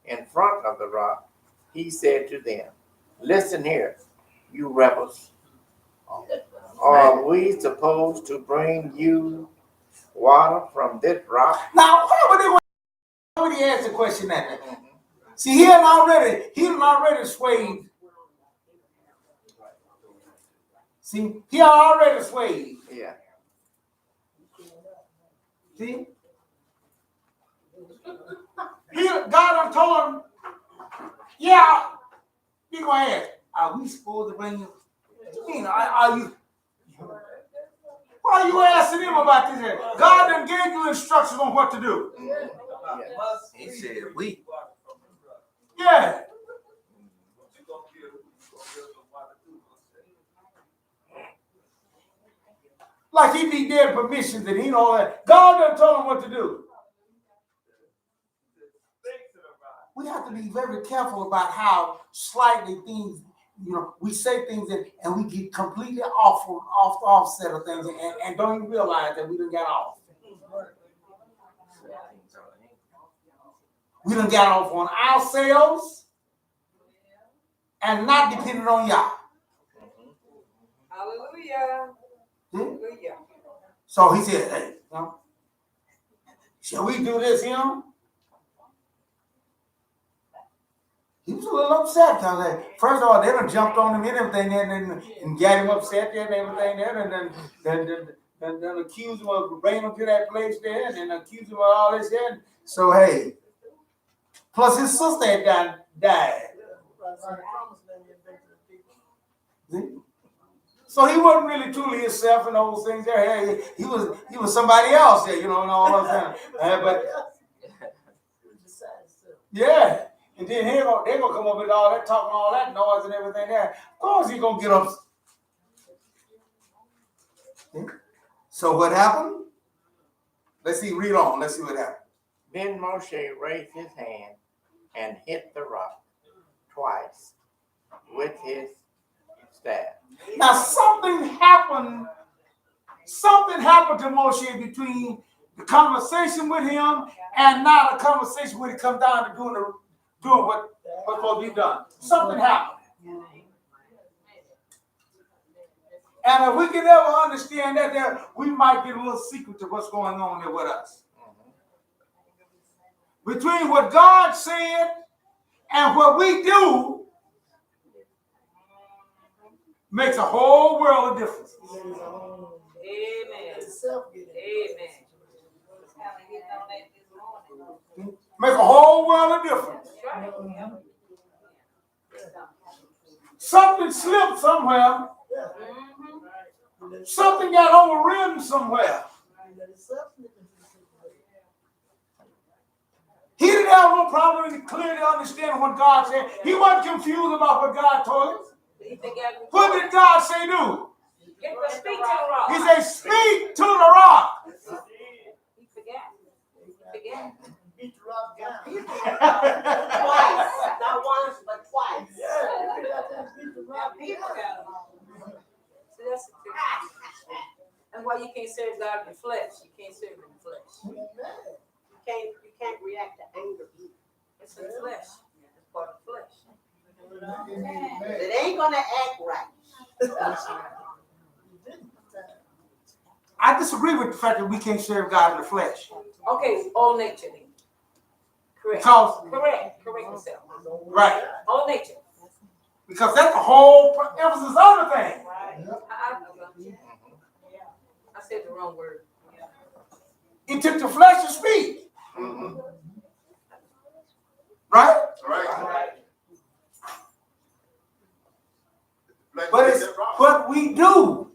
[SPEAKER 6] in front of the rock, he said to them, listen here, you rebels. Are we supposed to bring you water from this rock?
[SPEAKER 3] Now, why would he ask the question that? See, he had already swayed. See, he had already swayed.
[SPEAKER 6] Yeah.
[SPEAKER 3] See? God told him, yeah, he gonna ask, are we supposed to bring you? What you mean? Why are you asking him about this? God done gave you instructions on what to do.
[SPEAKER 7] He said we.
[SPEAKER 3] Yeah. Like he be dead permission that he know that. God done told him what to do. We have to be very careful about how slightly things, we say things and we get completely off the offset of things and don't even realize that we done got off. We done got off on ourselves and not depending on y'all.
[SPEAKER 12] Hallelujah. Hallelujah.
[SPEAKER 3] So he said, hey, shall we do this, He was a little upset because, first of all, they done jumped on him and everything and got him upset there and everything there, and then accused him of bringing him to that place there, and then accused him of all this there. So, hey, plus his sister had died. See? So he wasn't really truly himself and those things there. Hey, he was somebody else there, and all those things. But yeah. And then they're gonna come up with all that talking, all that noise and everything there. Of course he's gonna get up. So what happened? Let's see, read on. Let's see what happened.
[SPEAKER 6] Then Moshe raised his hand and hit the rock twice with his staff.
[SPEAKER 3] Now something happened to Moshe between the conversation with him and now the conversation when it comes down to doing what's supposed to be done. Something happened. And if we can ever understand that, we might get a little secret to what's going on there with us. Between what God said and what we do makes a whole world of difference.
[SPEAKER 12] Amen. Amen.
[SPEAKER 3] Make a whole world of difference. Something slipped somewhere. Something got overridden somewhere. He didn't have no problem in clearly understanding what God said. He wasn't confused about what God told him. What did God say do?
[SPEAKER 12] Speak to the rock.
[SPEAKER 3] He said, speak to the rock.
[SPEAKER 1] Yeah.
[SPEAKER 8] Beat the rock down.
[SPEAKER 1] Twice, not once, but twice.
[SPEAKER 8] Yeah, you got to beat the
[SPEAKER 1] Now
[SPEAKER 8] rock
[SPEAKER 1] people
[SPEAKER 8] down.
[SPEAKER 1] got them. See, that's the difference. That's why you can't serve God in the flesh. You can't serve him in the flesh. You can't react to anger. It's in the flesh. It's part of the flesh. It ain't gonna act right.
[SPEAKER 3] I disagree with the fact that we can't serve God in the flesh.
[SPEAKER 1] Okay, all nature then. Correct.
[SPEAKER 3] Because,
[SPEAKER 1] Correct yourself.
[SPEAKER 3] right,
[SPEAKER 1] All nature.
[SPEAKER 3] because that's the whole emphasis of the thing.
[SPEAKER 1] I said the wrong word.
[SPEAKER 3] It took the flesh to speak. Right?
[SPEAKER 10] Right.
[SPEAKER 3] But it's what we do.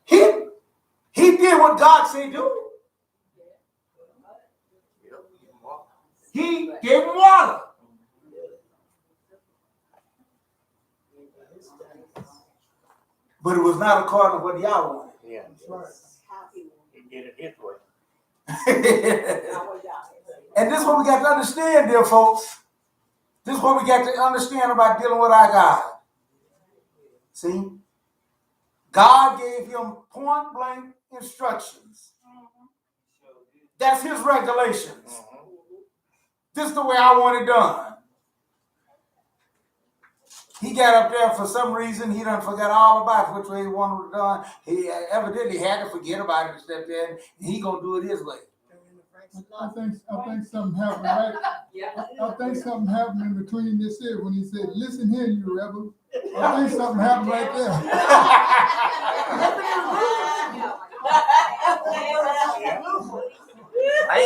[SPEAKER 3] He did what God said do. He gave him water. But it was not according to what y'all wanted.
[SPEAKER 6] Yeah. He did it his way.
[SPEAKER 3] And this is what we got to understand, dear folks. This is what we got to understand about dealing with our God. See? God gave him point blank instructions. That's his regulations. This is the way I want it done. He got up there for some reason. He done forgot all about which way he wanted it done. He evidently had to forget about it and step in. And he gonna do it his way.
[SPEAKER 11] I think something happened, right? I think something happened in between this here when he said, "Listen here, you rebels." I think something happened right there.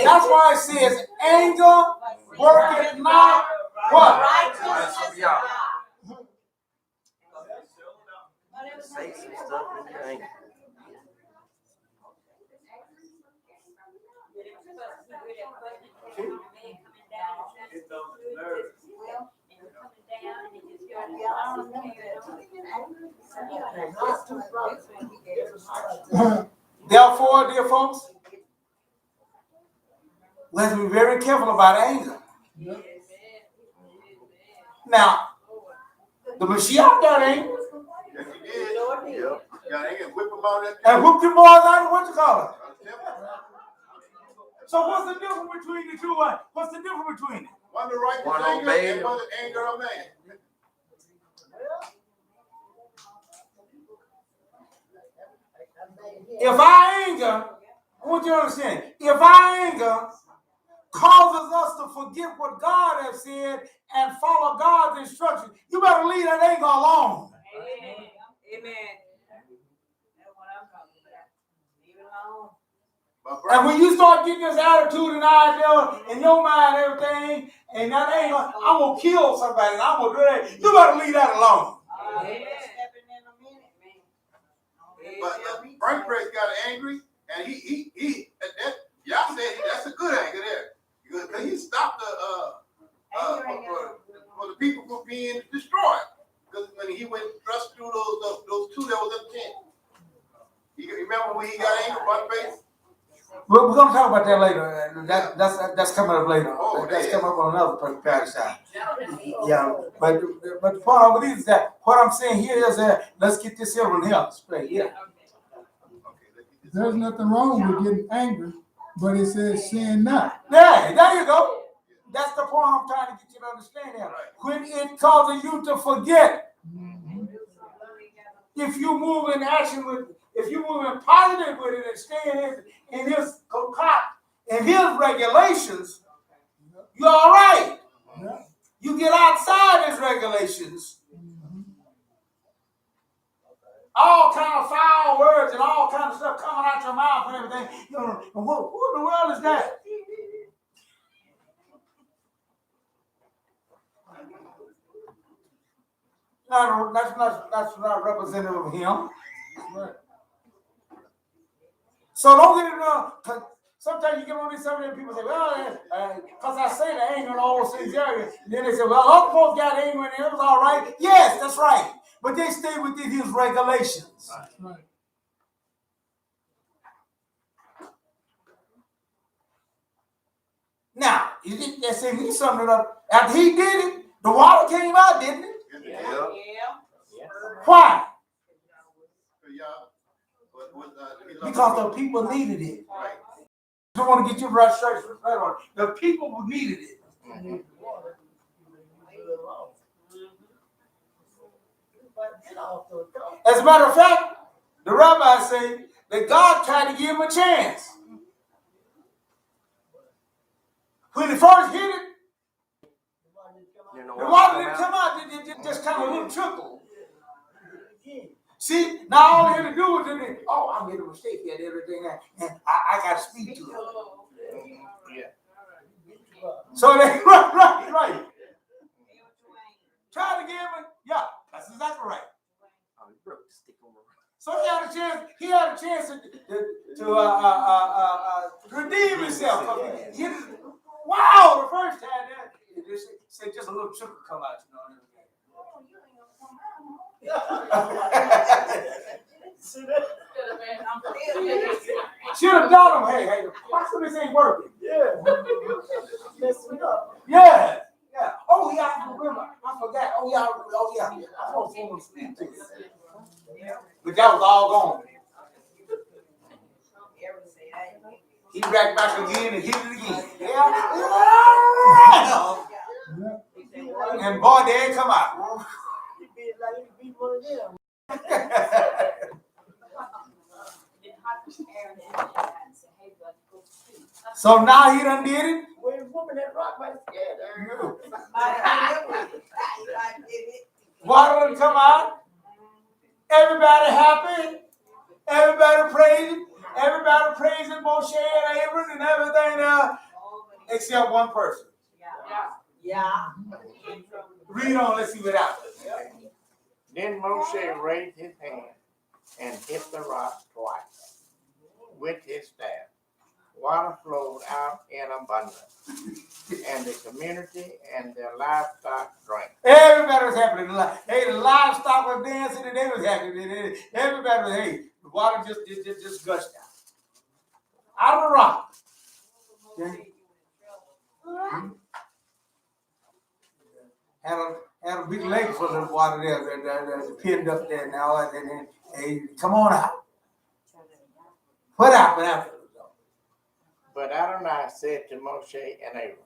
[SPEAKER 3] That's why it says, anger worketh not what?
[SPEAKER 7] Yeah. Say some stuff and you ain't.
[SPEAKER 5] It's on the nerves.
[SPEAKER 3] Therefore, dear folks, let's be very careful about anger. Now, the Mashiach got angry.
[SPEAKER 10] Yes, he did. Yep. Got angry and whip him out of that.
[SPEAKER 3] And whooped them boys out of what you call it. So what's the difference between the two? What's the difference between it?
[SPEAKER 10] One the righteous
[SPEAKER 7] One
[SPEAKER 10] anger
[SPEAKER 7] obeyed
[SPEAKER 10] and
[SPEAKER 7] him.
[SPEAKER 10] one the anger of man.
[SPEAKER 3] If our anger, I want you to understand, if our anger causes us to forget what God has said and follow God's instructions, you better leave that anger alone.
[SPEAKER 1] Amen. That's what I'm talking about. Leave it alone.
[SPEAKER 3] And when you start getting this attitude and idea in your mind and everything, and that anger, I'm going to kill somebody and I'm going to do that, you better leave that alone.
[SPEAKER 10] But Frank Price got angry, and y'all said that's a good anger there. Because he stopped for the people from being destroyed. Because when he went thrust through those two that was in the tent. You remember when he got angry, Frank Price?
[SPEAKER 3] We're going to talk about that later. That's coming up later.
[SPEAKER 10] Oh,
[SPEAKER 3] that's coming up on another Parashah. Yeah, but the point of it is that what I'm saying here is that let's get this here on here straight. Yeah.
[SPEAKER 11] There's nothing wrong with getting angry, but it says sin not.
[SPEAKER 3] Yeah, there you go. That's the point I'm trying to get you to understand here. When it causes you to forget, if you move in action if you move in positive with it and stay in his Hukkat and his regulations, you're all right. You get outside his regulations, all kind of foul words and all kind of stuff coming out your mouth and everything. You know, who in the world is that? That's not representative of him.
[SPEAKER 11] Right.
[SPEAKER 3] So don't get it wrong. Sometimes you get on these some of them people say, well, because I say the anger and all those things there. And then they say, well, other folks got anger and it was all right. Yes, that's right. But they stay within his regulations.
[SPEAKER 11] Right.
[SPEAKER 3] Now, you think that said he summed it up. After he did it, the water came out, didn't it?
[SPEAKER 7] Yeah.
[SPEAKER 3] Why?
[SPEAKER 10] Because
[SPEAKER 3] Because the people needed it.
[SPEAKER 10] Right.
[SPEAKER 3] I don't want to get your right straight on. The people needed it. As a matter of fact, the rabbis say that God tried to give him a chance. When he first hit it, the water didn't come out. It just kind of a little trickle. See, now all they had to do was, I made a mistake here and everything, and I got to speak to it. So they, right. Try to give him, yeah, that's exactly right. So he had a chance to redeem himself. Wow, the first time that said just a little trickle come out, Should have done them. Hey, why should this ain't working?
[SPEAKER 8] Yeah. Messing up.
[SPEAKER 3] Yeah. Oh yeah, I remember. I forgot. Oh yeah. I was going to speak to it. But that was all gone. He back again and hit it again. And boy, they ain't come out. So now he done did it. Water done come out. Everybody happy. Everybody praising. Everybody praising Moshe and Aaron and everything else, except one person.
[SPEAKER 1] Yeah.
[SPEAKER 3] Read on, let's see what happens.
[SPEAKER 6] Then Moshe raised his hand and hit the rock twice with his staff. Water flowed out in abundance, and the community and their livestock drank.
[SPEAKER 3] Everybody was happy. Hey, the livestock was dancing and they was happy. Everybody was, hey, the water just gushed out of the rock. Okay. Had a big lake full of water there, pinned up there now, and then, hey, come on out. What happened after?
[SPEAKER 6] But Adonai said to Moshe and Aaron,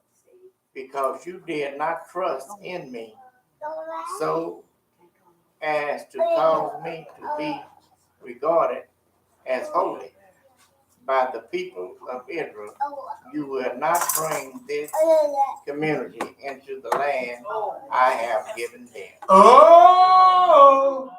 [SPEAKER 6] because you did not trust in me so as to cause me to be regarded as holy by the people of Israel, you will not bring this community into the land I have given them.
[SPEAKER 3] Oh!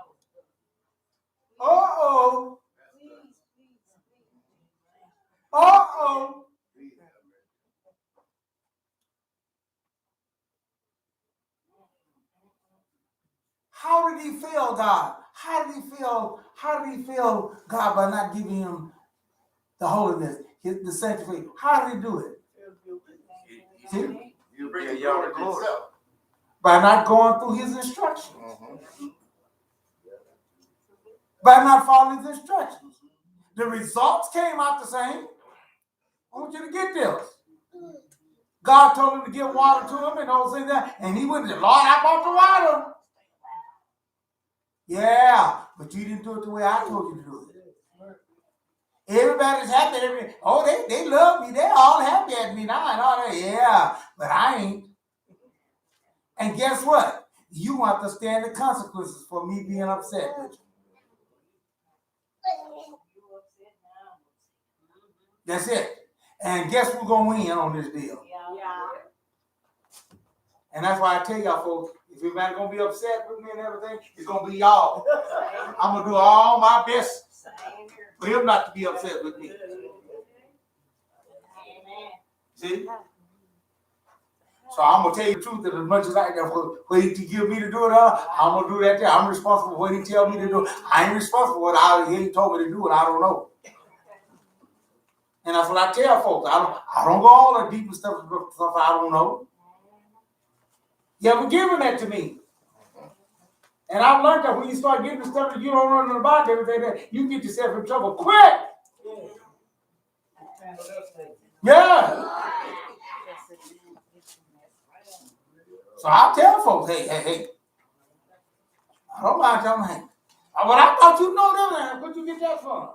[SPEAKER 3] How did he feel God? How did he feel God by not giving him the holiness, the sanctification? How did he do it? See?
[SPEAKER 10] You bring the glory to yourself.
[SPEAKER 3] By not going through his instructions. By not following his instructions. The results came out the same. I want you to get this. God told him to give water to him and all things that, and he went, Lord, I brought the water. Yeah, but you didn't do it the way I told you to do it. Everybody's happy. They love me. They're all happy at me now and all that. Yeah, but I ain't. And guess what? You want to stand the consequences for me being upset with you. That's it. And guess who's going to win on this deal?
[SPEAKER 1] Yeah.
[SPEAKER 3] And that's why I tell y'all folks, if you're not going to be upset with me and everything, it's going to be y'all. I'm going to do all my best for him not to be upset with me. See? So I'm going to tell you the truth that as much as I can, for he to give me to do it, I'm going to do that there. I'm responsible for what he tell me to do. I ain't responsible for what he told me to do, and I don't know. And that's what I tell folks. I don't go all the deep stuff I don't know. You haven't given that to me. And I've learned that when you start getting the stuff that you don't know nothing about, everything that you get yourself in trouble quick. Yeah. So I tell folks, hey, I don't mind telling them, hey, well, I thought you know them, man. Where'd you get that from?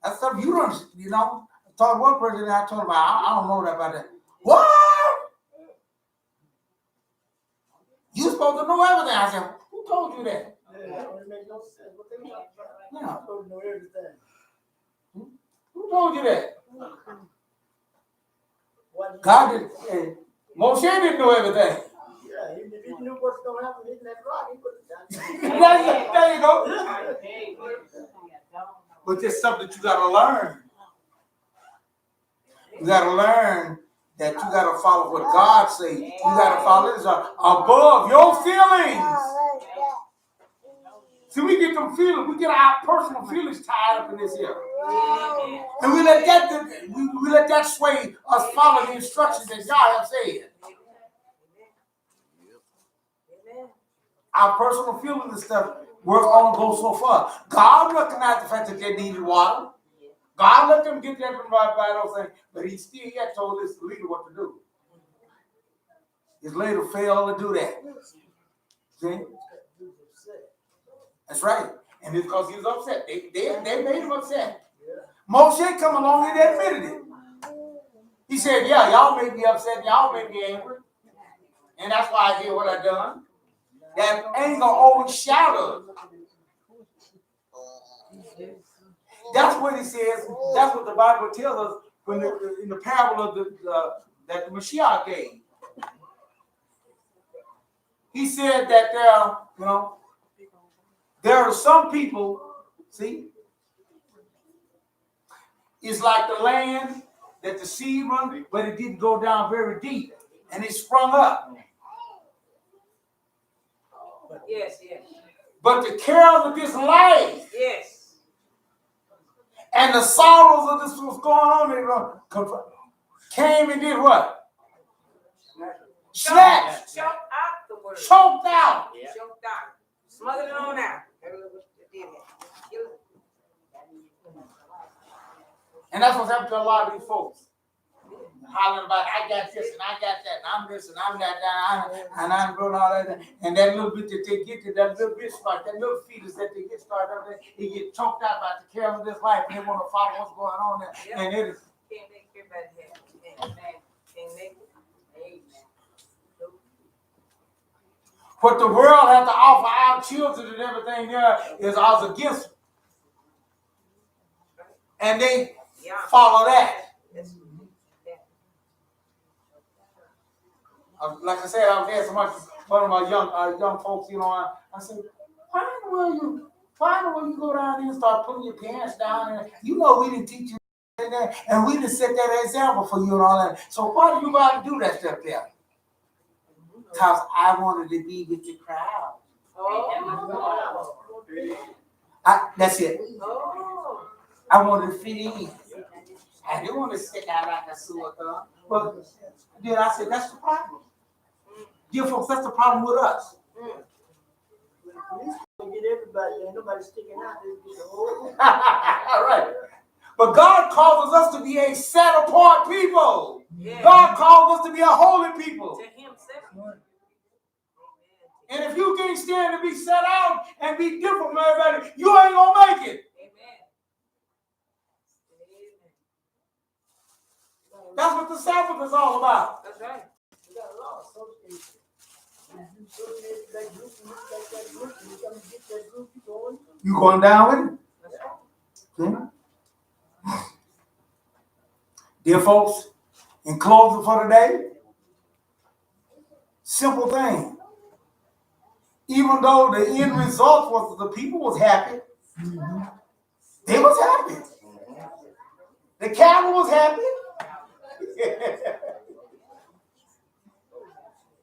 [SPEAKER 3] That's stuff you don't, you know. I told one person that I told him, I don't know that about that. What? You supposed to know everything. I said, who told you that?
[SPEAKER 8] Yeah, it makes no sense. What they talking about?
[SPEAKER 3] Yeah.
[SPEAKER 8] I'm supposed to know everything.
[SPEAKER 3] Who told you that?
[SPEAKER 8] Why did you-
[SPEAKER 3] God did. Moshe didn't know everything.
[SPEAKER 8] Yeah, even if he knew what's gonna happen hitting that rock, he would have done
[SPEAKER 3] There you go.
[SPEAKER 8] it.
[SPEAKER 3] But it's something that you gotta learn. You gotta learn that you gotta follow what God says. You gotta follow this above your feelings. See, we get them feelings, we get our personal feelings tied up in this here. And we let that sway us follow the instructions that God has said. Our personal feelings and stuff, we're going to go so far. God recognized the fact that they needed water. God let them get that from by those things, but he still yet told his leader what to do. His leader failed to do that. See? That's right. And it's because he was upset. They made him upset. Moshe come along and admitted it. He said, yeah, y'all made me upset. Y'all made me angry. And that's why I did what I done. That anger overshadowed. That's what he says. That's what the Bible tells us when in the parable of that the Mashiach gave. He said that there are some people, see, it's like the land that the seed run, but it didn't go down very deep, and it sprung up.
[SPEAKER 1] Yes.
[SPEAKER 3] But the cares of this life,
[SPEAKER 1] Yes.
[SPEAKER 3] and the sorrows of this was going on, came and did what? Snatched.
[SPEAKER 1] Choked out the word.
[SPEAKER 3] Choked out.
[SPEAKER 1] Choked out. Smothered it on out.
[SPEAKER 3] And that's what's happened to a lot of these folks. Hollering about, I got this and I got that, and I'm this and I'm that, and I'm doing all that. And that little bit that they get to, that little bit start, that little fetus that they get started, they get choked out by the care of this life, and they want to follow what's going on there. Yep. And it is.
[SPEAKER 1] Can't make everybody happy. Amen. Can't make it. Amen.
[SPEAKER 3] What the world has to offer our children and everything there is us against. And they follow that. Like I said, I was asking one of my young folks, I said, why in the world you go down there and start putting your pants down? And we didn't teach you that, and we didn't set that example for you and all that. So why do you got to do that stuff there? Because I wanted to be with the crowd. That's it. I wanted to fit in. I didn't want to stick out like a sore thumb. But then I said, that's the problem. Dear folks, that's the problem with us.
[SPEAKER 8] Get everybody, ain't nobody sticking out.
[SPEAKER 3] All right. But God calls us to be a set apart people. Yeah. God calls us to be a holy people.
[SPEAKER 1] To himself.
[SPEAKER 3] And if you can't stand to be set out and be different from everybody, you ain't gonna make it. That's what the Sabbath is all about.
[SPEAKER 1] That's right.
[SPEAKER 8] We got a lot of associations. You associate that group, you look like that group, and you come and get that group, you going.
[SPEAKER 3] You going down with it? That's right. Okay. Dear folks, in closing for today, simple thing. Even though the end result was the people was happy, they was happy. The cattle was happy.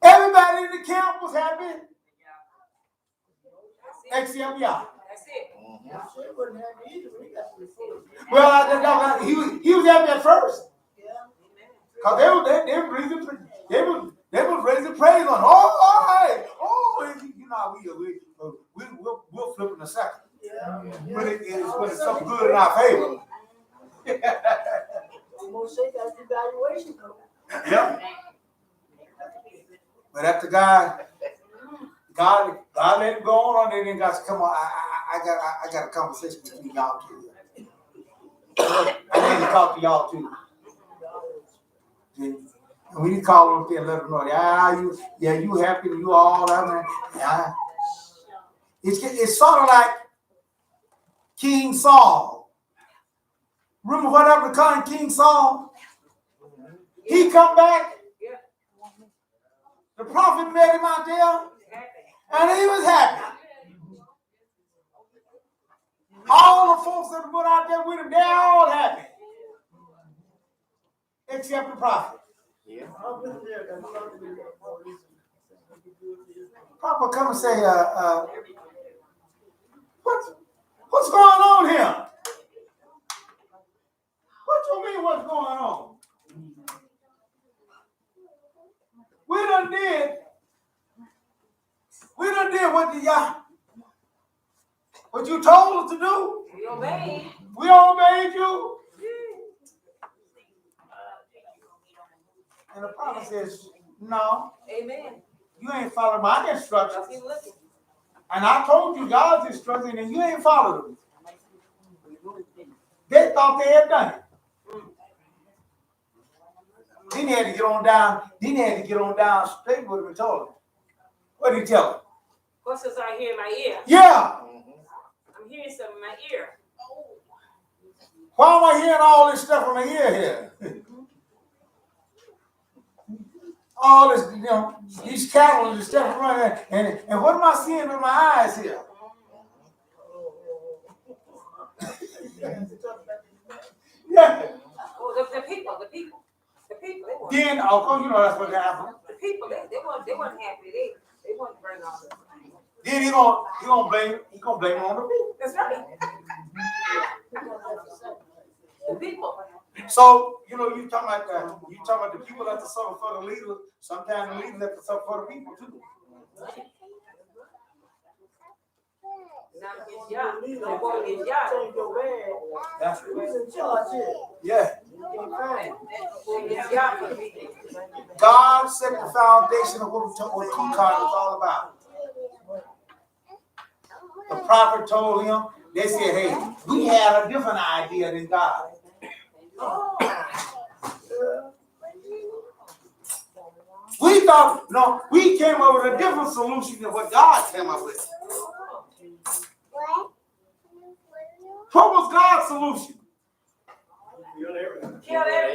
[SPEAKER 3] Everybody in the camp was happy. Except y'all.
[SPEAKER 1] That's it.
[SPEAKER 3] Well, he was happy at first. Because they was raising praise on. Oh, all right. Oh, we'll flip in a second. When it's something good in our favor.
[SPEAKER 8] Moshe got the evaluation code.
[SPEAKER 3] Yep. But after God let him go on, and then God said, come on, I got a conversation between y'all two. I need to talk to y'all too. And we call them up there and let them know, you happy, you all that, man. It's sort of like King Saul. Remember what happened to King Saul? He come back. The prophet met him out there, and he was happy. All the folks that went out there with him, they're all happy. Except the prophet.
[SPEAKER 6] Yeah.
[SPEAKER 3] Prophet come and say, what's going on here? What you mean what's going on? We done did what you told us to do.
[SPEAKER 1] We obeyed.
[SPEAKER 3] We obeyed you. And the prophet says, no,
[SPEAKER 1] Amen.
[SPEAKER 3] you ain't following my instructions.
[SPEAKER 1] Keep looking.
[SPEAKER 3] And I told you God's instructions, and you ain't followed them. They thought they had done it. Then he had to get on down straight with him and told him. What did he tell him?
[SPEAKER 1] What's this I hear in my ear?
[SPEAKER 3] Yeah.
[SPEAKER 1] I'm hearing something in my ear.
[SPEAKER 3] Why am I hearing all this stuff in my ear here? All this, these cattle and stuff running, and what am I seeing with my eyes here? Yeah.
[SPEAKER 1] Oh, the people. They weren't.
[SPEAKER 3] Then, of course, that's what happened.
[SPEAKER 1] The people, they weren't happy. They weren't bring all this.
[SPEAKER 3] Then he gonna blame it on the people.
[SPEAKER 1] That's right. The people.
[SPEAKER 3] So, you talking about the people that suffer for the leaders. Sometimes the leaders have to suffer for the people too.
[SPEAKER 1] Not his job. They want his job.
[SPEAKER 3] That's
[SPEAKER 8] Who's in charge here?
[SPEAKER 3] yeah.
[SPEAKER 1] His job for the people.
[SPEAKER 3] God set the foundation of what Hukkat is all about. The prophet told him, they said, hey, we had a different idea than God. We thought, we came up with a different solution than what God came up with. What was God's solution?
[SPEAKER 1] Kill everything.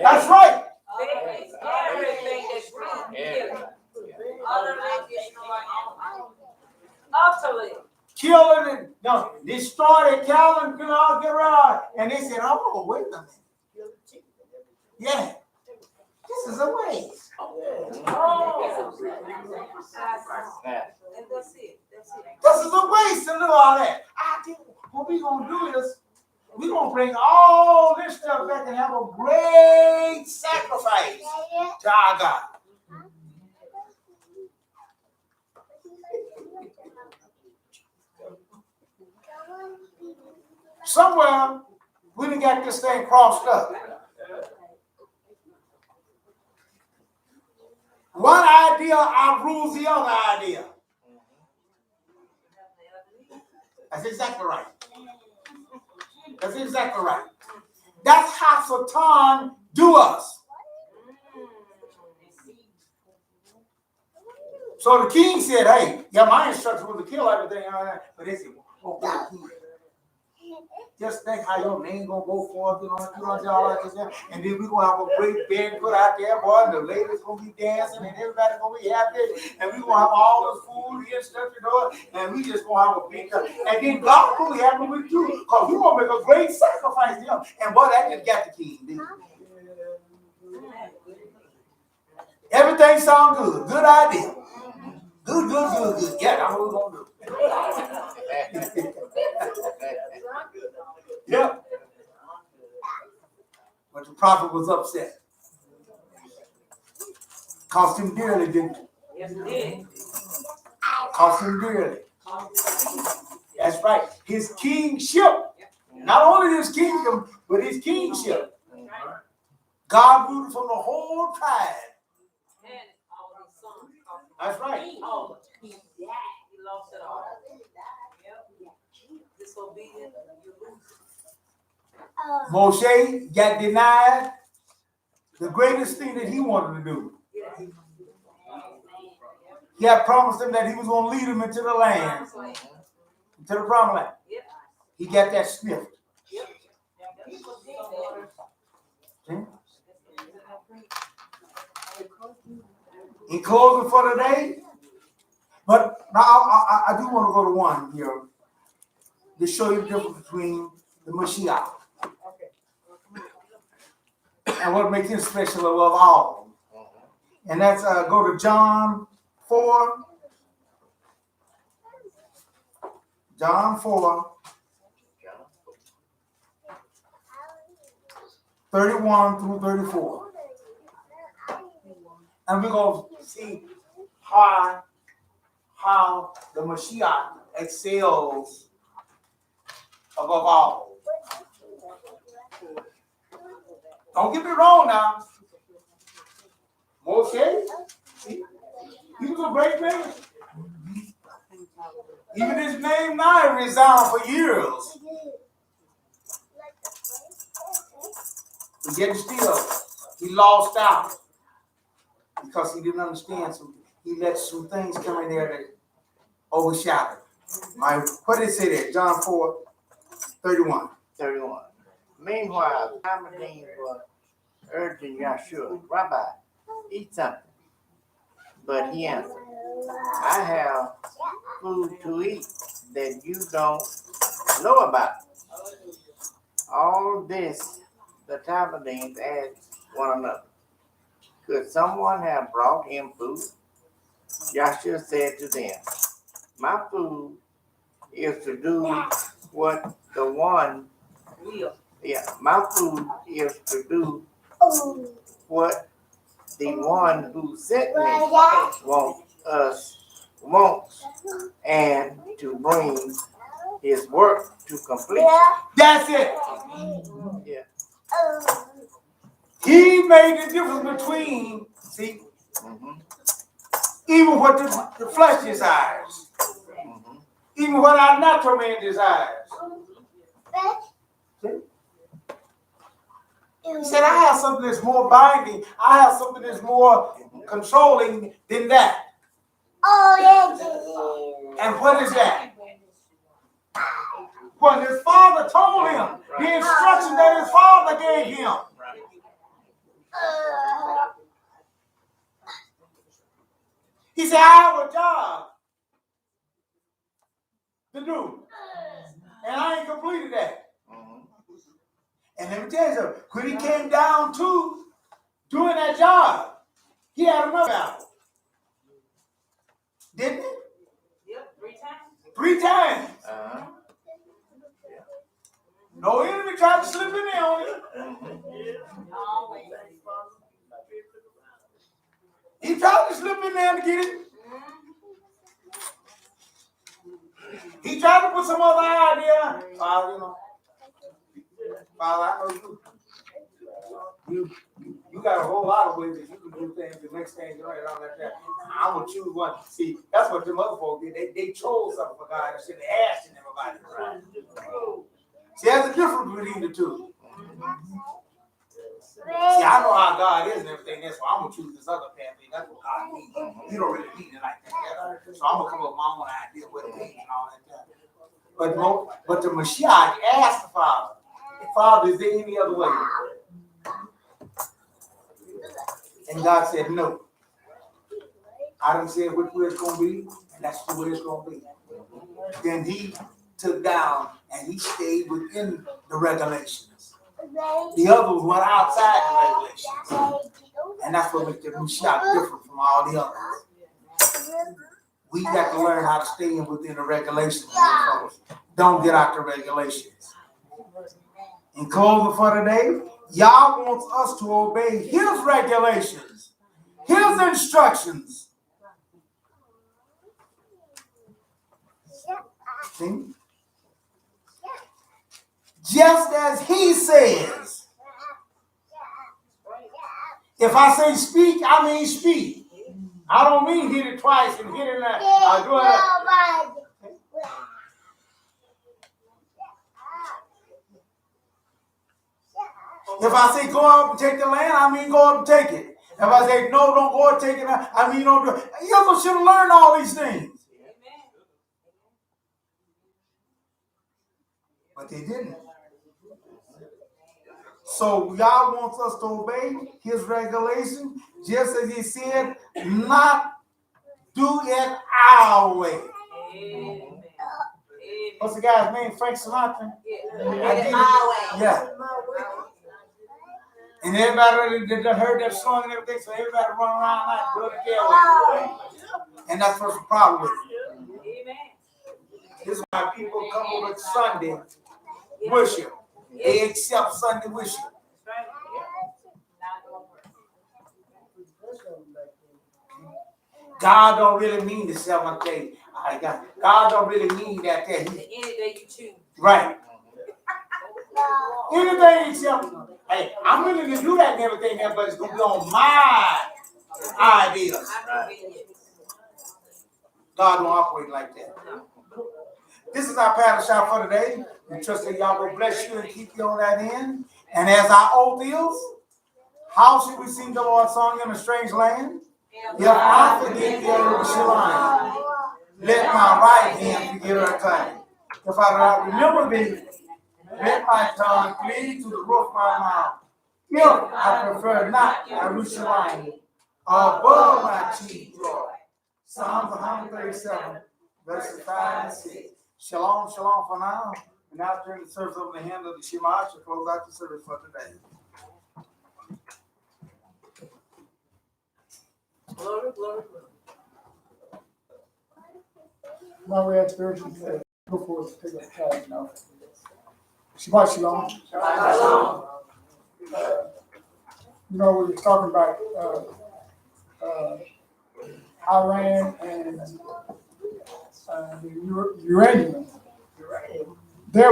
[SPEAKER 3] That's right.
[SPEAKER 1] Everything that's wrong. Utterly destroy. Utterly.
[SPEAKER 3] Kill it and destroy it, kill and get around. And they said, oh, wait a minute. Yeah. This is a waste.
[SPEAKER 1] Oh. And that's it.
[SPEAKER 3] This is a waste to do all that. I think what we're going to do is we're going to bring all this stuff back and have a great sacrifice to our God. Somewhere, we done got this thing crossed up. One idea outrules the other idea. That's exactly right. That's exactly right. That's how Satan do us. So the king said, hey, my instruction was to kill everything. But they said, oh, just think how your name gonna go forth, all that stuff. And then we're gonna have a great banquet out there, boy, and the ladies gonna be dancing and everybody gonna be happy, and we're gonna have all the food and stuff, and we just gonna have a big time. And then God gonna be happy with you, because we're gonna make a great sacrifice to him. And boy, that just got the king, didn't it? Everything sounds good. Good idea. Good. Yeah, that's what we're gonna do. Yeah. But the prophet was upset. Cost him dearly, didn't it?
[SPEAKER 1] Yes, it did.
[SPEAKER 3] Cost him dearly. That's right. His kingship. Not only his kingdom, but his kingship. God ruled from the whole tribe.
[SPEAKER 1] And all his sons cost him
[SPEAKER 3] That's right.
[SPEAKER 12] Oh, he lost it all. Yep. Disobedient, you lose.
[SPEAKER 3] Moshe got denied the greatest thing that he wanted to do. He had promised him that he was going to lead him into the land, into the promised land. He got that sniffed. Okay. In closing for today, but now I do want to go to one here to show you the difference between the Mashiach and what makes him special above all. And that's go to John 4. John 4, 31 through 34. And we're going to see how the Mashiach excels above all. Don't get me wrong now. Moshe, he was a great man. Even his name now resounded for years. But yet still, he lost out because he didn't understand. So he let some things come in there that overshadowed. What did it say there? John 4, 31.
[SPEAKER 6] 31. Meanwhile, Talmudim was urging Yahshua, Rabbi, eat something. But he answered, I have food to eat that you don't know about. All this the Talmudim asked one another, could someone have brought him food? Yahshua said to them, my food is to do what the one my food is to do what the one who sent me wants, and to bring his work to completion.
[SPEAKER 3] That's it.
[SPEAKER 6] Yeah.
[SPEAKER 3] He made the difference between, see, even what the flesh desires, even what our natural man desires. He said, I have something that's more binding. I have something that's more controlling than that. And what is that? What his father told him, the instruction that his father gave him. He said, I have a job to do. And I ain't completed that. And let me tell you something, when he came down to doing that job, he had another battle. Didn't he?
[SPEAKER 12] Yep, 3 times.
[SPEAKER 3] 3 times. No enemy tried to slip in there on him. He tried to slip in there to get it. He tried to put some other idea. Father, I know you got a whole lot of ways that you can do things, the next thing you know, and all that. I'm gonna choose one. See, that's what them other folks did. They chose something for God instead of asking them about it. Right? See, there's a difference between the two. See, I know how God is and everything. That's why I'm gonna choose this other path. That's what God needs. You don't really need it like that. So I'm gonna come up with my own idea what it means and all that. But the Mashiach asked the Father, Father, is there any other way? And God said, no. I done said which way it's going to be, and that's the way it's going to be. Then he took down and he stayed within the regulations. The others went outside the regulations. And that's what makes the Mashiach different from all the others. We got to learn how to stay within the regulations. Don't get out the regulations. In closing for today, Yah wants us to obey his regulations, his instructions. See? Just as he says. If I say speak, I mean speak. I don't mean hit it twice and hit it If I say go up and take the land, I mean go up and take it. If I say no, don't go and take it, I mean don't do it. You should have learned all these things. But they didn't. So God wants us to obey his regulation, just as he said, not do it our way. What's the guy's name? Frank Sinatra? Yeah. And everybody that heard that song and everything, so everybody run around like do it their way. And that's what's the problem with it. This is why people come over Sunday worship. They accept Sunday worship. God don't really mean the seventh day. God don't really mean that day.
[SPEAKER 1] Any day you choose.
[SPEAKER 3] Right. Anything except, hey, I'm willing to do that and everything, but it's going to be on my ideas. God don't operate like that. This is our Parashah for today. We trust that y'all will bless you and keep you on that end. And as our oath is, how should we sing the Lord's song in a strange land? If I forget Jerusalem, let my right hand forget her time. If I remember thee, let my tongue cleave to the roof of my mouth. If I prefer not Jerusalem above my chief joy. Psalms 137, verses 5 and 6. Shalom, shalom for now. And now turn the service over to the hand of the Shema to close out the service for today.
[SPEAKER 1] Glory, glory, glory.
[SPEAKER 11] Now we have spiritual prayer. Go for it, take a time now. Shabbat shalom.
[SPEAKER 1] Shalom.
[SPEAKER 11] We were talking about Iran and the uranium.